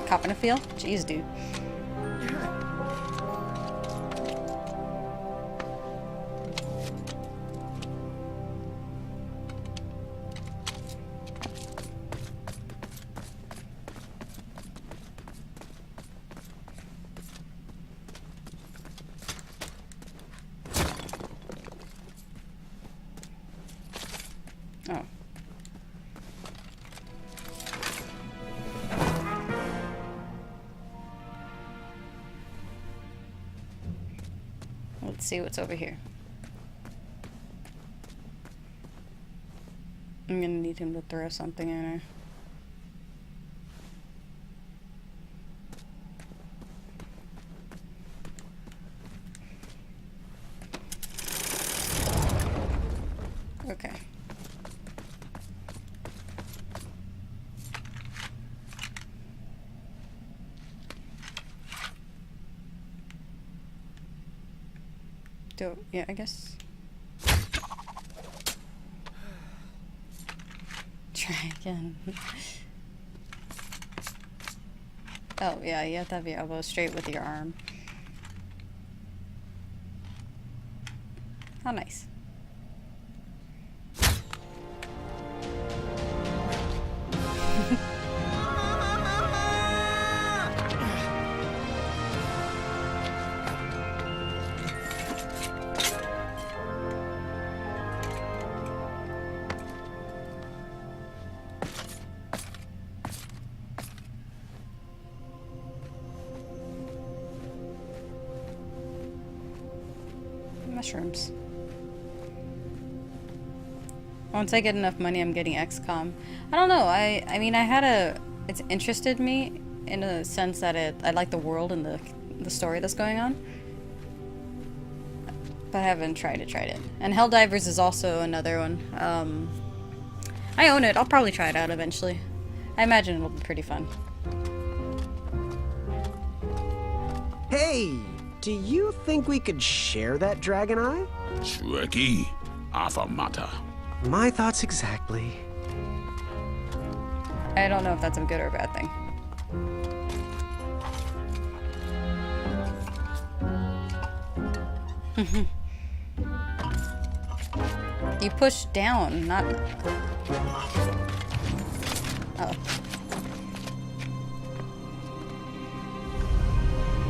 Copping a feel? Jeez, dude. Oh. Let's see what's over here. I'm gonna need him to throw something in her. Okay. Yeah, I guess. Try again. Oh, yeah, you have to have your elbow straight with your arm. How nice. Mushrooms. Once I get enough money, I'm getting XCOM. I don't know. I mean, it's interested me in a sense that I like the world and the story that's going on. But I haven't tried it. And Helldivers is also another one. I own it. I'll probably try it out eventually. I imagine it'll be pretty fun. Hey, do you think we could share that dragon eye? Shrekky, Afamata. My thoughts exactly. I don't know if that's a good or a bad thing. You push down, not... Oh.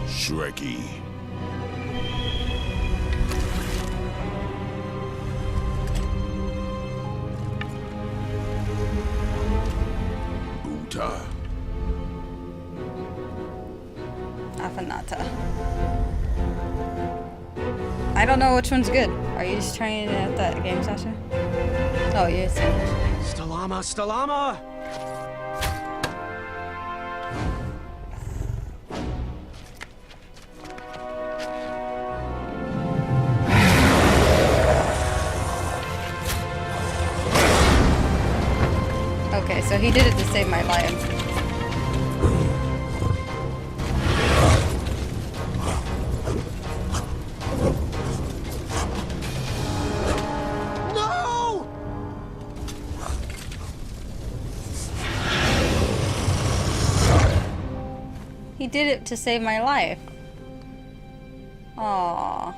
Shrekky. Buta. Afanata. I don't know which one's good. Are you just trying out that game, Sasha? Oh, yes. Stalama, Stalama! Okay, so he did it to save my life. No! He did it to save my life. Aww.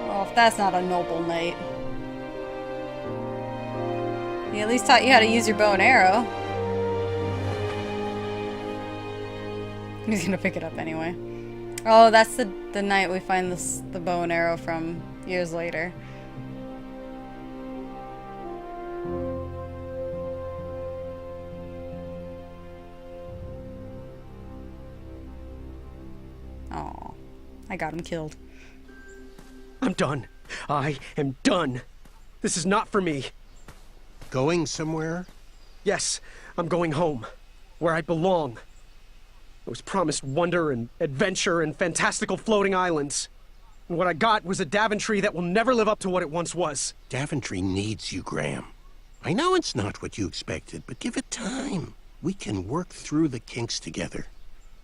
Well, if that's not a noble knight. He at least taught you how to use your bow and arrow. He's gonna pick it up anyway. Oh, that's the night we find the bow and arrow from years later. Oh, I got him killed. I'm done. I am done. This is not for me. Going somewhere? Yes, I'm going home. Where I belong. I was promised wonder and adventure and fantastical floating islands. And what I got was a Daventry that will never live up to what it once was. Daventry needs you, Graham. I know it's not what you expected, but give it time. We can work through the kinks together.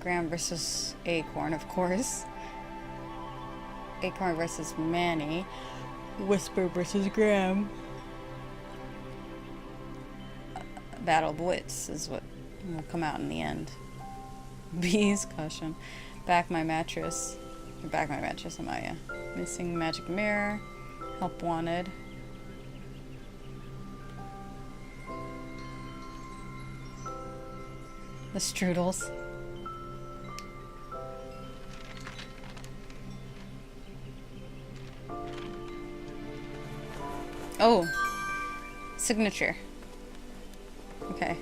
Graham versus Acorn, of course. Acorn versus Manny. Whisper versus Graham. Battle of Wits is what will come out in the end. Bees caution. Back my mattress. Back my mattress, Amaya. Missing magic mirror. Help wanted. The strudels. Oh, signature. Okay.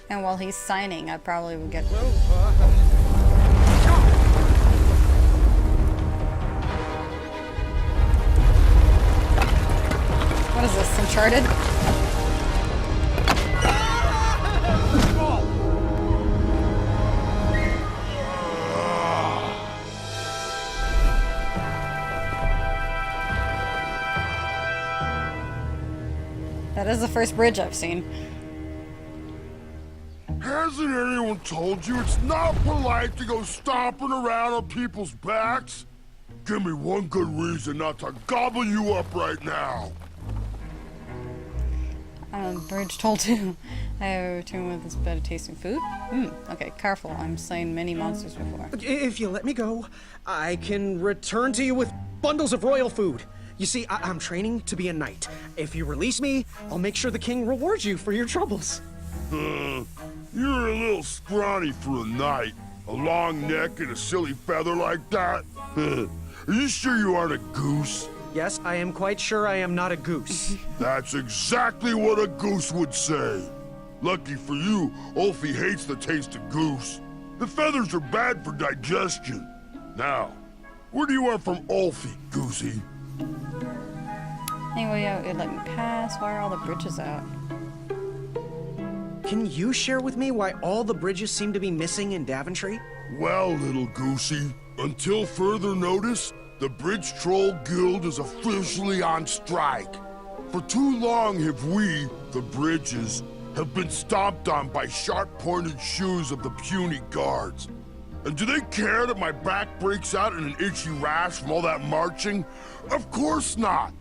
And while he's signing, I probably would get. What is this, Uncharted? That is the first bridge I've seen. Hasn't anyone told you it's not polite to go stomping around on people's backs? Give me one good reason not to gobble you up right now. Bridge told to. I have a routine with this better tasting food. Okay, careful. I'm slain many monsters before. If you let me go, I can return to you with bundles of royal food. You see, I'm training to be a knight. If you release me, I'll make sure the king rewards you for your troubles. You're a little scrawny for a knight. A long neck and a silly feather like that? Are you sure you aren't a goose? Yes, I am quite sure I am not a goose. That's exactly what a goose would say. Lucky for you, Ulfie hates the taste of goose. The feathers are bad for digestion. Now, where do you want from Ulfie, Goosey? Anyway, it let me pass. Why are all the bridges out? Can you share with me why all the bridges seem to be missing in Daventry? Well, little Goosey, until further notice, the Bridge Troll Guild is officially on strike. For too long have we, the Bridges, have been stomped on by sharp-pointed shoes of the puny guards. And do they care that my back breaks out in an itchy rash from all that marching? Of course not.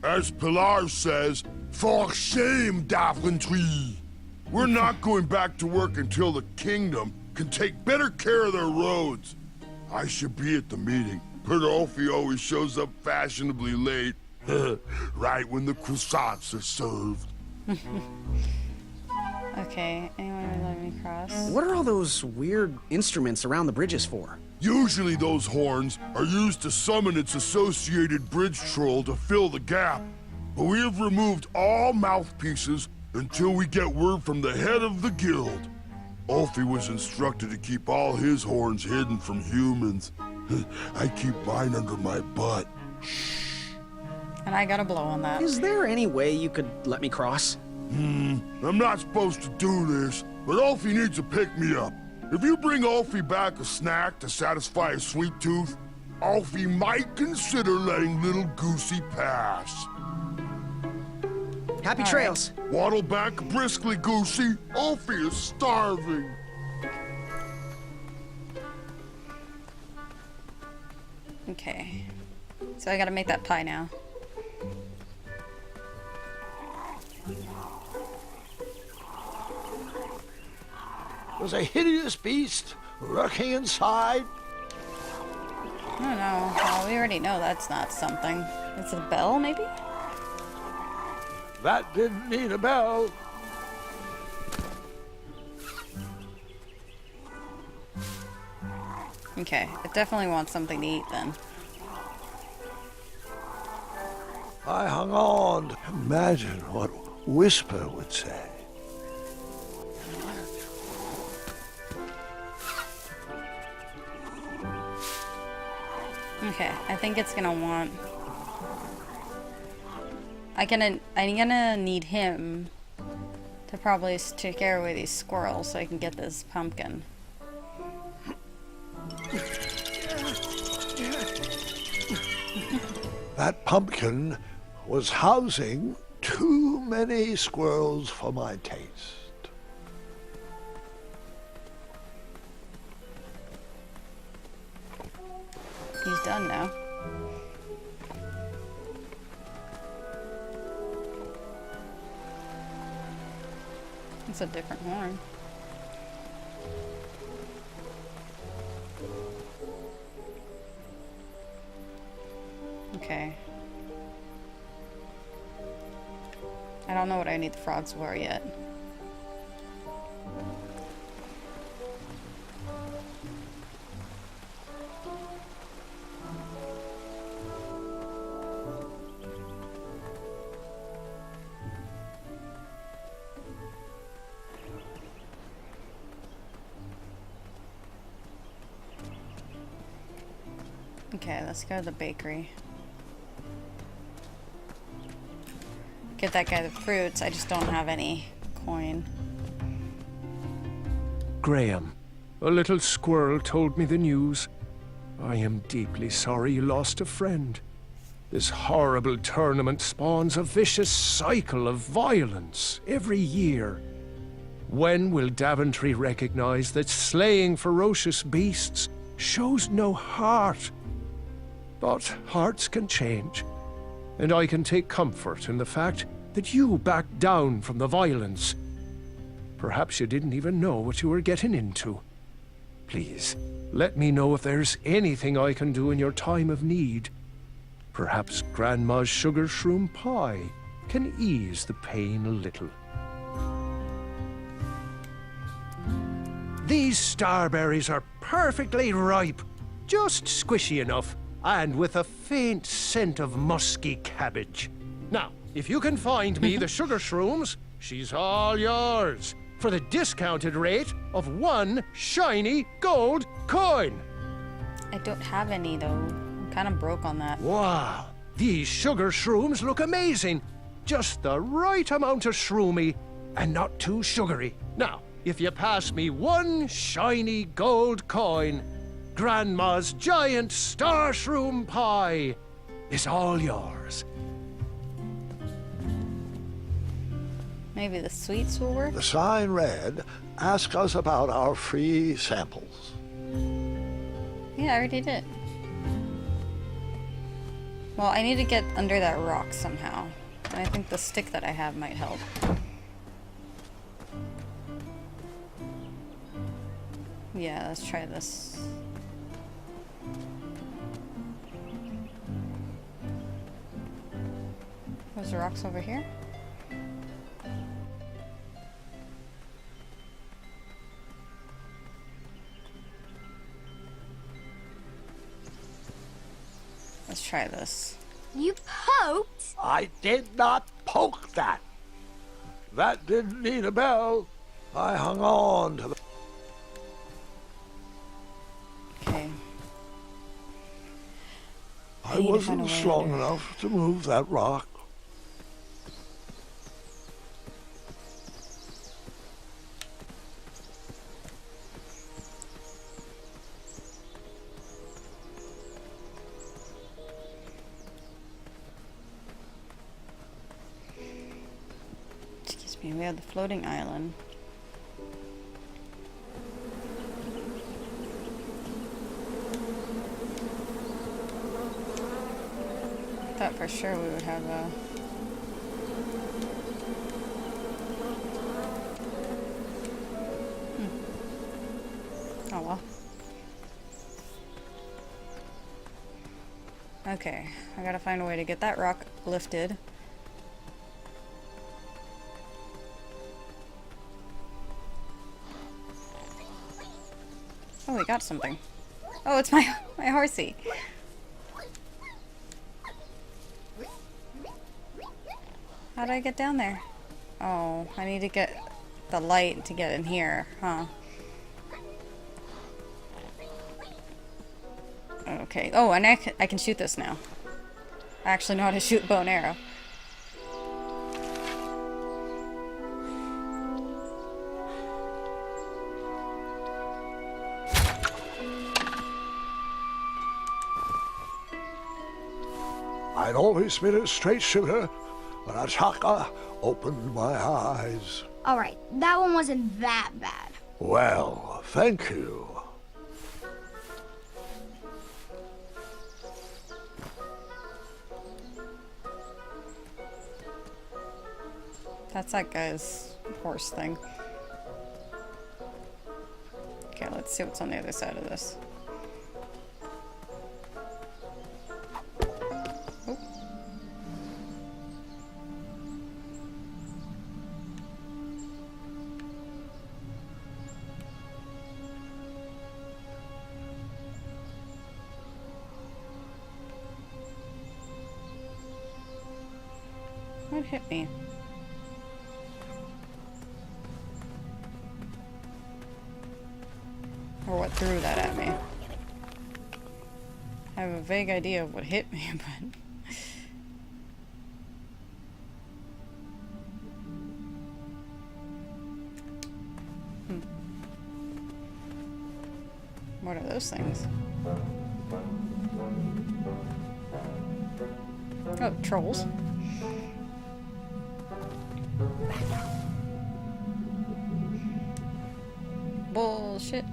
As Pilar says, for shame, Daventry. We're not going back to work until the kingdom can take better care of their roads. I should be at the meeting, but Ulfie always shows up fashionably late. Right when the croissants are served. Okay, anyone let me cross? What are all those weird instruments around the bridges for? Usually those horns are used to summon its associated bridge troll to fill the gap. But we have removed all mouthpieces until we get word from the head of the guild. Ulfie was instructed to keep all his horns hidden from humans. I keep mine under my butt. And I gotta blow on that. Is there any way you could let me cross? I'm not supposed to do this, but Ulfie needs to pick me up. If you bring Ulfie back a snack to satisfy his sweet tooth, Ulfie might consider letting little Goosey pass. Happy trails. Right. Waddle back briskly, Goosey. Ulfie is starving. Okay. So I gotta make that pie now. Was a hideous beast lurking inside? I don't know. Well, we already know that's not something. It's a bell, maybe? That didn't need a bell. Okay, it definitely wants something to eat then. I hung on to imagine what Whisper would say. Okay, I think it's gonna want... I'm gonna need him to probably take care of these squirrels so I can get this pumpkin. That pumpkin was housing too many squirrels for my taste. He's done now. It's a different horn. Okay. I don't know what I need the frogs for yet. Okay, let's go to the bakery. Get that guy the fruits, I just don't have any coin. Graham, a little squirrel told me the news. I am deeply sorry you lost a friend. This horrible tournament spawns a vicious cycle of violence every year. When will Daventry recognize that slaying ferocious beasts shows no heart? But hearts can change, and I can take comfort in the fact that you backed down from the violence. Perhaps you didn't even know what you were getting into. Please, let me know if there's anything I can do in your time of need. Perhaps Grandma's sugar shroom pie can ease the pain a little. These starberries are perfectly ripe, just squishy enough, and with a faint scent of musky cabbage. Now, if you can find me the sugar shrooms, she's all yours, for the discounted rate of 1 shiny gold coin. I don't have any, though. I'm kind of broke on that. Wow, these sugar shrooms look amazing. Just the right amount of shroomy and not too sugary. Now, if you pass me 1 shiny gold coin, Grandma's giant star shroom pie is all yours. Maybe the sweets will work? The sign read, "Ask us about our free samples." Yeah, I already did. Well, I need to get under that rock somehow. And I think the stick that I have might help. Yeah, let's try this. There's the rocks over here. Let's try this. You poked? I did not poke that. That didn't need a bell. I hung on to the... Okay. I wasn't strong enough to move that rock. Excuse me, we have the floating island. Thought for sure we would have a... Oh well. Okay, I gotta find a way to get that rock lifted. Oh, we got something. Oh, it's my horsey. How did I get down there? Oh, I need to get the light to get in here, huh? Okay. Oh, and I can shoot this now. I actually know how to shoot bow and arrow. I'd always been a straight shooter, but Achaka opened my eyes. All right, that one wasn't that bad. Well, thank you. That's that guy's horse thing. Okay, let's see what's on the other side of this. Oh. What hit me? Or what threw that at me? I have a vague idea of what hit me, but... What are those things? Oh, trolls. Bullshit.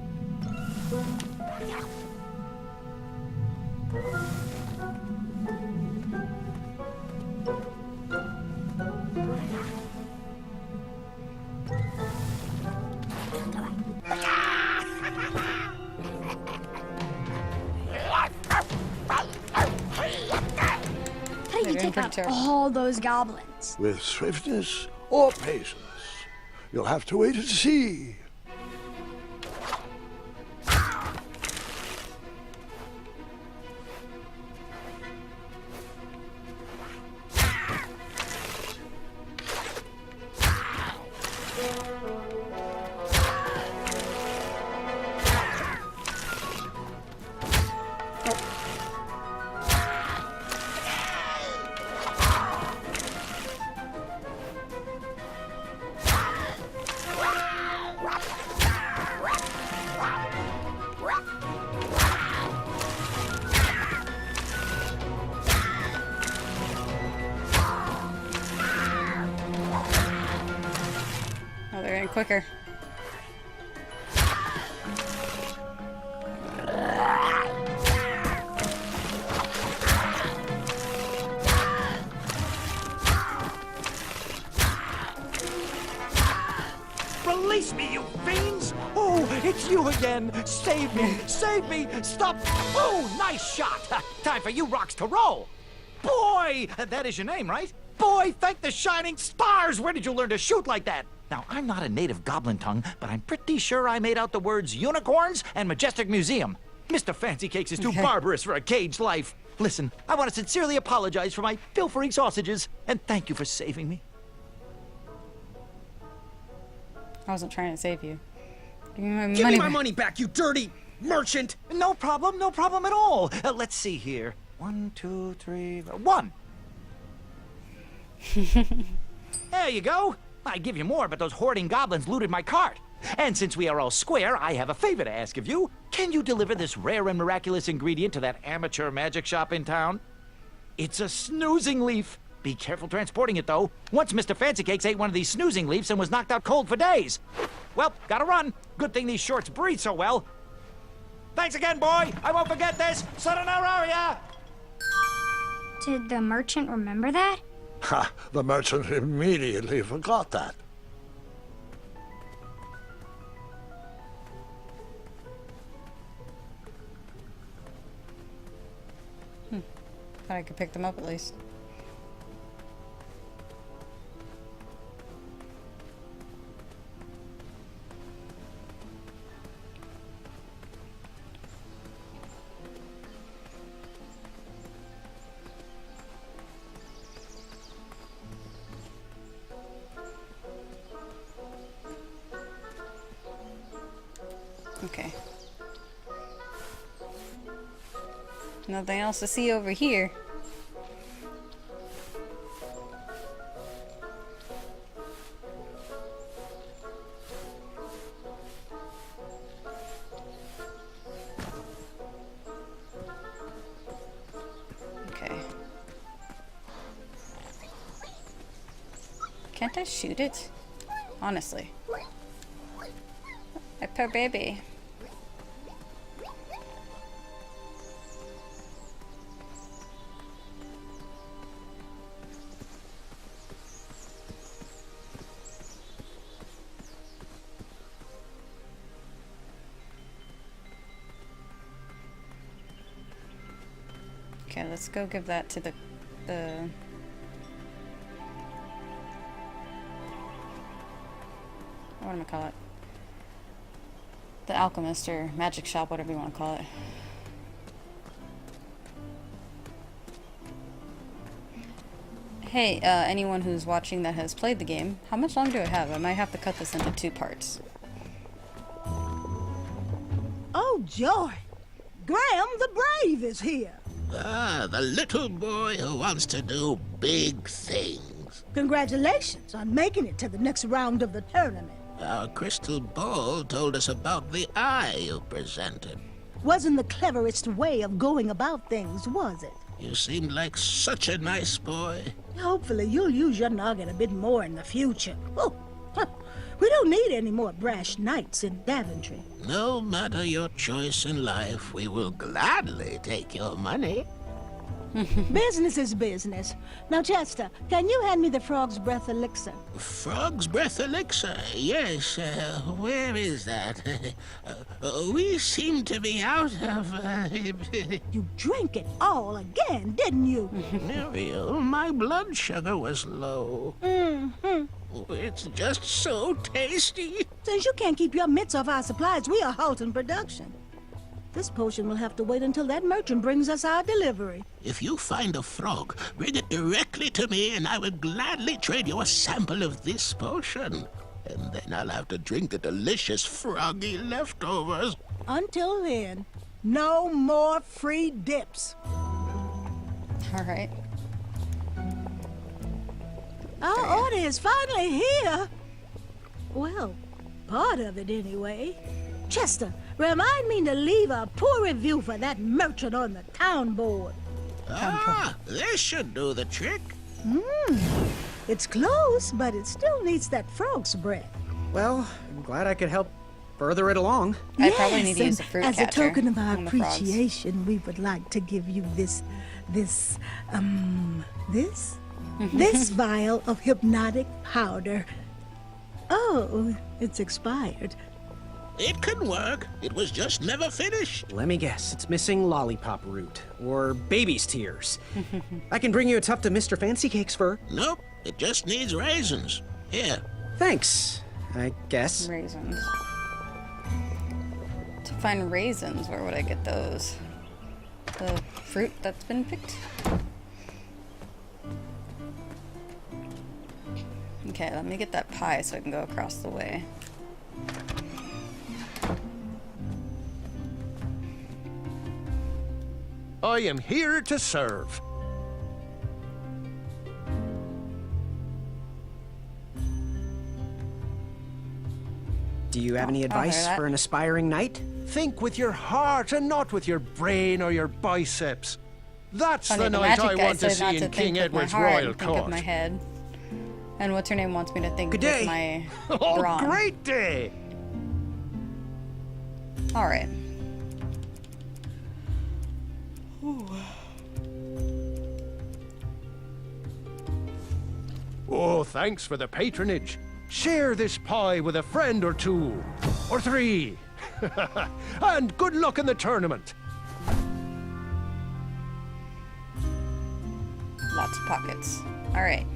How do you take out all those goblins? With swiftness or patience, you'll have to wait and see. Oh, they're getting quicker. Release me, you fiends! Oh, it's you again! Save me! Save me! Stop! Oh, nice shot! Time for you rocks to roll! Boy! That is your name, right? Boy, thank the shining stars! Where did you learn to shoot like that? Now, I'm not a native goblin tongue, but I'm pretty sure I made out the words unicorns and majestic museum. Mr. Fancy Cakes is too barbarous for a caged life. Listen, I want to sincerely apologize for my pilfering sausages, and thank you for saving me. I wasn't trying to save you. Give me my Give money me my back. money back, you dirty merchant! No problem at all. Let's see here. 1, 2, 3, 1. There you go. I'd give you more, but those hoarding goblins looted my cart. And since we are all square, I have a favor to ask of you. Can you deliver this rare and miraculous ingredient to that amateur magic shop in town? It's a snoozing leaf. Be careful transporting it, though. Once Mr. Fancy Cakes ate one of these snoozing leaves and was knocked out cold for days. Well, gotta run. Good thing these shorts breathe so well. Thanks again, boy. I won't forget this. Sayonara. Did the merchant remember that? Ha! The merchant immediately forgot that. Thought I could pick them up at least. Okay. Nothing else to see over here. Okay. Can't I shoot it? Honestly. My poor baby. Okay, let's go give that to the what am I call it? The alchemist or magic shop, whatever you want to call it. Hey, anyone who's watching that has played the game, how much longer do I have? I might have to cut this into 2 parts. Oh, joy! Graham the Brave is here! Ah, the little boy who wants to do big things. Congratulations on making it to the next round of the tournament. Our crystal ball told us about the eye you presented. Wasn't the cleverest way of going about things, was it? You seemed like such a nice boy. Hopefully you'll use your noggin a bit more in the future. Oh, we don't need any more brash knights in Daventry. No matter your choice in life, we will gladly take your money. Business is business. Now, Chester, can you hand me the Frog's Breath elixir? Frog's Breath elixir? Yes, where is that? We seem to be out of... You drank it all again, didn't you? Muriel, my blood sugar was low. It's just so tasty. Since you can't keep your mitts off our supplies, we are halting production. This potion will have to wait until that merchant brings us our delivery. If you find a frog, bring it directly to me and I will gladly trade you a sample of this potion. And then I'll have to drink the delicious froggy leftovers. Until then, no more free dips. All right. Our order is finally here. Well, part of it anyway. Chester, remind me to leave a poor review for that merchant on the town board. Ah, this should do the trick. It's close, but it still needs that frog's breath. Well, I'm glad I could help further it along. I probably need to use a fruit as catcher a token of our on the frogs. appreciation, we would like to give you this vial of hypnotic powder. Oh, it's expired. It can work. It was just never finished. Let me guess, it's missing lollipop root, or baby's tears. I can bring you a tuft of Mr. Fancy Cake's fur. Nope, it just needs raisins. Here. Thanks, I guess. Raisins. To find raisins, where would I get those? The fruit that's been picked? Okay, let me get that pie so I can go across the way. I am here to serve. Do you have any advice for an aspiring knight? Think with your heart and not with your brain or your biceps. That's Funny, the the knight magic I guy want to said not see to in think King with my Edward's heart royal and think with court. my head. And what's her name wants me to think Good with day. my Oh, brawn. great day! All right. Oh, thanks for the patronage. Share this pie with a friend or 2, or 3. And good luck in the tournament. Lots of pockets. All right.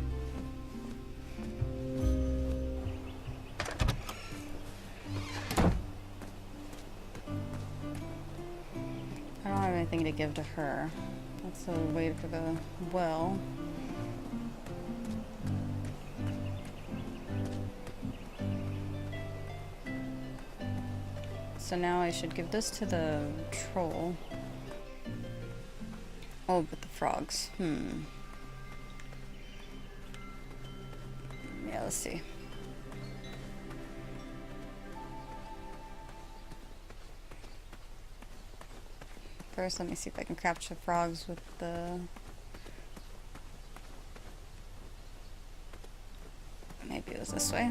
I don't have anything to give to her. Let's wait for the well. So now I should give this to the troll. Oh, but the frogs. Yeah, let's see. First, let me see if I can capture frogs with the goes this way.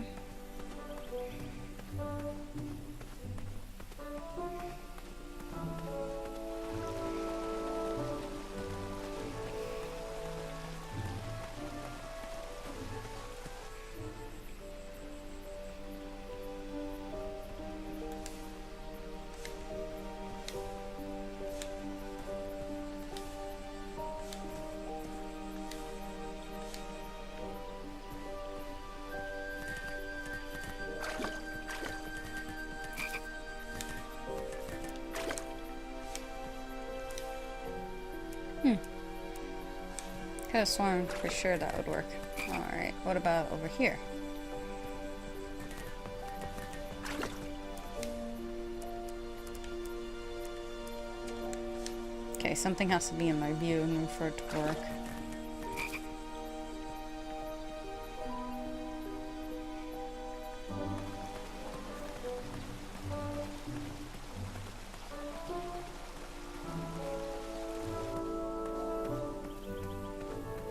Could have sworn for sure that would work. Alright, what about over here? Okay, something has to be in my view in order for it to work.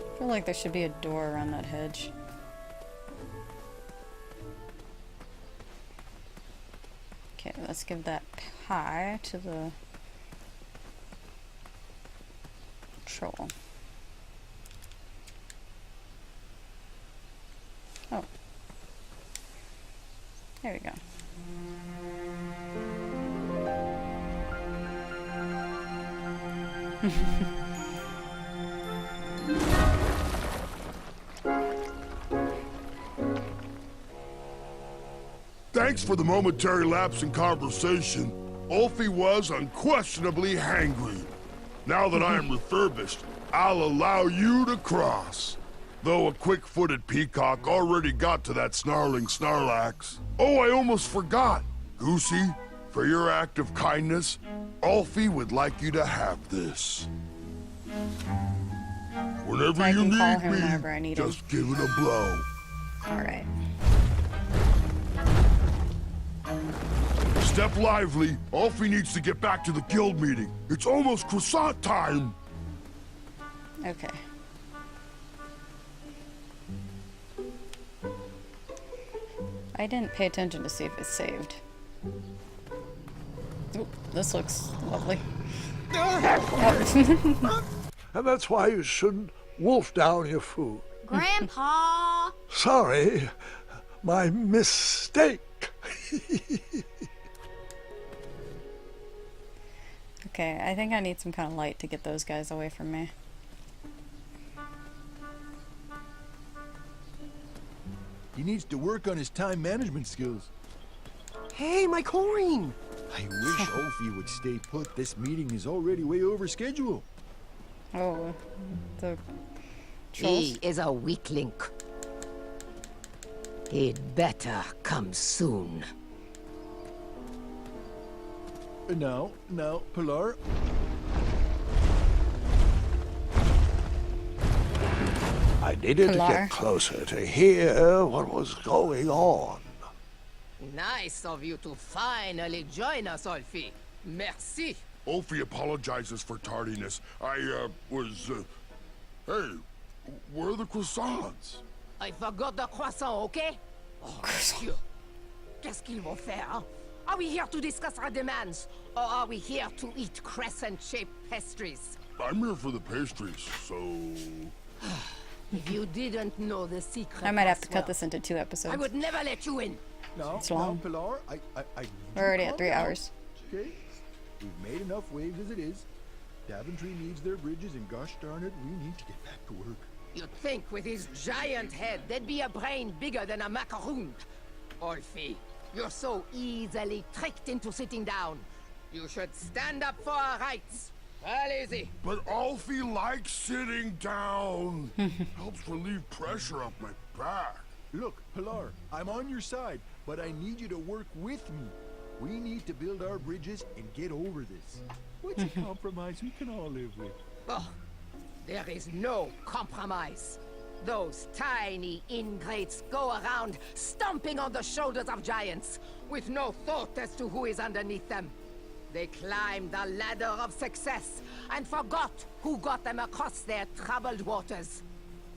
I feel like there should be a door around that hedge. Okay, let's give that pie to the troll. Oh. There we go. Thanks for the momentary lapse in conversation. Ulfie was unquestionably hangry. Now that I am refurbished, I'll allow you to cross. Though a quick-footed peacock already got to that snarling Snarlax. Oh, I almost forgot. Goosey, for your act of kindness, Ulfie would like you to have this. Whenever you need me, just give it a blow. Alright. Step lively. Ulfie needs to get back to the guild meeting. It's almost croissant time. Okay. I didn't pay attention to see if it's saved. Oop, this looks lovely. And that's why you shouldn't wolf down your food. Grandpa! Sorry, my mistake. Okay, I think I need some kind of light to get those guys away from me. He needs to work on his time management skills. Hey, my coin! I wish Ulfie would stay put. This meeting is already way over schedule. Oh, the trolls? He is a weak link. He'd better come soon. Now, Pilar. I needed to get closer to hear what was going on. Nice of you to finally join us, Ulfie. Merci. Ulfie apologizes for tardiness. I, hey, where are the croissants? I forgot the croissant, okay? Oh, monsieur. Qu'est-ce qu'ils vont faire, hein? Are we here to discuss our demands, or are we here to eat crescent-shaped pastries? I'm here for the pastries, so... If you didn't know the secret, I might have to cut this into 2 episodes. I would never let you in. No, it's long. Pilar, We're already at 3 hours. Okay, we've made enough waves as it is. Daventry needs their bridges, and gosh darn it, we need to get back to work. You'd think with his giant head, there'd be a brain bigger than a macaroon. Ulfie, you're so easily tricked into sitting down. You should stand up for our rights. Well, easy. But Ulfie likes sitting down. Helps relieve pressure off my back. Look, Pilar, I'm on your side, but I need you to work with me. We need to build our bridges and get over this. What's a compromise we can all live with? Oh, there is no compromise. Those tiny ingrates go around stomping on the shoulders of giants with no thought as to who is underneath them. They climbed the ladder of success and forgot who got them across their troubled waters.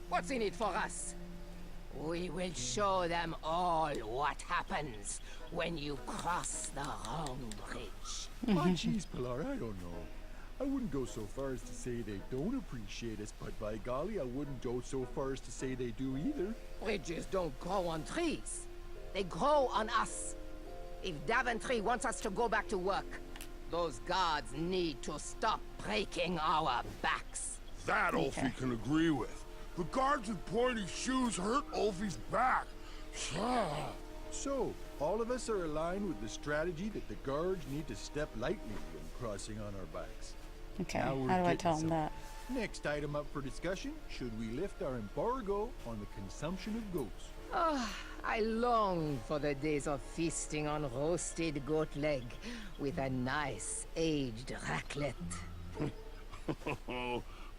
What's in it for us? We will show them all what happens when you cross the wrong bridge. Oh, geez, Pilar, I don't know. I wouldn't go so far as to say they don't appreciate us, but by golly, I wouldn't go so far as to say they do either. Bridges don't grow on trees. They grow on us. If Daventry wants us to go back to work, those guards need to stop breaking our backs. That Ulfie can agree with. The guards with pointy shoes hurt Ulfie's back. So, all of us are aligned with the strategy that the guards need to step lightly when crossing on our backs. Okay, Now how we're do I getting tell them somewhere. that? Next item up for discussion, should we lift our embargo on the consumption of goats? Ah, I long for the days of feasting on roasted goat leg with a nice aged raclette.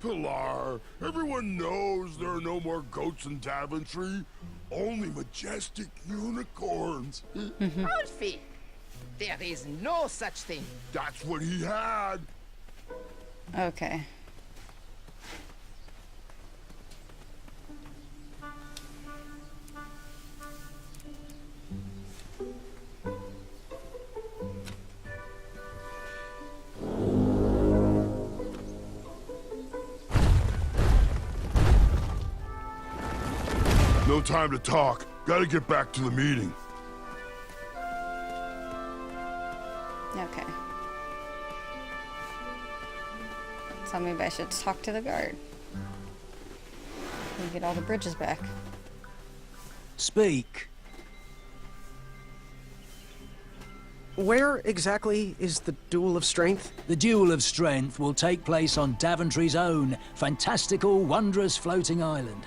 Pilar, everyone knows there are no more goats in Daventry. Only majestic unicorns. Alfie, there is no such thing. That's what he had. Okay. No time to talk. Gotta get back to the meeting. Okay. So maybe I should talk to the guard. And get all the bridges back. Speak. Where exactly is the Duel of Strength? The Duel of Strength will take place on Daventry's own fantastical, wondrous floating island.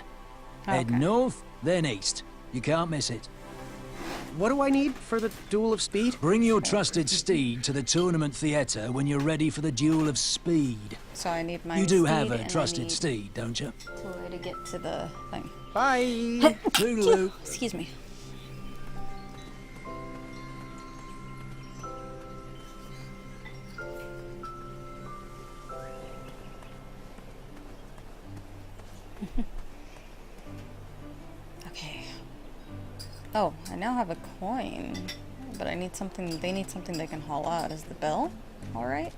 Head north, then east. You can't miss it. What do I need for the Duel of Speed? Bring your trusted steed to the tournament theatre when you're ready for the Duel of Speed. So I need my You do steed have a and I trusted need steed, don't you? a way to get to the thing. Bye! Toodaloo. Excuse me. Okay. Oh, I now have a coin, but I need something. They need something they can haul out. Is the bell all right?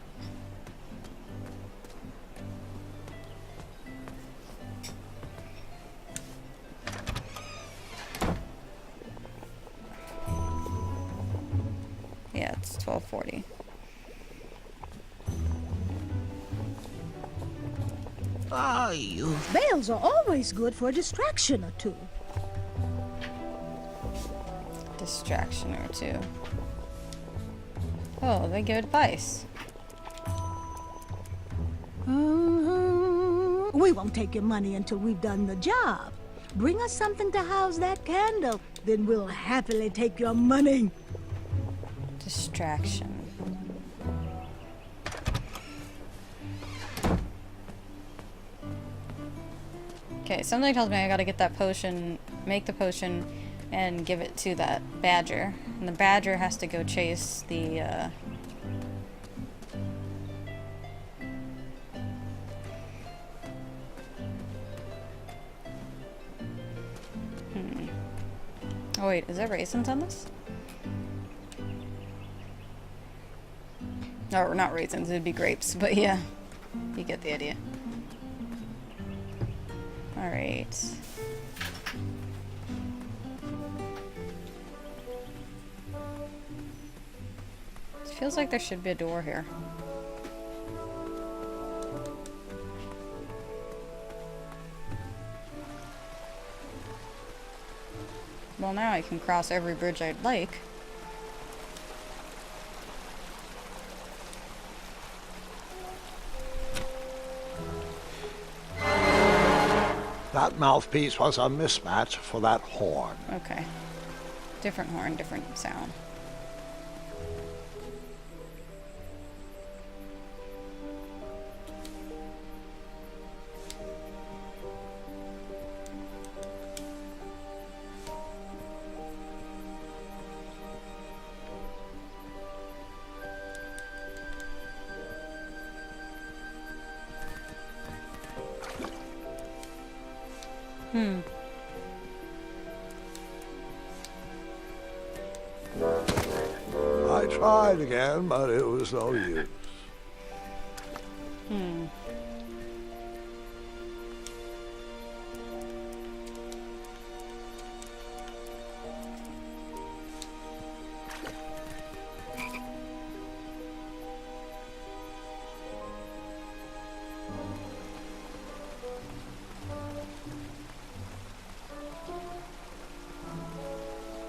Yeah, it's 1240. Ah, you. Bells are always good for a distraction or two. Distraction or two. Oh, they give advice. We won't take your money until we've done the job. Bring us something to house that candle, then we'll happily take your money. Distraction. Okay, something tells me I gotta get that potion, make the potion, and give it to that badger. And the badger has to go chase the, Oh wait, is there raisins on this? No, not raisins, it'd be grapes, but yeah. You get the idea. Alright. It feels like there should be a door here. Well, now I can cross every bridge I'd like. That mouthpiece was a mismatch for that horn. Okay. Different horn, different sound. tried again, but it was no use.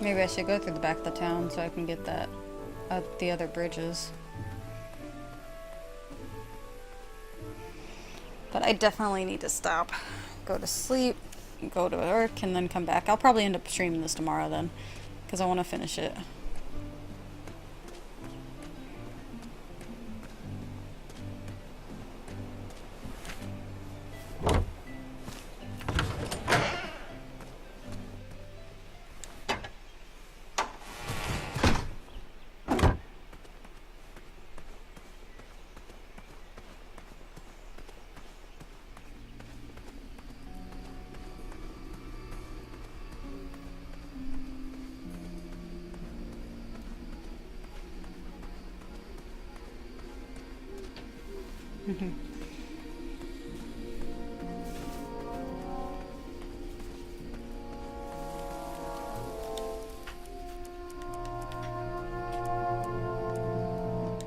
Maybe I should go through the back of the town so I can get that the other bridges. But I definitely need to stop, go to sleep, go to work, and then come back. I'll probably end up streaming this tomorrow then, because I want to finish it.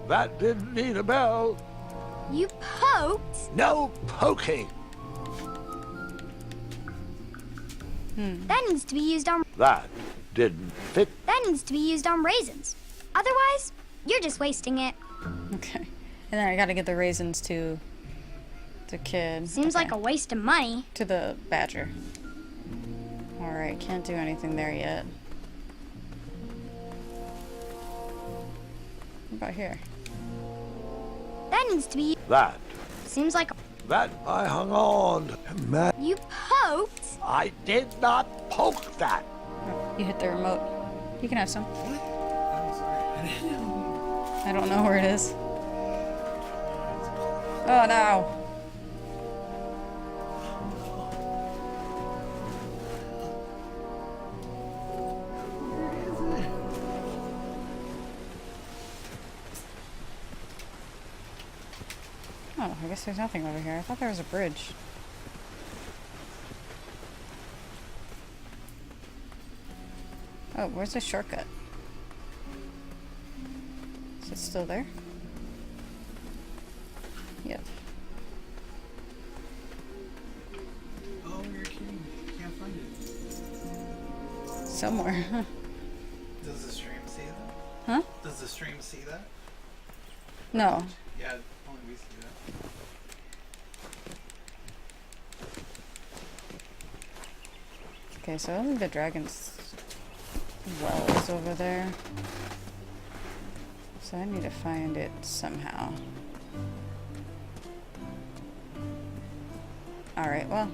That didn't need a bell. You poked? No poking. That needs to be used on... That didn't fit. That needs to be used on raisins. Otherwise, you're just wasting it. Okay. And then I gotta get the raisins to the kid. Seems like a waste of money. To the badger. Alright, can't do anything there yet. What about here? That needs to be... That. Seems like... That I hung on. Man, You poked? I did not poke that. Oh, you hit the remote. You can have some. I'm sorry. I didn't know. I don't know where it is. Oh no! Oh, I guess there's nothing over here. I thought there was a bridge. Oh, where's the shortcut? Is it still there? Yep. Oh, you're kidding. Can't find it. Somewhere. Does the stream see that? Huh? Does the stream see that? No. Yeah, only we see that. Okay, so I think the dragon's well is over there. So I need to find it somehow. Alright, well,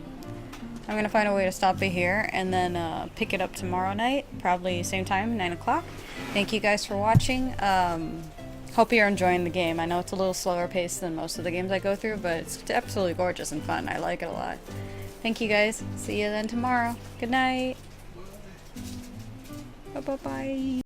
I'm gonna find a way to stop it here and then pick it up tomorrow night, probably same time, 9 o'clock. Thank you guys for watching. Hope you're enjoying the game. I know it's a little slower paced than most of the games I go through, but it's absolutely gorgeous and fun. I like it a lot. Thank you guys. See you then tomorrow. Good night. Bye-bye.